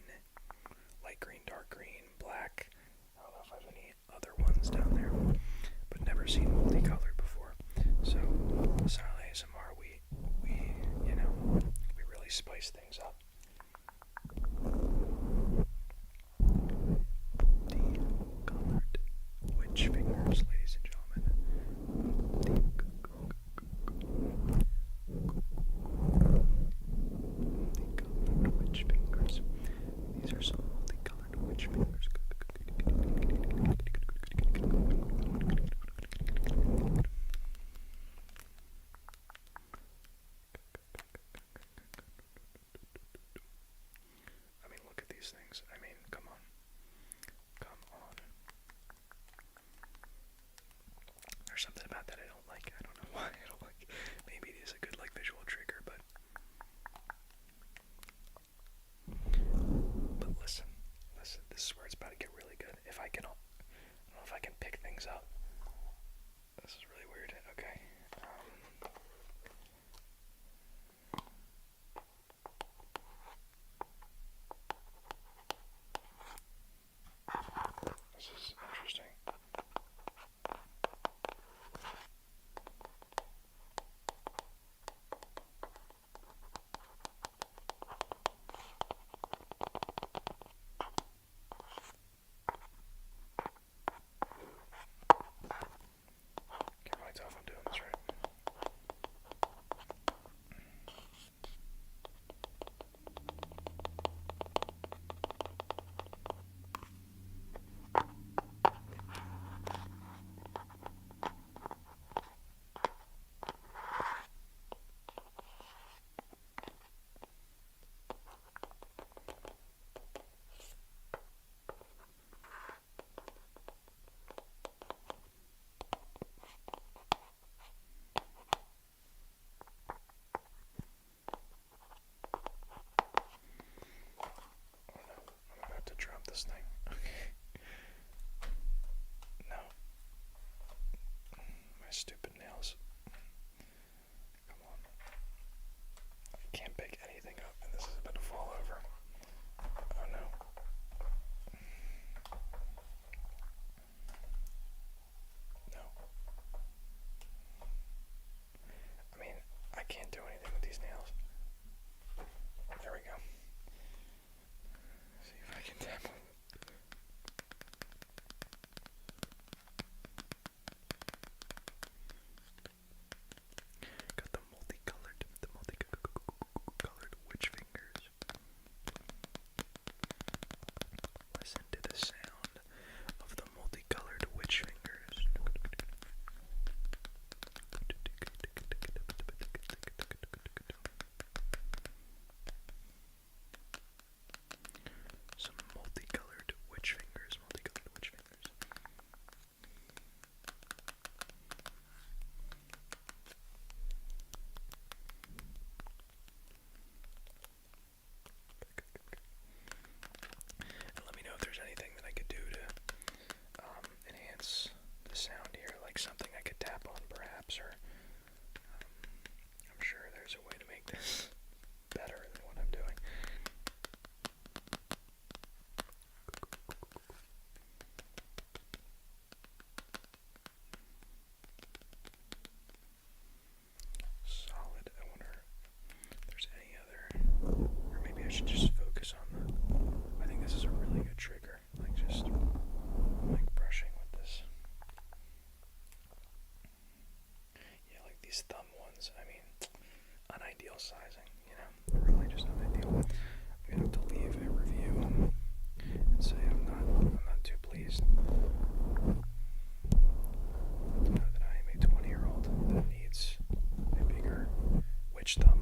light green, dark green, black. I don't know if I have any other ones down there, but never seen multicolored before. So, Silent ASMR, we really spice things up. Multicolored witch fingers, ladies and gentlemen. Multicolored witch fingers. These are some multicolored witch fingers. I mean, look at these things. I mean, come on. Come on. There's something about that I don't like. I don't know why I don't like. Maybe it is a good like visual trigger, but listen, this is where it's about to get really good. If I can, I don't know if I can pick things up. This is really weird. Okay. This is interesting. Can't really tell if I'm doing this right. I'm about to drop this thing. Okay. No. My stupid nails. Come on. I can't pick anything up, and this is about to fall over. Oh no. No. I mean, I can't do anything with these nails. There we go. See if I can tap them. Got the multicolored witch fingers. Listen to the sound of the multicolored witch fingers. Some multicolored witch fingers, multicolored witch fingers. And let me know if there's anything that I could do to enhance the sound here, like something I could tap on perhaps, or I'm sure there's a way to make this better than what I'm doing. Solid. I wonder if there's any other, or maybe I should just focus on the, I think this is a really good trigger, like just like brushing with this. Yeah, like these thumb ones, I mean, unideal sizing, really just unideal. I'm gonna have to leave a review and say I'm not too pleased. To know that I am a 20-year-old that needs a bigger witch thumb.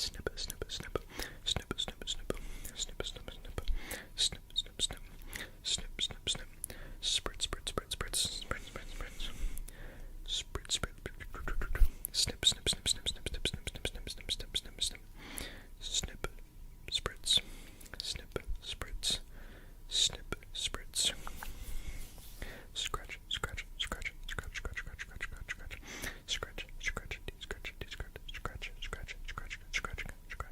snip, snip, snip, snip, snip, snip, snip, snip, snip, snip, snip, snip, snip, snip, snip, spritz, spritz, spritz, spritz, spritz, spritz, spritz, spritz, spritz, snip, snip, snip, snip, snip, snip, snip, snip, snip, snip, snip, snip, snip, snip, spritz, snip, spritz, snip, spritz, scratch, scratch, scratch, scratch, scratch, scratch, scratch, scratch, scratch, scratch, scratch, scratch, scratch, scratch, scratch, scratch, scratch, scratch, scratch,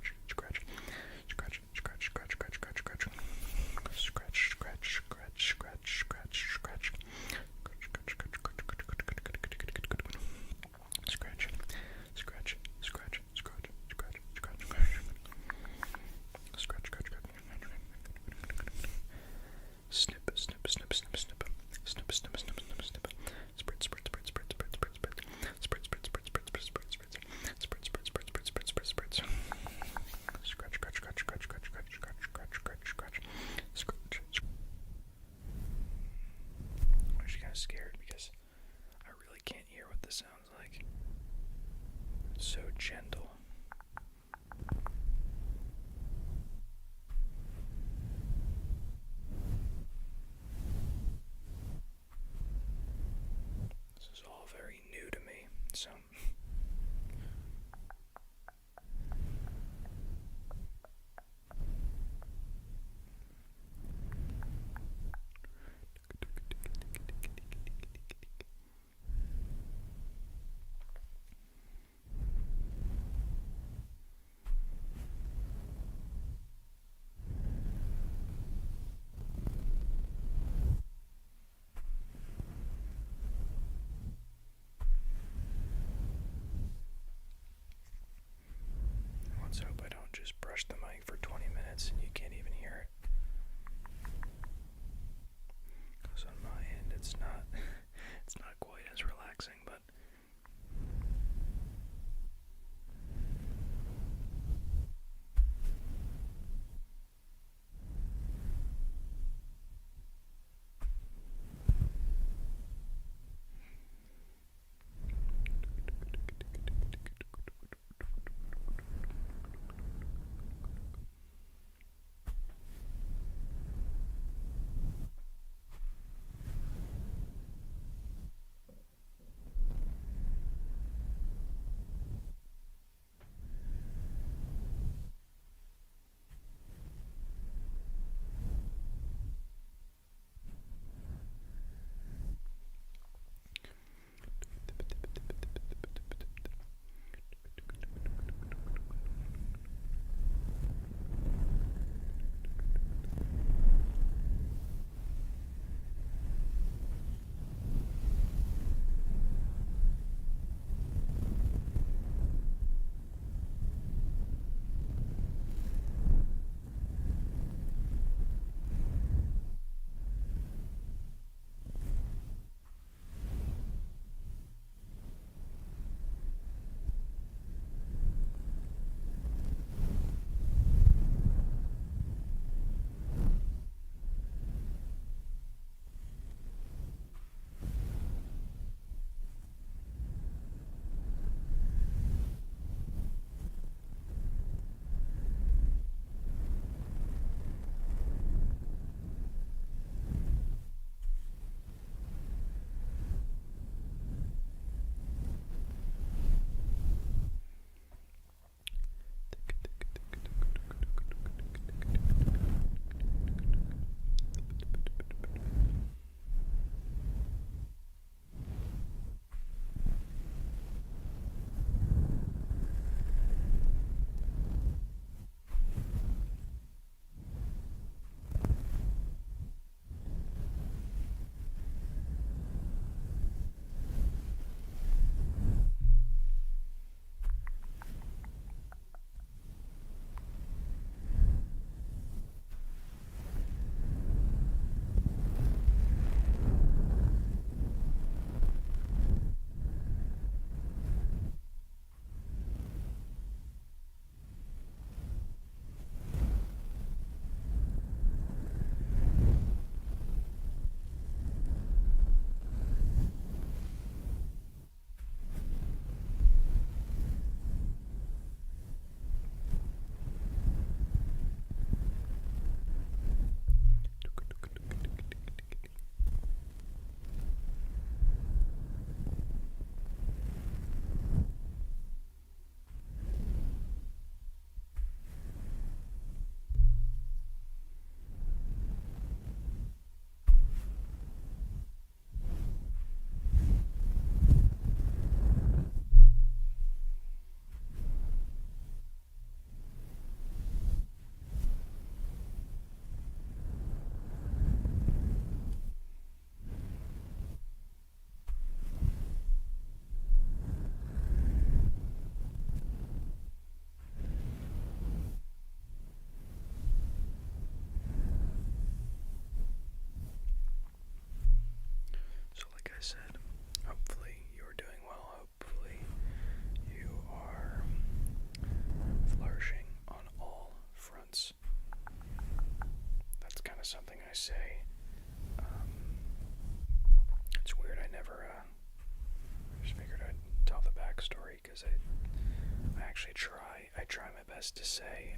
this to say,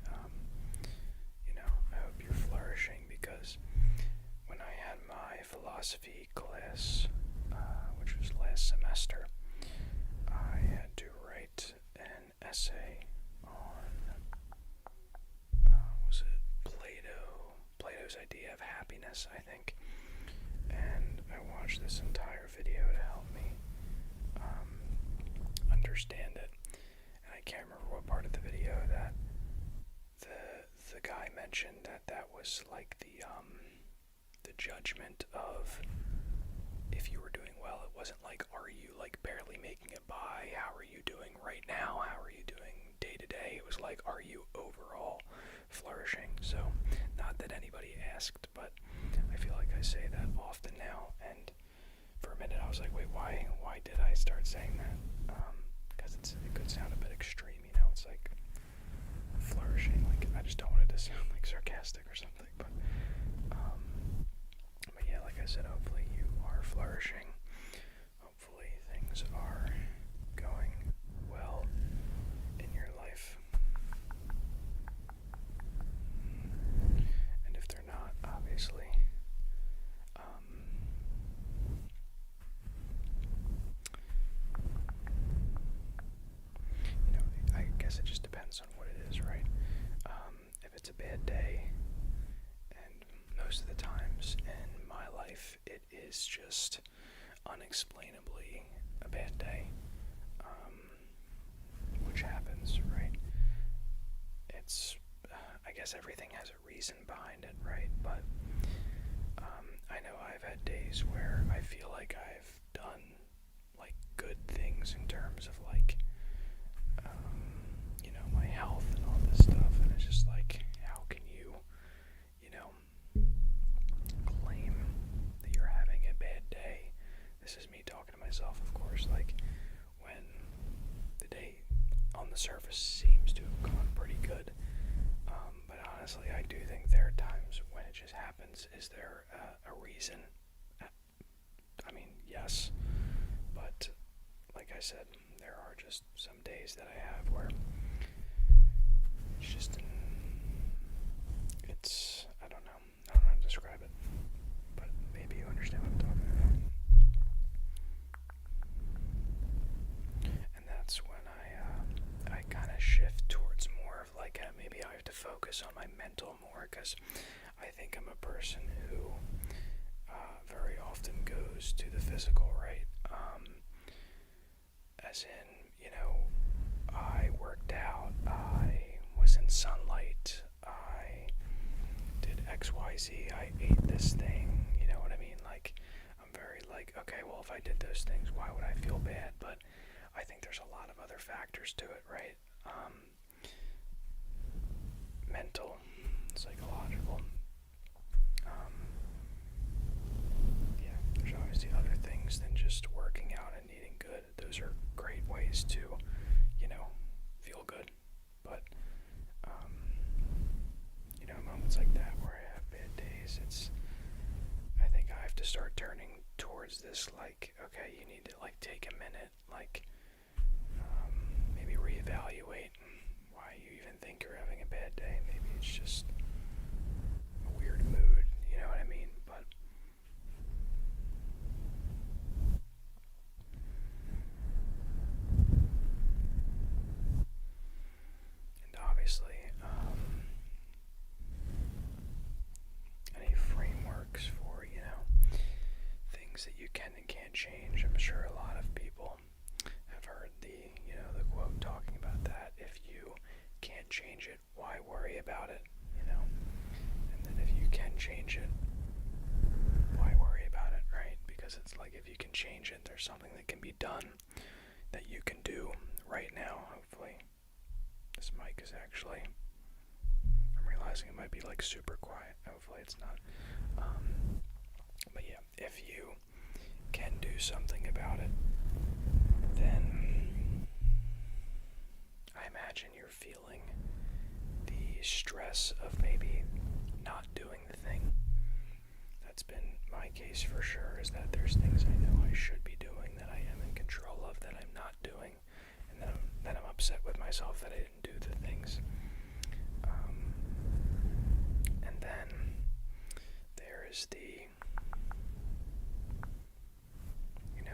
I hope you're flourishing, because when I had my philosophy class, which was last semester, I had to write an essay on, was it Plato's idea of happiness, I think. And I watched this entire video to help me understand it. And I can't remember what part of the video that the guy mentioned that was like the judgment of if you were doing well. It wasn't like, are you like barely making it by? How are you doing right now? How are you doing day to day? It was like, are you overall flourishing? So, not that anybody asked, but I feel like I say that often now. And for a minute I was like, wait, why did I start saying that? Because it could sound a bit extreme, it's like flourishing, like I just don't want it to sound like sarcastic or something, but yeah, like I said, hopefully you are flourishing. Hopefully things are going well in your life. And if they're not, obviously, I guess it just depends on what it is, right? If it's a bad day, and most of the times in my life it is just unexplainably a bad day, which happens, right? It's, I guess everything has a reason behind it, right? But I know I've had days where I feel like I've done like good things in terms of like my health and all this stuff, and it's just like, how can you claim that you're having a bad day? This is me talking to myself, of course, like when the day on the surface seems to have gone pretty good, but honestly I do think there are times when it just happens. Is there a reason? I mean, yes, but like I said, there are just some days that I have where it's just, I don't know how to describe it, but maybe you understand what I'm talking about. And that's when I kind of shift towards more of like, maybe I have to focus on my mental more, because I think I'm a person who very often goes to the physical, right? As in, I worked out, I was in sunlight, I did XYZ, I ate this thing, you know what I mean? Like, I'm very like, okay, well, if I did those things, why would I feel bad? But I think there's a lot of other factors to it, right? Mental, psychological, yeah, there's obviously other things than just working out and eating good. Those are great ways to, feel good. But, moments like that where I have bad days, I think I have to start turning towards this, like, okay, you need to, like, take a minute, like, maybe reevaluate why you even think you're having a bad day. Maybe it's just a weird mood, you know what I mean? But and obviously, any frameworks for, things that you can and can't change. I'm sure a lot of people have heard the quote talking about that. If you can't change it, why worry about it? And then if you can change it, why worry about it, right? Because it's like, if you can change it, there's something that can be done that you can do right now. Hopefully this mic is actually, I'm realizing it might be like super quiet. Hopefully it's not. But yeah, if you can do something about it, then I imagine you're feeling the stress of maybe not doing the thing. That's been my case for sure, is that there's things I know I should be doing that I am in control of that I'm not doing, and then I'm upset with myself that I didn't do the things. is the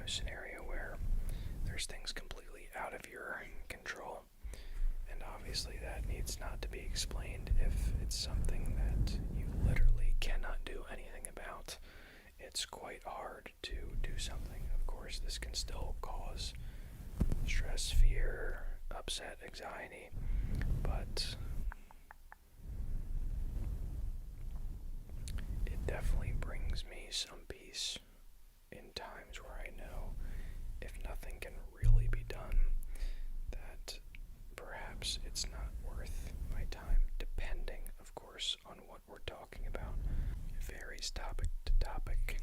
scenario where there's things completely out of your control, and obviously that needs not to be explained. If it's something that you literally cannot do anything about, it's quite hard to do something. Of course, this can still cause stress, fear, upset, anxiety, but it definitely brings me some peace in times where I know if nothing can really be done, that perhaps it's not worth my time, depending, of course, on what we're talking about. It varies topic to topic.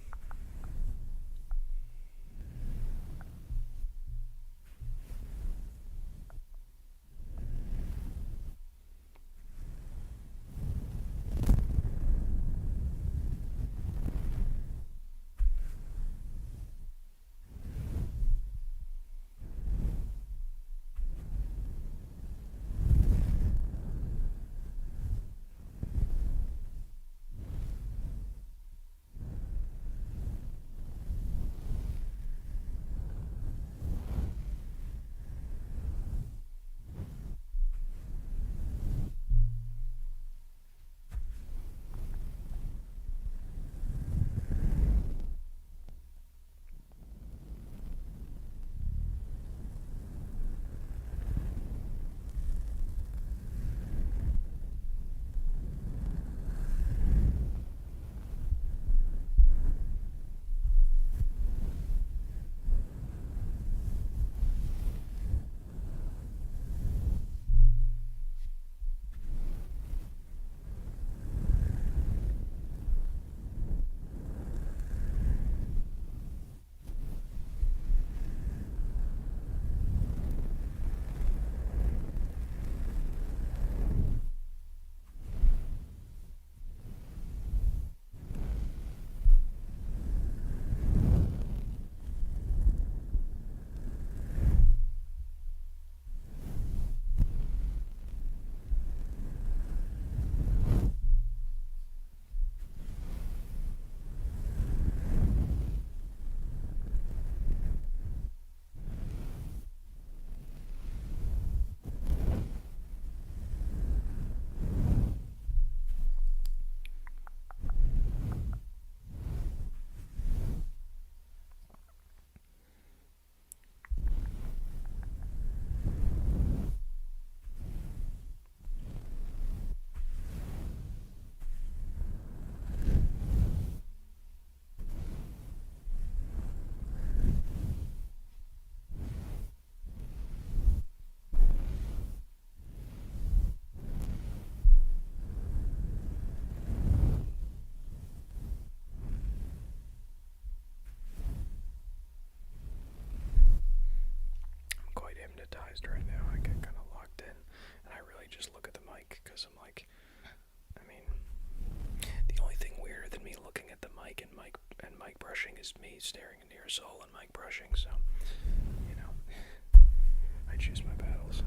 Hypnotized right now. I get kind of locked in, and I really just look at the mic because I'm like, the only thing weirder than me looking at the mic and mic brushing is me staring into your soul and mic brushing. So, I choose my battles.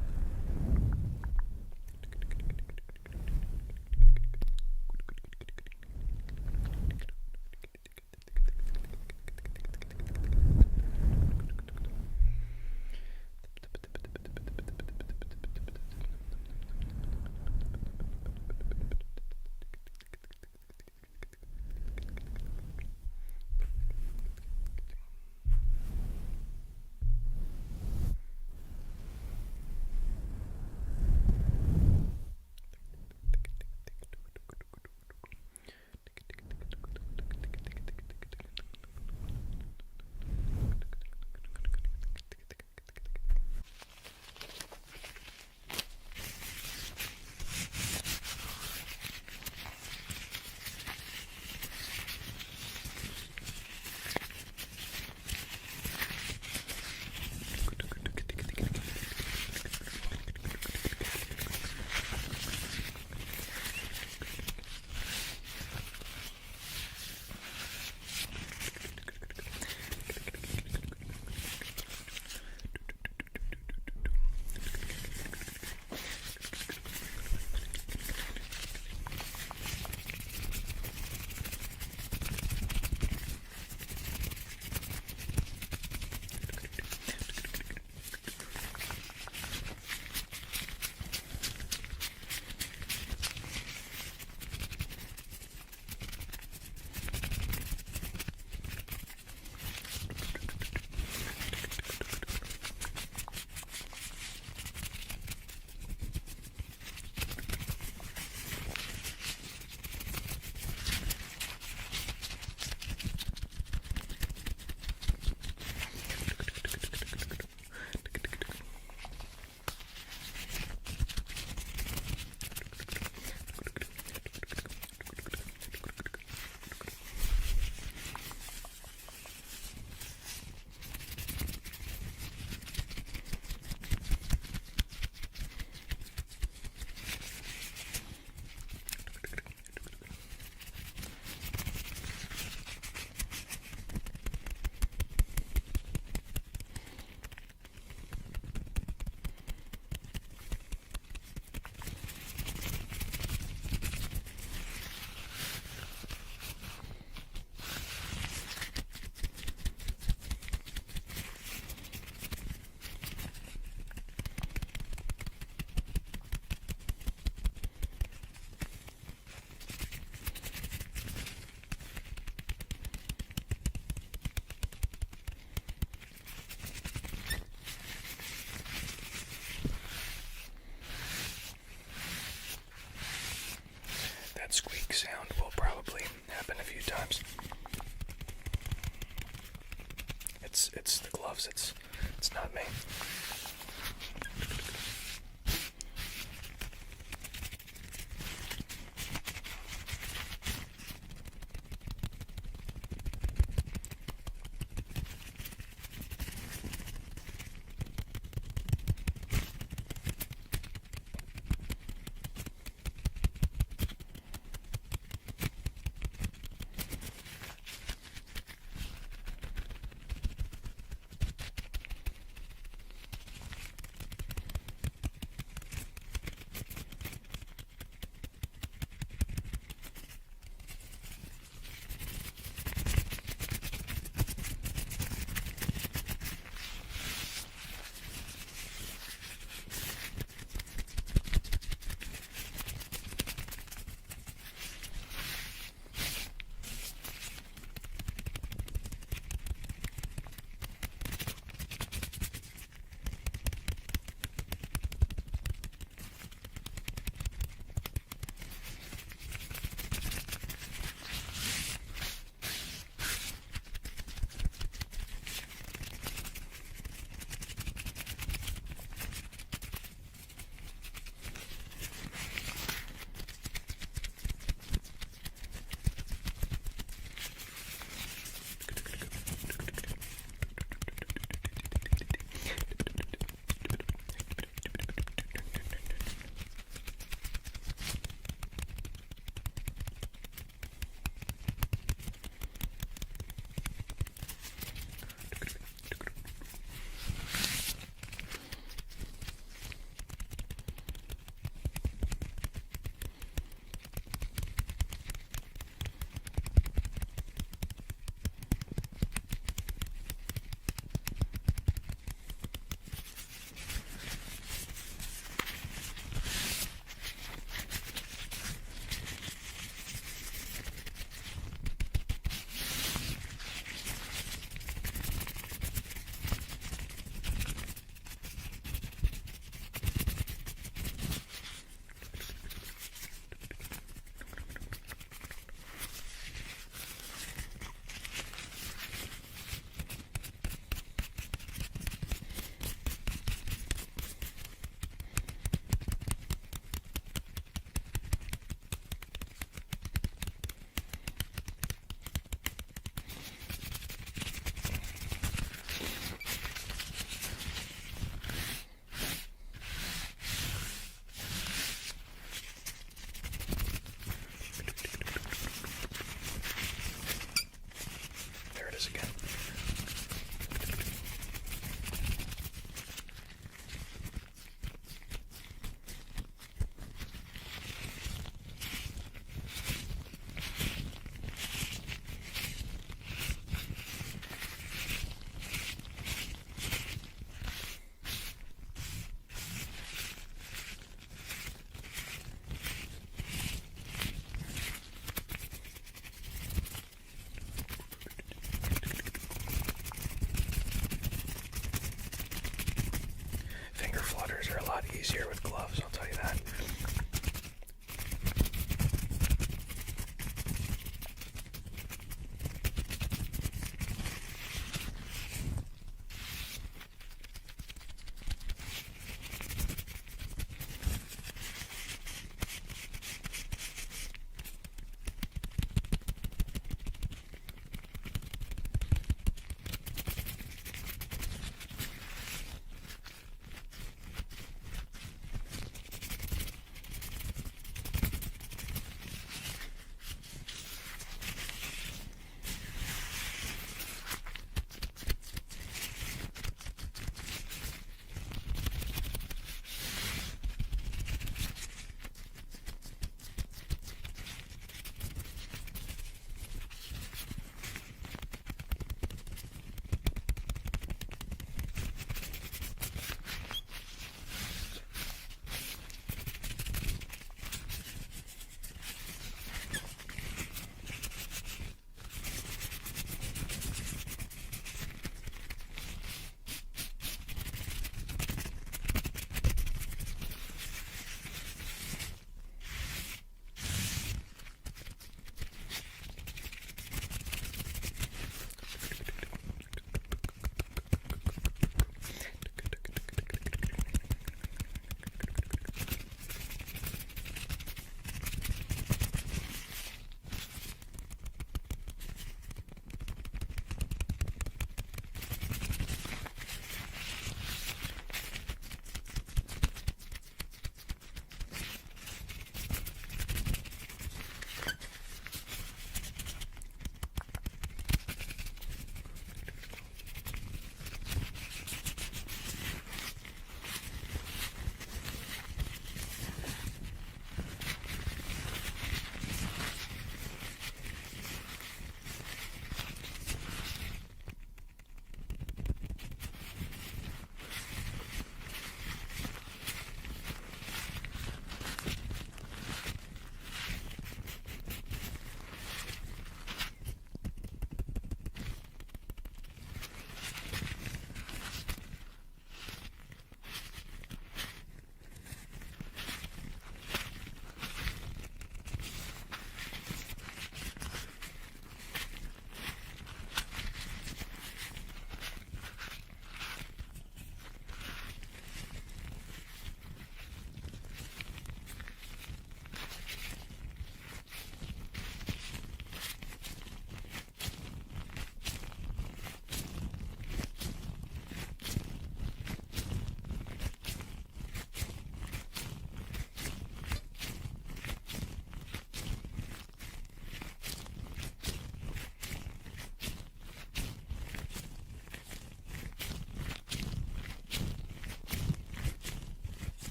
not me.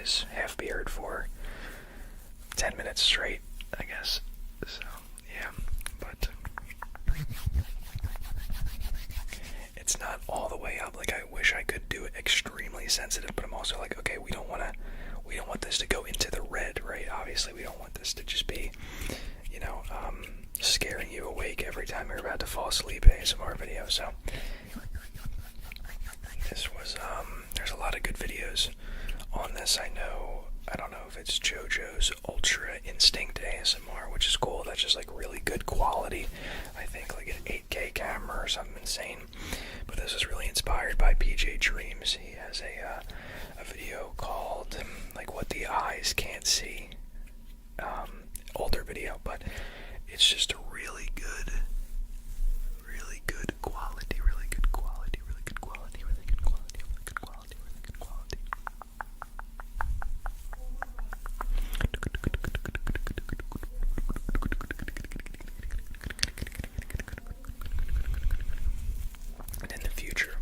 his half beard for 10 minutes straight, I guess. So, yeah, but it's not all the way up. Like, I wish I could do it extremely sensitive, but I'm also like, okay, we don't want this to go into the red, right? Obviously, we don't want this to just be, scaring you awake every time you're about to fall asleep ASMR video. So this was, there's a lot of good videos on this. I don't know if it's JoJo's Ultra Instinct ASMR, which is cool. That's just like really good quality. I think like an 8K camera or something insane. But this is really inspired by PJ Dreams. He has a video called like What the Eyes Can't See. Older video, but it's just a really good quality, really good quality, really good quality, really good quality, really good quality, really good quality. And in the future,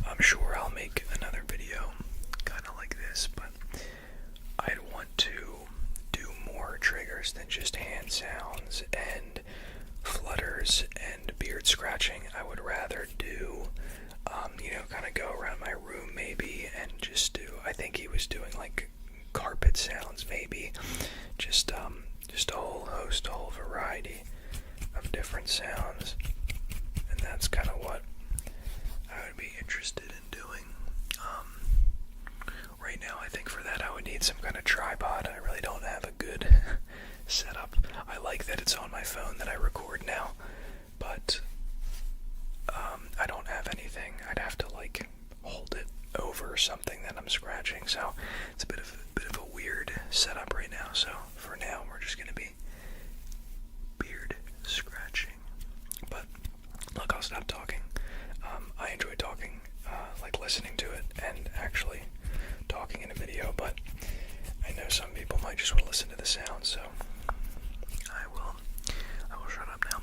I'm sure I'll make another video kind of like this, but I'd want to do more triggers than just hand sounds and flutters and beard scratching. I would rather do, kind of go around my room maybe and just do, I think he was doing like carpet sounds maybe, just a whole host, a whole variety of different sounds, and that's kind of what I would be interested in doing. Right now I think for that I would need some kind of tripod. I really don't have a good setup. I like that it's on my phone that I record now, but I don't have anything. I'd have to like hold it over something that I'm scratching, so it's a bit of a weird setup right now. So for now we're just gonna be beard scratching. But look, I'll stop talking. I enjoy talking, like listening to it and actually talking in a video, but I know some people might just want to listen to the sound, so I will shut up now.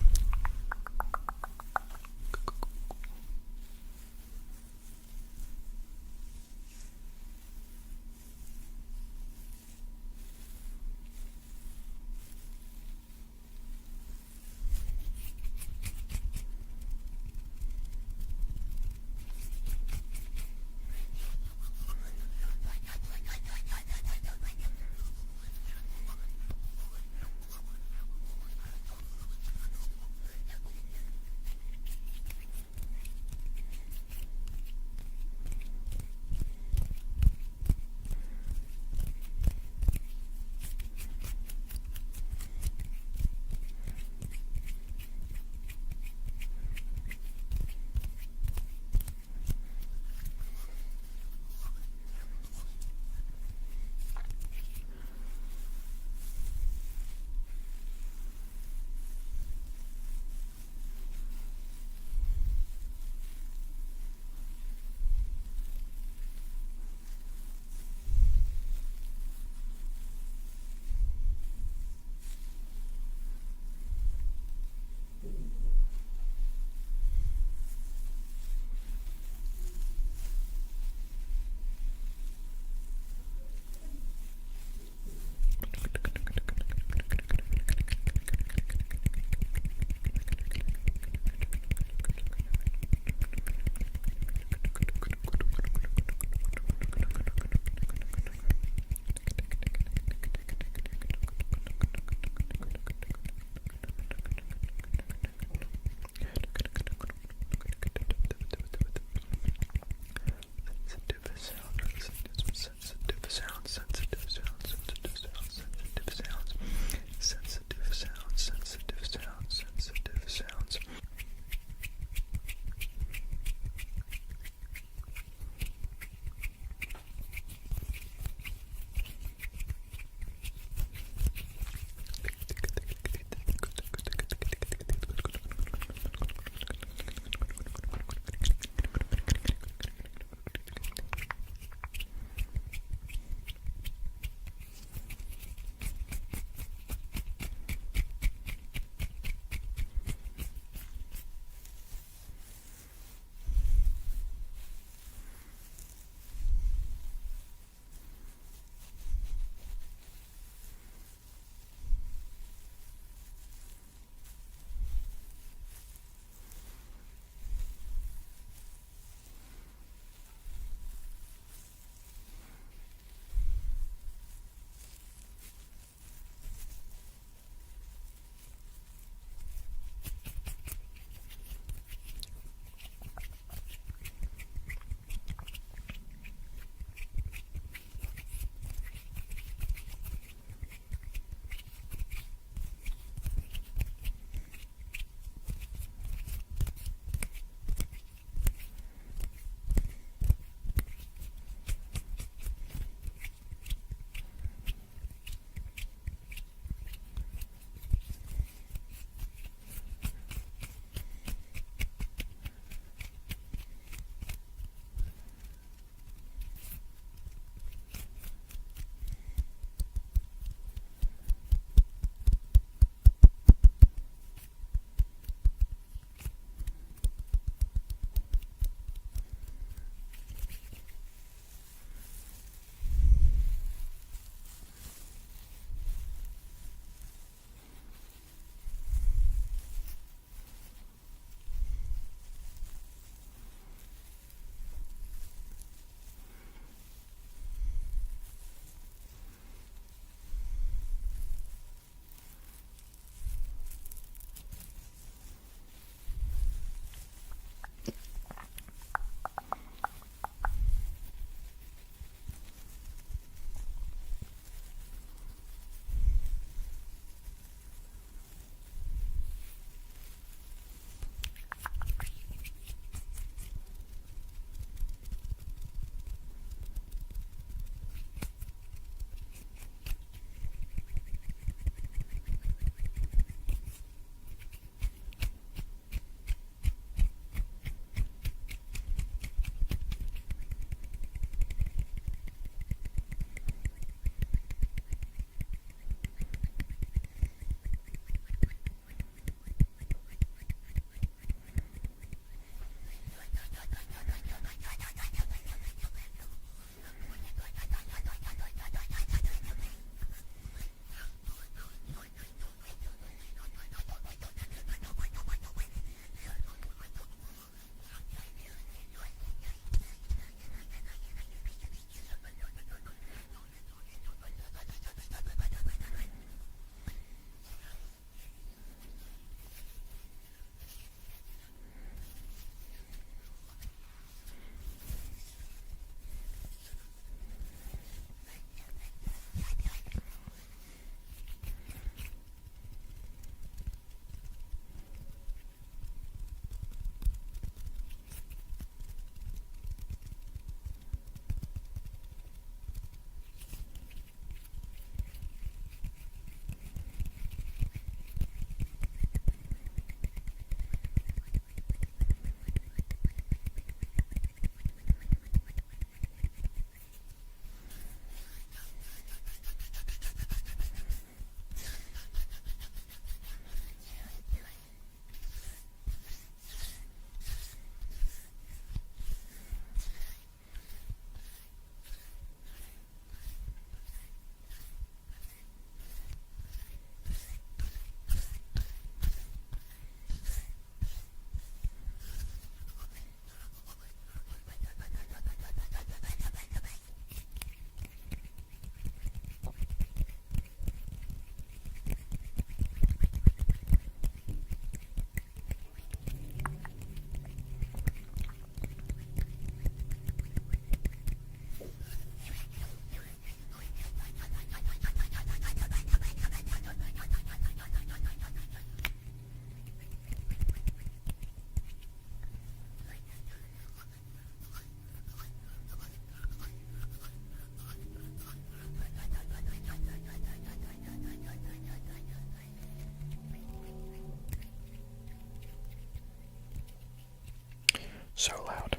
So loud.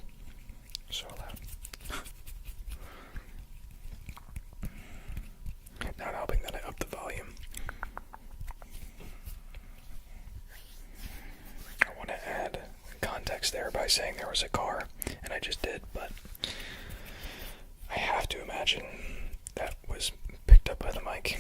So loud. Not helping that I upped the volume. I want to add context there by saying there was a car, and I just did, but I have to imagine that was picked up by the mic.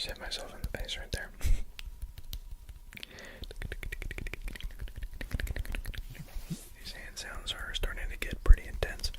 Just hit myself in the face right there. These hand sounds are starting to get pretty intense.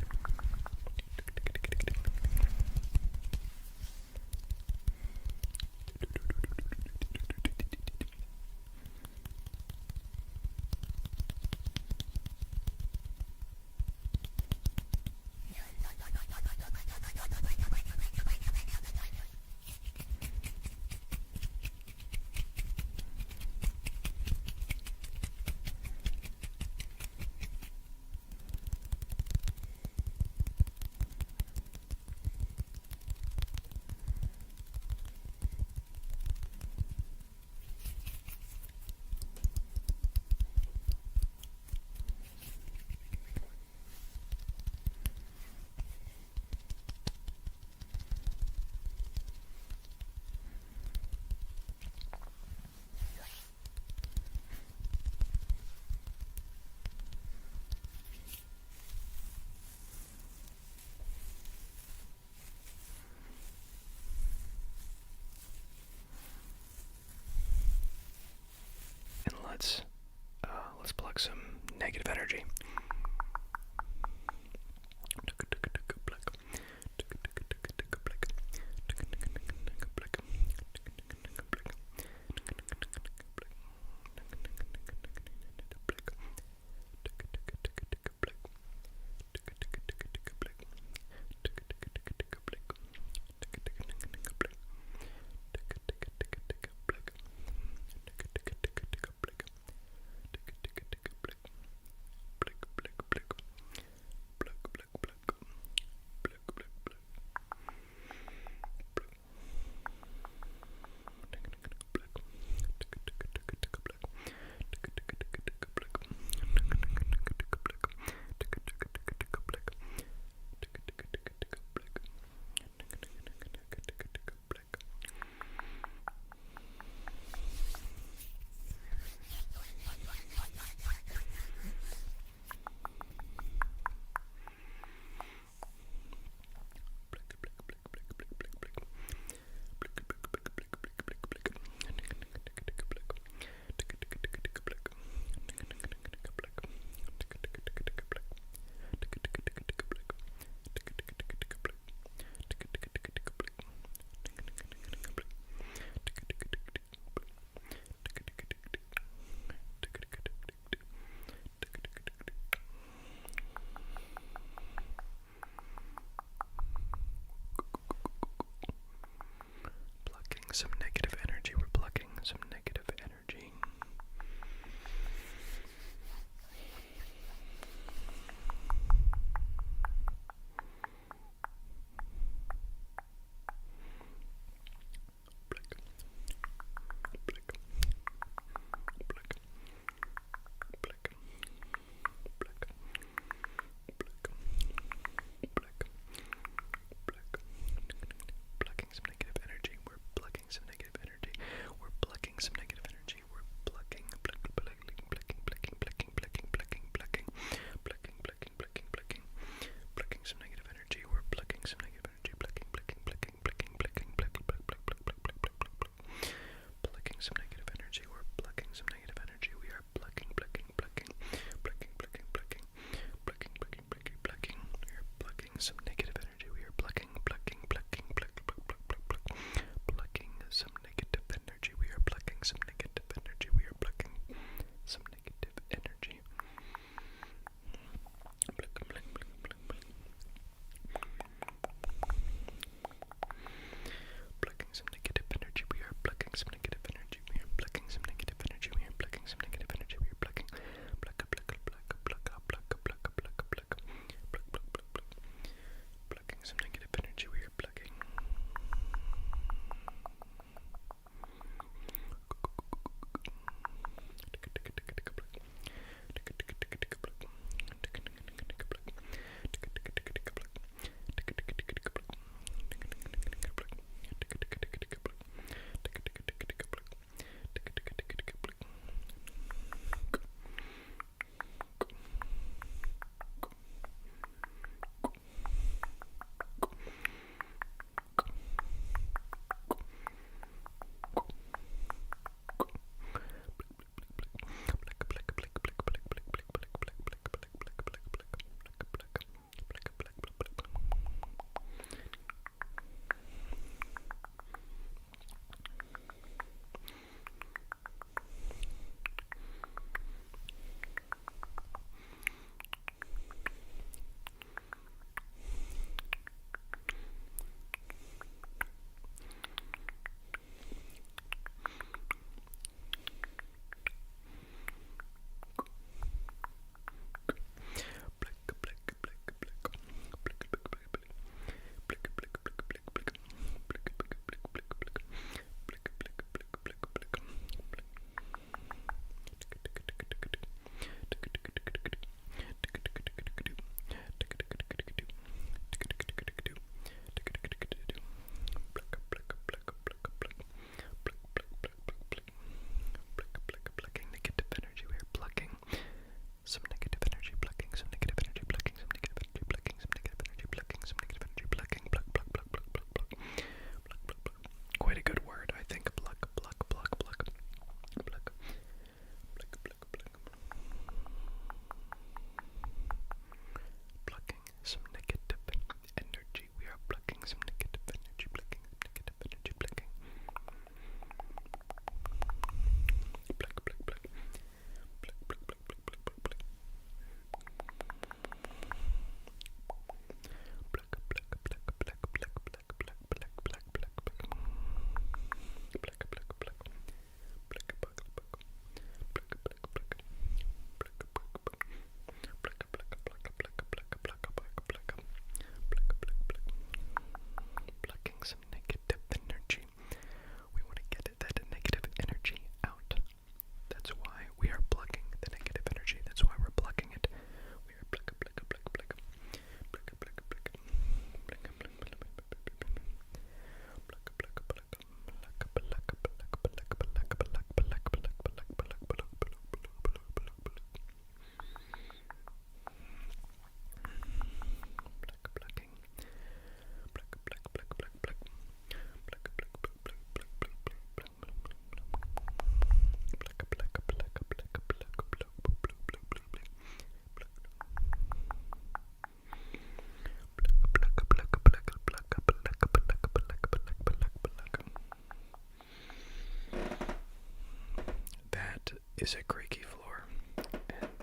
is a creaky floor, and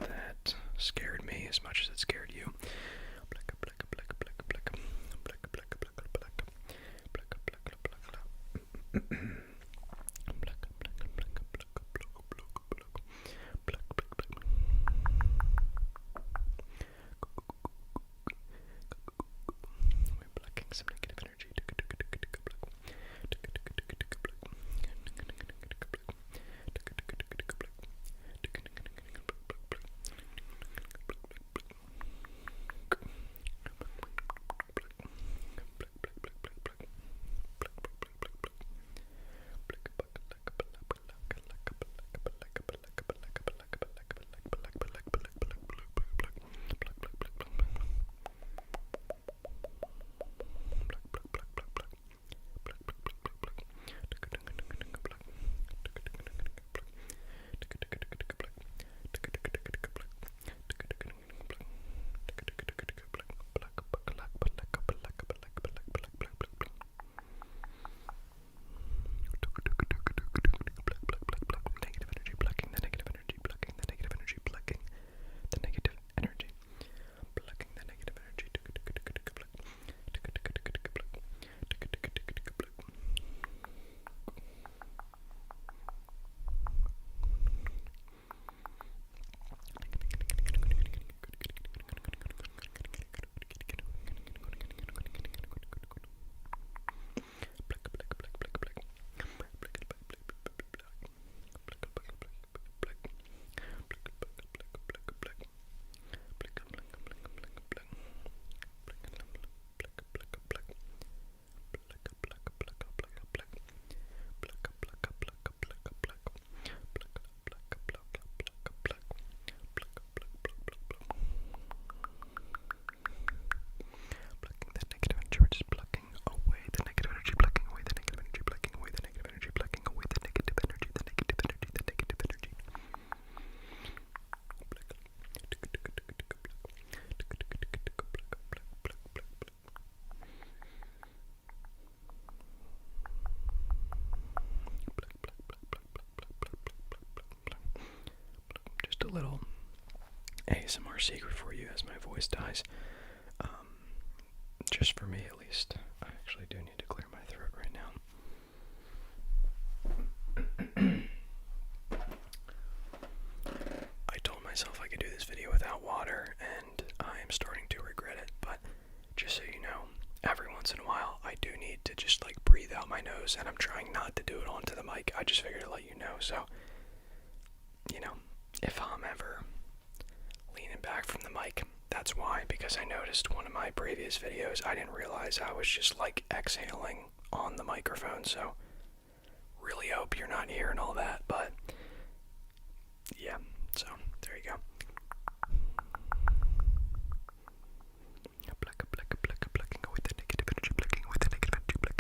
that scared me as much as it scared you. We're blocking some negative energy. Just a little ASMR secret for you as my voice dies. Just for me at least. I actually do need to clear my throat right now. I told myself I could do this video without water, and I am starting to regret it, but just so you know, every once in a while I do need to just like breathe out my nose, and I'm trying not to do it onto the mic. I just figured to let you know, so, you know, if I'm ever leaning back from the mic, that's why, because I noticed one of my previous videos, I didn't realize I was just like exhaling on the microphone, so really hope you're not hearing all that, but yeah, so there you go. Plucking away the negative energy, plucking away the negative energy,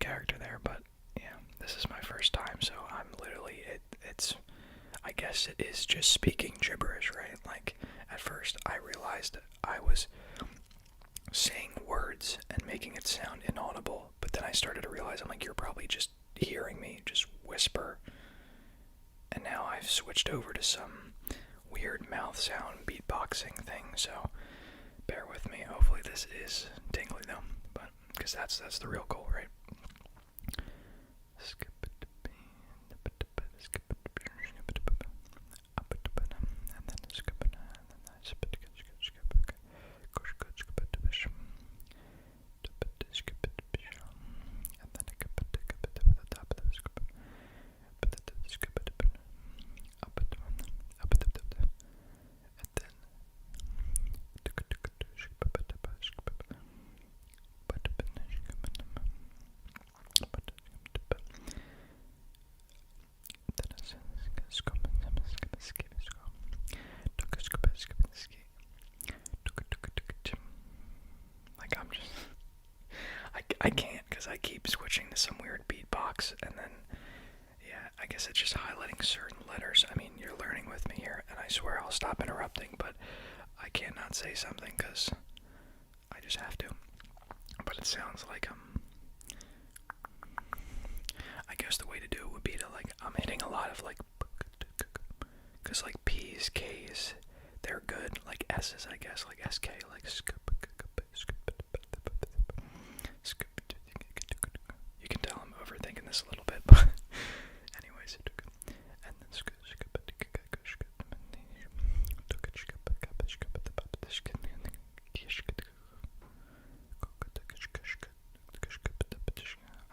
character there, but yeah, this is my first time, so I'm literally, it's, I guess it is just speaking gibberish, right? Like, at first I realized I was saying words and making it sound inaudible, but then I started to realize, I'm like, you're probably just hearing me just whisper, and now I've switched over to some weird mouth sound beatboxing thing, so bear with me. Hopefully this is tingly though, but because that's the real goal, right? Like, I'm just, I can't, because I keep switching to some weird beatbox, and then, yeah, I guess it's just highlighting certain letters. I mean, you're learning with me here, and I swear I'll stop interrupting, but I cannot say something, because I just have to. But it sounds like I guess the way to do it would be to, like, I'm hitting a lot of, like, because, like, P's, K's, they're good, like S's, I guess, like SK, like you can tell I'm overthinking this a little bit, but anyways, and then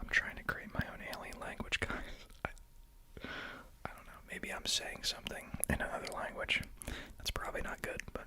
I'm trying to create my own alien language, guys. I don't know, maybe I'm saying something in another language. That's probably not good, but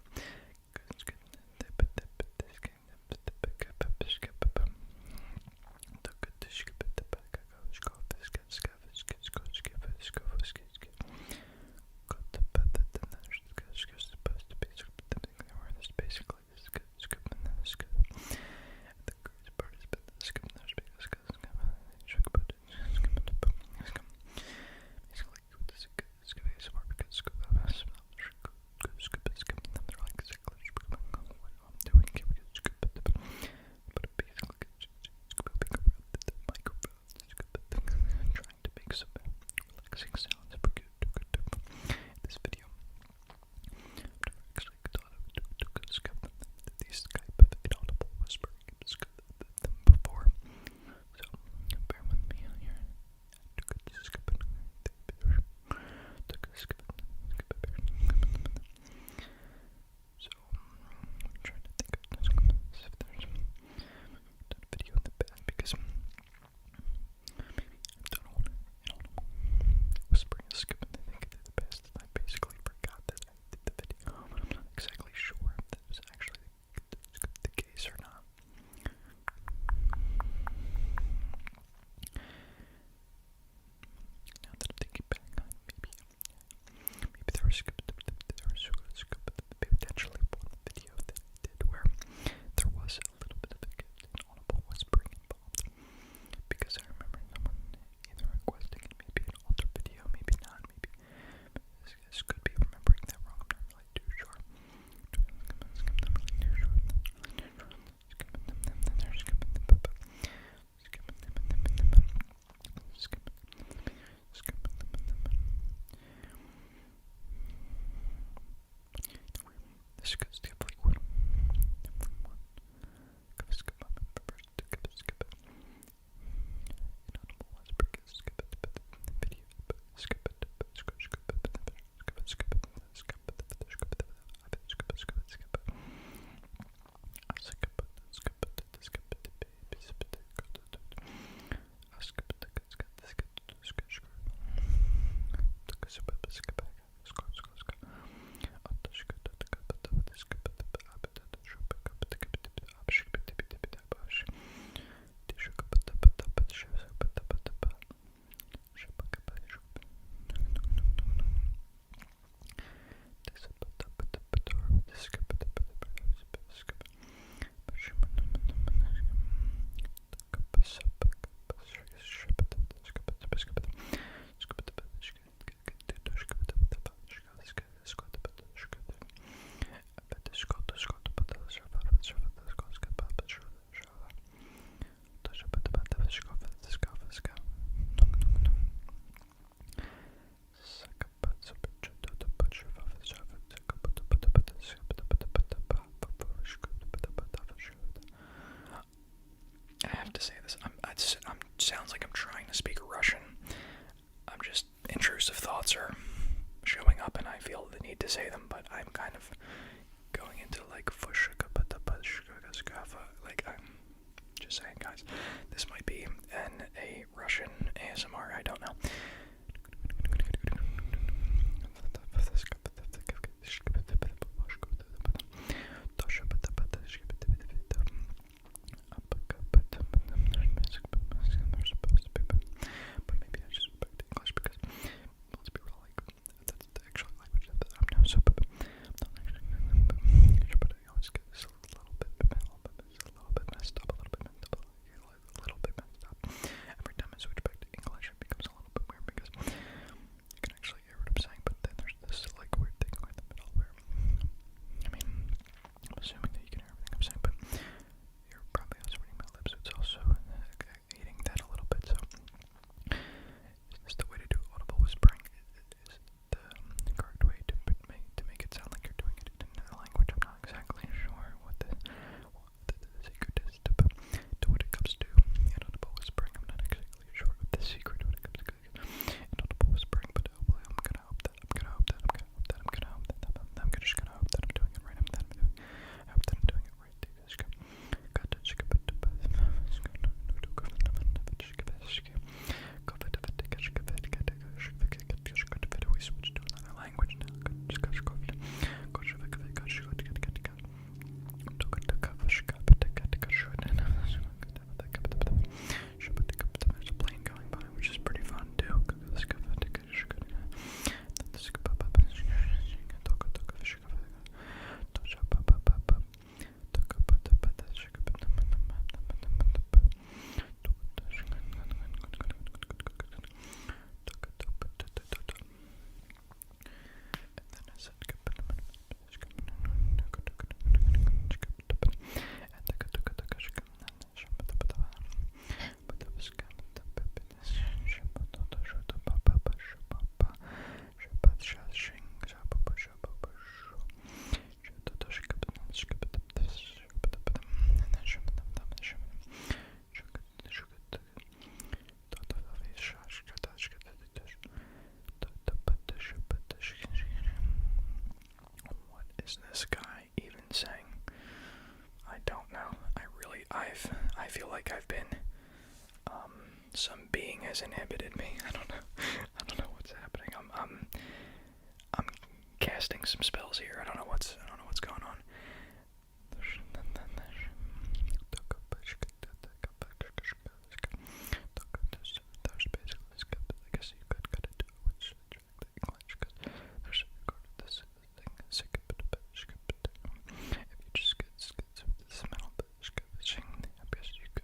say this. I'm sounds like I'm trying to speak Russian. I'm just intrusive thoughts are showing up, and I feel the need to say them. But I'm kind of going into like I'm just saying, guys. This might be a Russian ASMR. I don't know. But maybe I just spoke English because let's be real, like that's the actual language that I'm now so but I always get this a little bit messed up, Every time I switch back to English it becomes a little bit weird because you can actually hear what I'm saying, but then there's this like weird thing in the middle where I mean I'm assuming that you can hear everything I'm saying, but you're probably also reading my lips. It's also eating that a little bit. So, is the way to do audible whispering? Is the correct way to make it sound like you're doing it in a language? I'm not exactly sure what the secret is to what it comes to inaudible whispering. I'm not exactly sure what the secret when it comes to inaudible whispering, but hopefully I'm gonna hope that I'm doing it right. I hope that I'm doing it right. We switch to another language now. There's a plane going by, which is pretty fun too. What is this guy even saying? I don't know. I feel like I've been, some being has inhibited me. I don't know what's happening. I'm casting some spells here. I don't know what's going on. There's basically this guy, but I guess you could cut it to which track the English, because there's recorded this thing. If you just get this metal bit, I guess you could,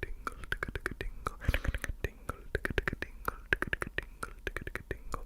tingle, tingle, tingle, tingle, tingle, tingle, tingle, tingle, tingle, tingle,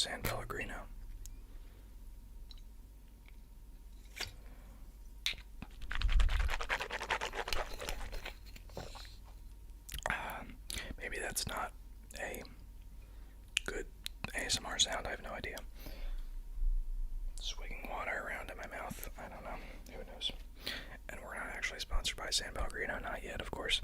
San Pellegrino. Maybe that's not a good ASMR sound. I have no idea. Swigging water around in my mouth. I don't know. Who knows? And we're not actually sponsored by San Pellegrino. Not yet, of course.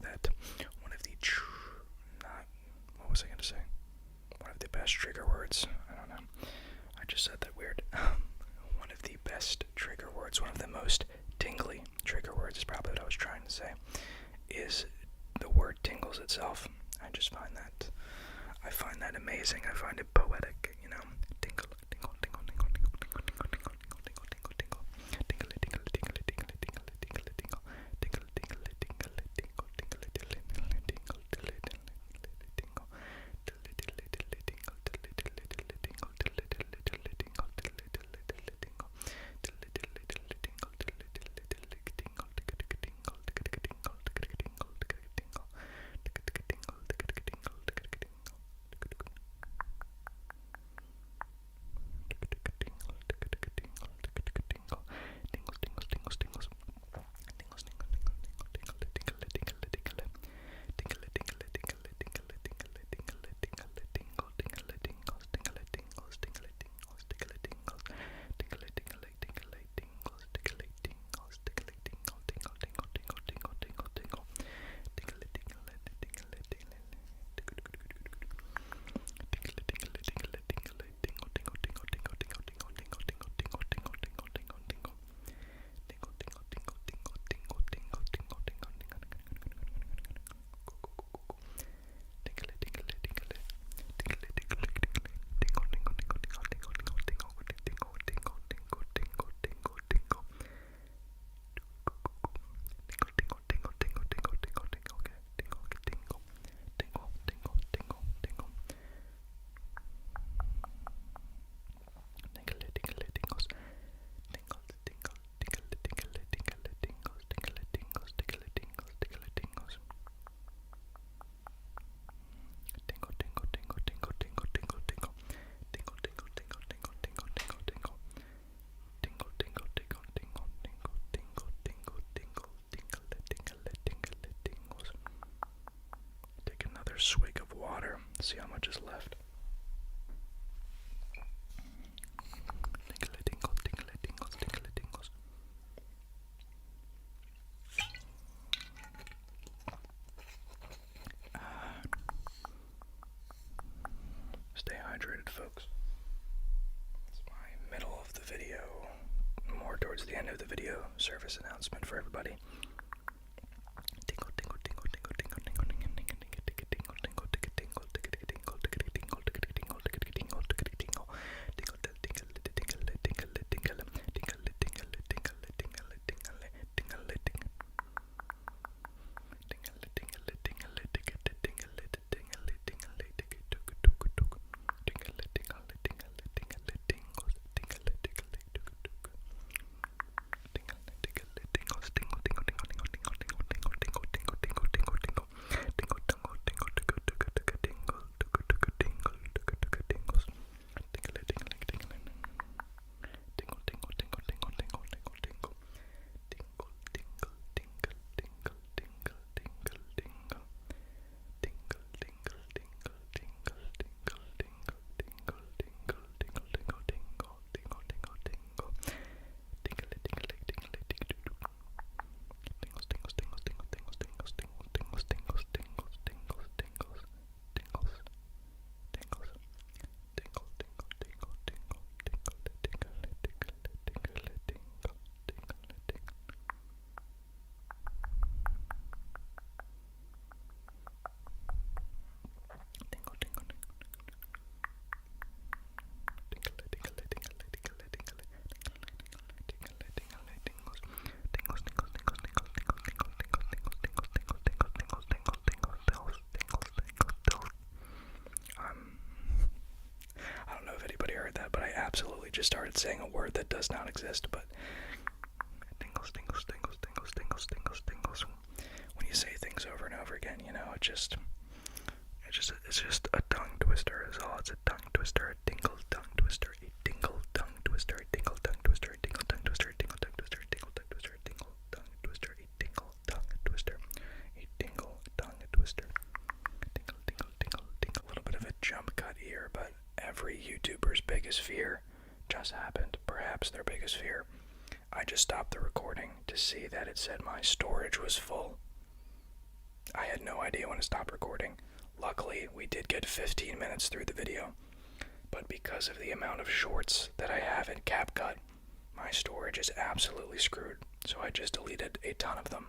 That one of the what was I going to say? One of the best trigger words. I don't know. I just said that weird. One of the best trigger words, one of the most tingly trigger words is probably what I was trying to say, is the word tingles itself. I just find that amazing. I find it poetic, you know. Tingle, tingle, tingle, tingle, tingle, tingle, tingle, tingle, tingle, tingle, tingle, tingle, tingle, tingle, tingle, tingle, tingle, tingle. Let's see how much is left. Tinkle tinkle, tinkle tinkles, tinkle tinkles. Stay hydrated, folks. It's my middle of the video, more towards the end of the video, service announcement for everybody. Tingle, tingle, tingle, tingle, tingle, tingle, tingle, tingle, tingle, tingle, tingle, tingle, tingle, tingle, tingle, tingle, tingle, tingle, tingle, tingle. Absolutely just started saying a word that does not exist, but tingles, tingles, tingles, tingles, tingles, tingles, tingles. When you say things over and over again, you know, it's just a tongue twister is all. It's a tongue twister, a tingle tongue twister, a tingle tongue twister, a tingle tongue twister, a tingle tongue twister, a tingle tongue twister, a tingle tongue twister, a tingle tongue twister, a tingle tongue twister, a tingle tongue twister. Tingle, tingle, tingle, tingle. A little bit of a jump cut here, but every YouTuber's biggest fear just happened. Perhaps their biggest fear. I just stopped the recording to see that it said my storage was full. I had no idea when to stop recording. Luckily, we did get 15 minutes through the video, but because of the amount of shorts that I have in CapCut, my storage is absolutely screwed, so I just deleted a ton of them.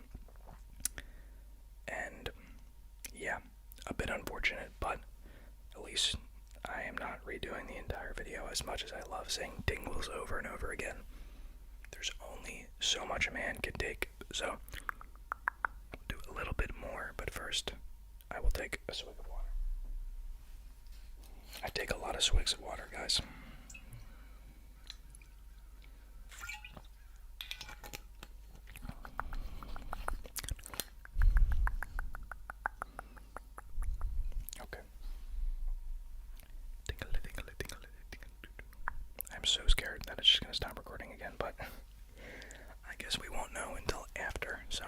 And yeah, a bit unfortunate, but at least I am not redoing the entire video. As much as I love saying tingles over and over again, there's only so much a man can take, so we'll do a little bit more, but first I will take a swig of water. I take a lot of swigs of water, guys. Okay. I'm so scared that it's just gonna stop recording again, but I guess we won't know until after, so